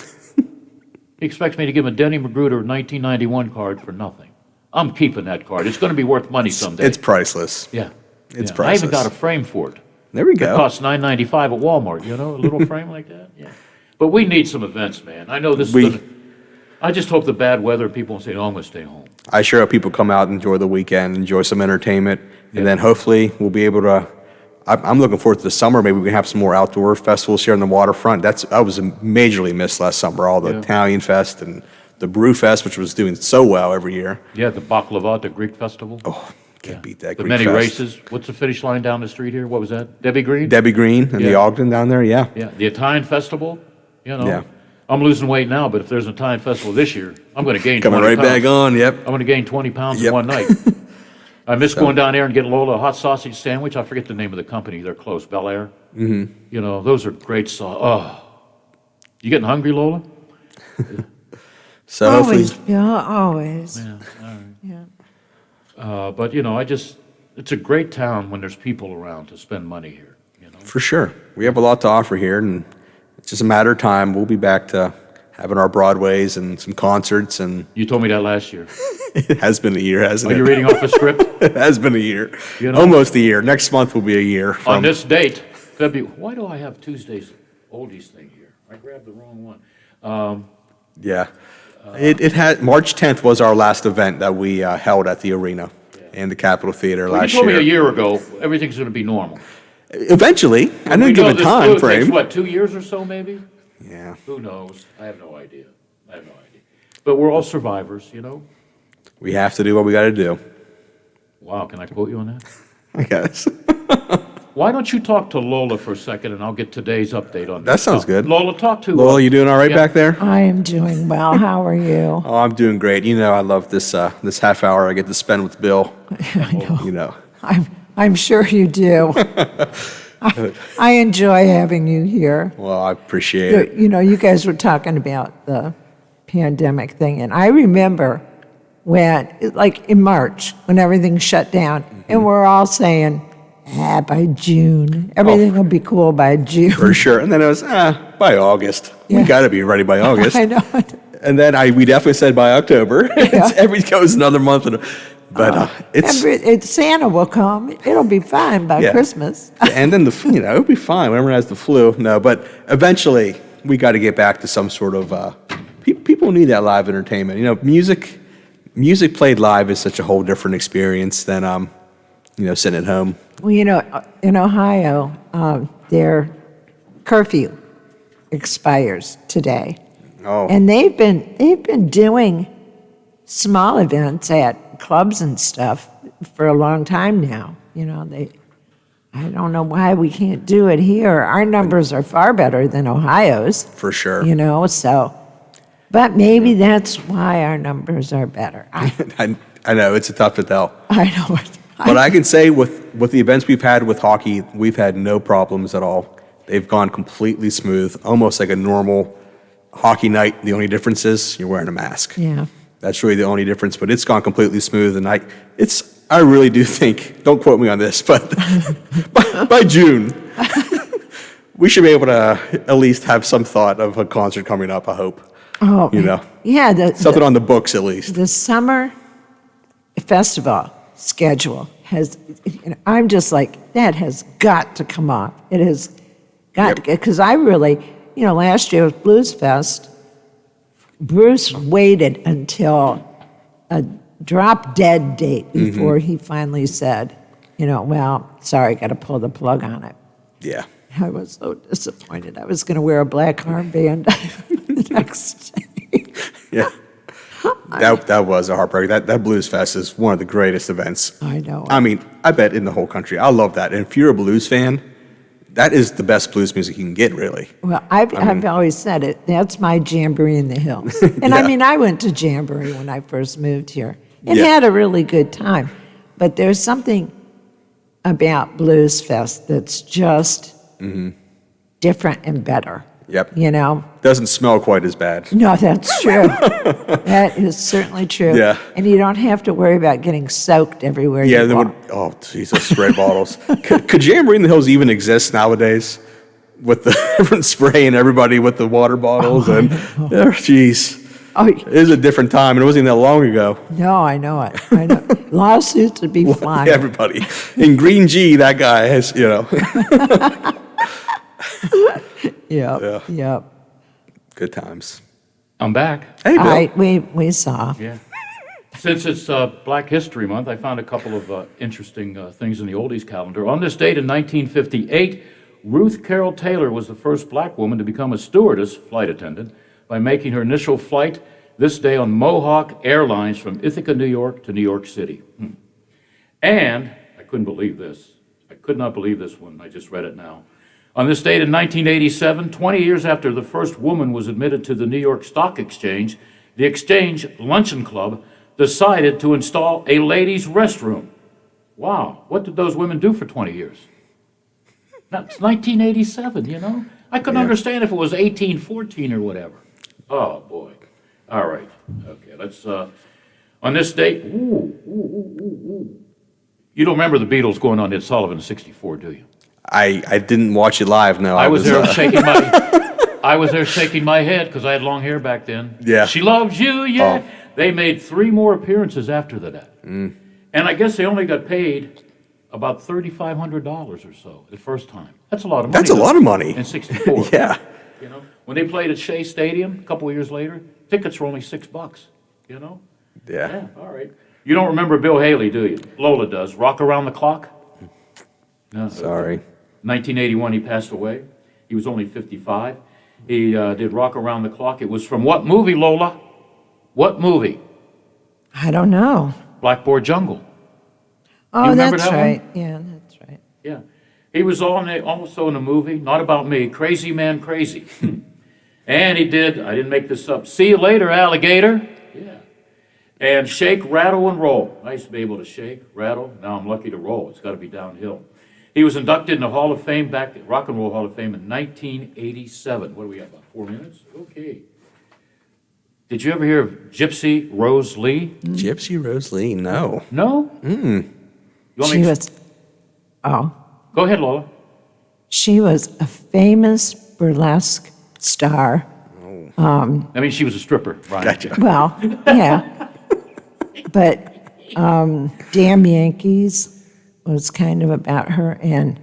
He expects me to give him a Denny Magruder 1991 card for nothing. I'm keeping that card. It's going to be worth money someday. It's priceless. Yeah. It's priceless. I even got a frame for it. There we go. It costs $9.95 at Walmart, a little frame like that. Yeah. But we need some events, man. I know this is I just hope the bad weather, people won't say, "Oh, I'm going to stay home." I sure hope people come out and enjoy the weekend, enjoy some entertainment, and then hopefully we'll be able to, I'm looking forward to the summer. Maybe we can have some more outdoor festivals here on the waterfront. I was majorly missed last summer, all the Italian Fest and the Brew Fest, which was doing so well every year. Yeah, the Baklava, the Greek festival. Oh, can't beat that. The Greek many Fest. races. What's the finish line down the street here? What was that? Debbie Green? Debbie Green and the Ogden down there, yeah. Yeah, the Italian festival, Yeah. I'm losing weight now, but if there's an Italian festival this year, I'm going to gain 20 Coming right pounds. back on, yep. I'm going to gain 20 pounds in one night. I miss going down there and getting Lola a hot sausage sandwich. I forget the name of the company. They're close, Bel Air. Mm-hmm. Those are great you getting hungry, Lola? So always, Bill, always. Yeah, all right. Yeah. But, it's a great town when there's people around to spend money here. For sure. We have a lot to offer here, and it's just a matter of time. We'll be back to having our Broadways and some concerts. And you told me that last year. It has been a year, hasn't it? Are you reading off a script? It has been a year. Almost a year. Next month will be a year. On this date, February. Why do I have Tuesday's oldies thing here? I grabbed the wrong one. Yeah. It had March 10th was our last event that we held at the arena and the Capitol Theater last year. You told me a year ago everything's going to be normal. Eventually, I didn't give a time frame. Takes, 2 years or so, maybe? Yeah. Who knows? I have no idea. But we're all survivors, We have to do what we got to do. Wow, can I quote you on that? I guess. Why don't you talk to Lola for a second, and I'll get today's update on That sounds good. Lola, talk to Lola, you doing all right back there? I am doing well. How are you? Oh, I'm doing great. I love this this half hour I get to spend with Bill. I know. I'm sure you do. I enjoy having you here. Well, I appreciate it. You guys were talking about the pandemic thing, and I remember when, like in March, when everything shut down, and we're all saying, by June, everything will be cool by June. For sure. And then it was, by August. Yeah. We got to be ready by August. I know. And then we definitely said by October. Everything goes another month. But Santa will come. It'll be fine by Christmas. And then it'll be fine. Whenever it has the flu. No, but eventually we got to get back to some sort of. People need that live entertainment. Music played live is such a whole different experience than sitting at home. Well, in Ohio, their curfew expires today. Oh. And they've been doing small events at clubs and stuff for a long time now. I don't know why we can't do it here. Our numbers are far better than Ohio's. For sure. But maybe that's why our numbers are better. I know, it's tough to tell. I know it. But I can say with the events we've had with hockey, we've had no problems at all. They've gone completely smooth, almost like a normal hockey night. The only difference is you're wearing a mask. Yeah. That's really the only difference, but it's gone completely smooth. And I really do think, don't quote me on this, but by June, we should be able to at least have some thought of a concert coming up, I hope. Oh, yeah. Something on the books at least. The summer festival schedule has, I'm just like, that has got to come off. It has got to, because I really, last year was Blues Fest. Bruce waited until a drop dead date before he finally said, well, sorry, got to pull the plug on it. Yeah. I was so disappointed. I was going to wear a black armband the next day. Yeah. That was a heartbreak. That Blues Fest is one of the greatest events. I know. I mean, I bet in the whole country. I love that. And if you're a blues fan, that is the best blues music you can get, really. Well, I've always said it. That's my Jamboree in the Hills. And I went to Jamboree when I first moved here and had a really good time. But there's something about Blues Fest that's just different and better. Yep. Doesn't smell quite as bad. No, that's true. That is certainly true. Yeah. And you don't have to worry about getting soaked everywhere you go. Oh, Jesus, spray bottles. Could Jamboree in the Hills even exist nowadays? With the different spray and everybody with the water bottles jeez. It is a different time, and it wasn't even that long ago. No, I know it. I know. Lawsuits would be flying. Everybody. In Green G, that guy has, Yep. Good times. I'm back. Hey, Bill. We saw. Yeah. Since it's Black History Month, I found a couple of interesting things in the oldies calendar. On this date in 1958, Ruth Carroll Taylor was the first black woman to become a stewardess, flight attendant, by making her initial flight this day on Mohawk Airlines from Ithaca, New York to New York City. And I couldn't believe this. I could not believe this one. I just read it now. On this date in 1987, 20 years after the first woman was admitted to the New York Stock Exchange, the Exchange Luncheon Club decided to install a ladies' restroom. Wow, what did those women do for 20 years? That's 1987, I couldn't understand if it was 1814 or whatever. Oh, boy. All right. Okay, let's, on this date, You don't remember the Beatles going on Ed Sullivan in 64, do you? I didn't watch it live, no. I was there shaking my head because I had long hair back then. Yeah. She loves you, yeah. Oh. They made 3 more appearances after that. And I guess they only got paid about $3,500 or so the first time. That's a lot of money. That's a lot of money. In 64. Yeah. When they played at Shea Stadium a couple of years later, tickets were only $6, Yeah, all right. You don't remember Bill Haley, do you? Lola does. Rock Around the Clock? No. Sorry. 1981, he passed away. He was only 55. He did Rock Around the Clock. It was from what movie, Lola? What movie? I don't know. Blackboard Jungle. Oh, that's right. Yeah, that's right. Yeah. He was also in a movie, not about me, Crazy Man Crazy. And he did, I didn't make this up, See You Later, Alligator. Yeah. And Shake, Rattle, and Roll. I used to be able to shake, rattle. Now I'm lucky to roll. It's got to be downhill. He was inducted in the Hall of Fame, Rock and Roll Hall of Fame in 1987. What do we have, about 4 minutes? Okay. Did you ever hear of Gypsy Rose Lee? Gypsy Rose Lee, no. No? Go ahead, Lola. She was a famous burlesque star. I mean, she was a stripper, right? Gotcha. Well, yeah. But Damn Yankees was kind of about her, and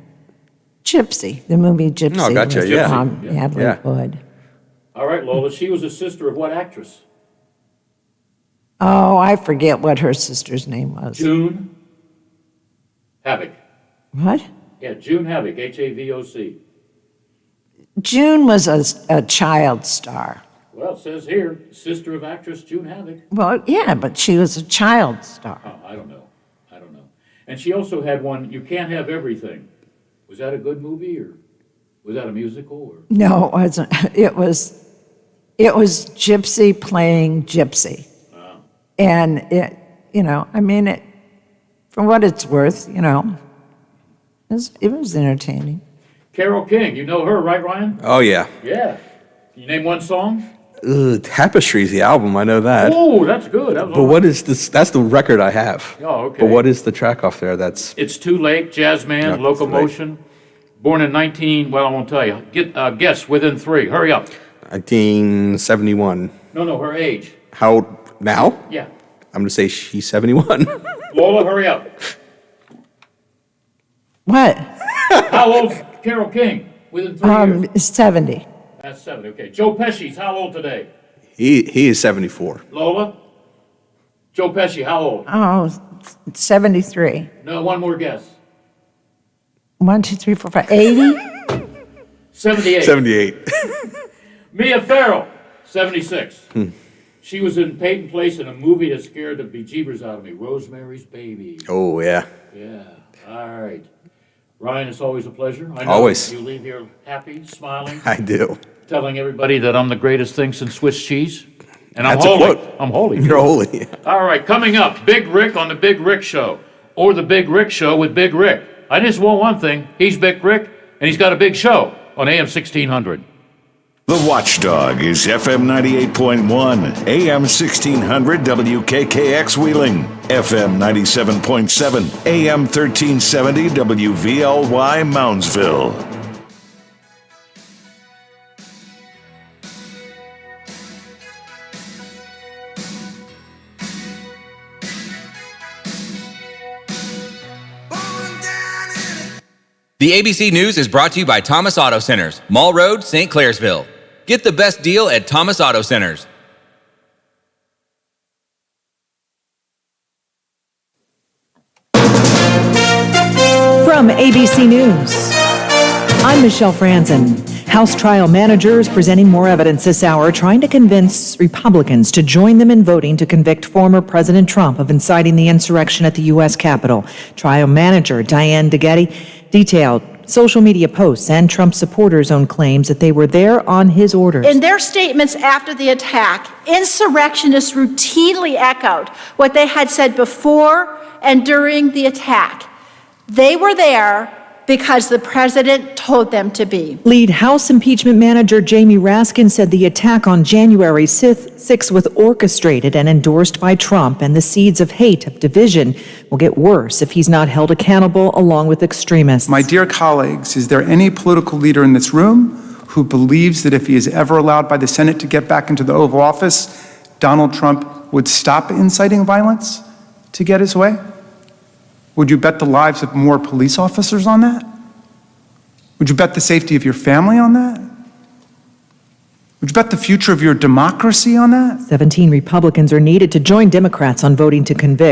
Gypsy, the movie Gypsy. Oh, gotcha, was Natalie Wood. All right, Lola, she was a sister of what actress? Oh, I forget what her sister's name was. June Havoc. What? Yeah, June Havoc, Havoc. June was a child star. Well, it says here, sister of actress June Havoc. Well, yeah, but she was a child star. Oh, I don't know. And she also had one, You Can't Have Everything. Was that a good movie, or was that a musical? Or? No, it wasn't. It was Gypsy playing Gypsy. Wow. And it, for what it's worth, it was entertaining. Carole King, you know her, right, Ryan? Oh, yeah. Yeah. Can you name one song? Tapestry's the album, I know that. Oh, that's good. That was But what is this? That's the record I have. Oh, okay. But what is the track off there? That's It's Too Late, Jazz Man, Locomotion. Born in I won't tell you. Guess within 3. Hurry up. 1971. No, her age. How old now? Yeah. I'm going to say she's 71. Lola, hurry up. What? How old's Carole King? Within 3 years. 70. That's 70, okay. Joe Pesci's how old today? He is 74. Lola? Joe Pesci, how old? Oh, 73. No, one more guess. 1, 2, 3, 4, 5, 80? 78. 78. Mia Farrow, 76. She was in Peyton Place in a movie that scared the bejeebers out of me, Rosemary's Baby. Oh, yeah. Yeah, all right. Ryan, it's always a pleasure. I know Always. you leave here happy, smiling. I do. Telling everybody that I'm the greatest thing since Swiss cheese. And I'm That's a holy. quote. I'm holy. You're holy. All right, coming up, Big Rick on the Big Rick Show. Or the Big Rick Show with Big Rick. I just want one thing. He's Big Rick, and he's got a big show on AM 1600. The Watchdog is FM 98.1, AM 1600 WKKX Wheeling, FM 97.7, AM 1370 WVLY Moundsville. The ABC News is brought to you by Thomas Auto Centers, Mall Road, St. Clairsville. Get the best deal at Thomas Auto Centers. From ABC News, I'm Michelle Franzen. House trial managers presenting more evidence this hour, trying to convince Republicans to join them in voting to convict former President Trump of inciting the insurrection at the U.S. Capitol. Trial manager Diane DeGetti detailed social media posts and Trump supporters' own claims that they were there on his orders. In their statements after the attack, insurrectionists routinely echoed what they had said before and during the attack. They were there because the president told them to be. Lead House impeachment manager Jamie Raskin said the attack on January 6th was orchestrated and endorsed by Trump, and the seeds of hate, of division, will get worse if he's not held accountable along with extremists. My dear colleagues, is there any political leader in this room who believes that if he is ever allowed by the Senate to get back into the Oval Office, Donald Trump would stop inciting violence to get his way? Would you bet the lives of more police officers on that? Would you bet the safety of your family on that? Would you bet the future of your democracy on that? 17 Republicans are needed to join Democrats on voting to convict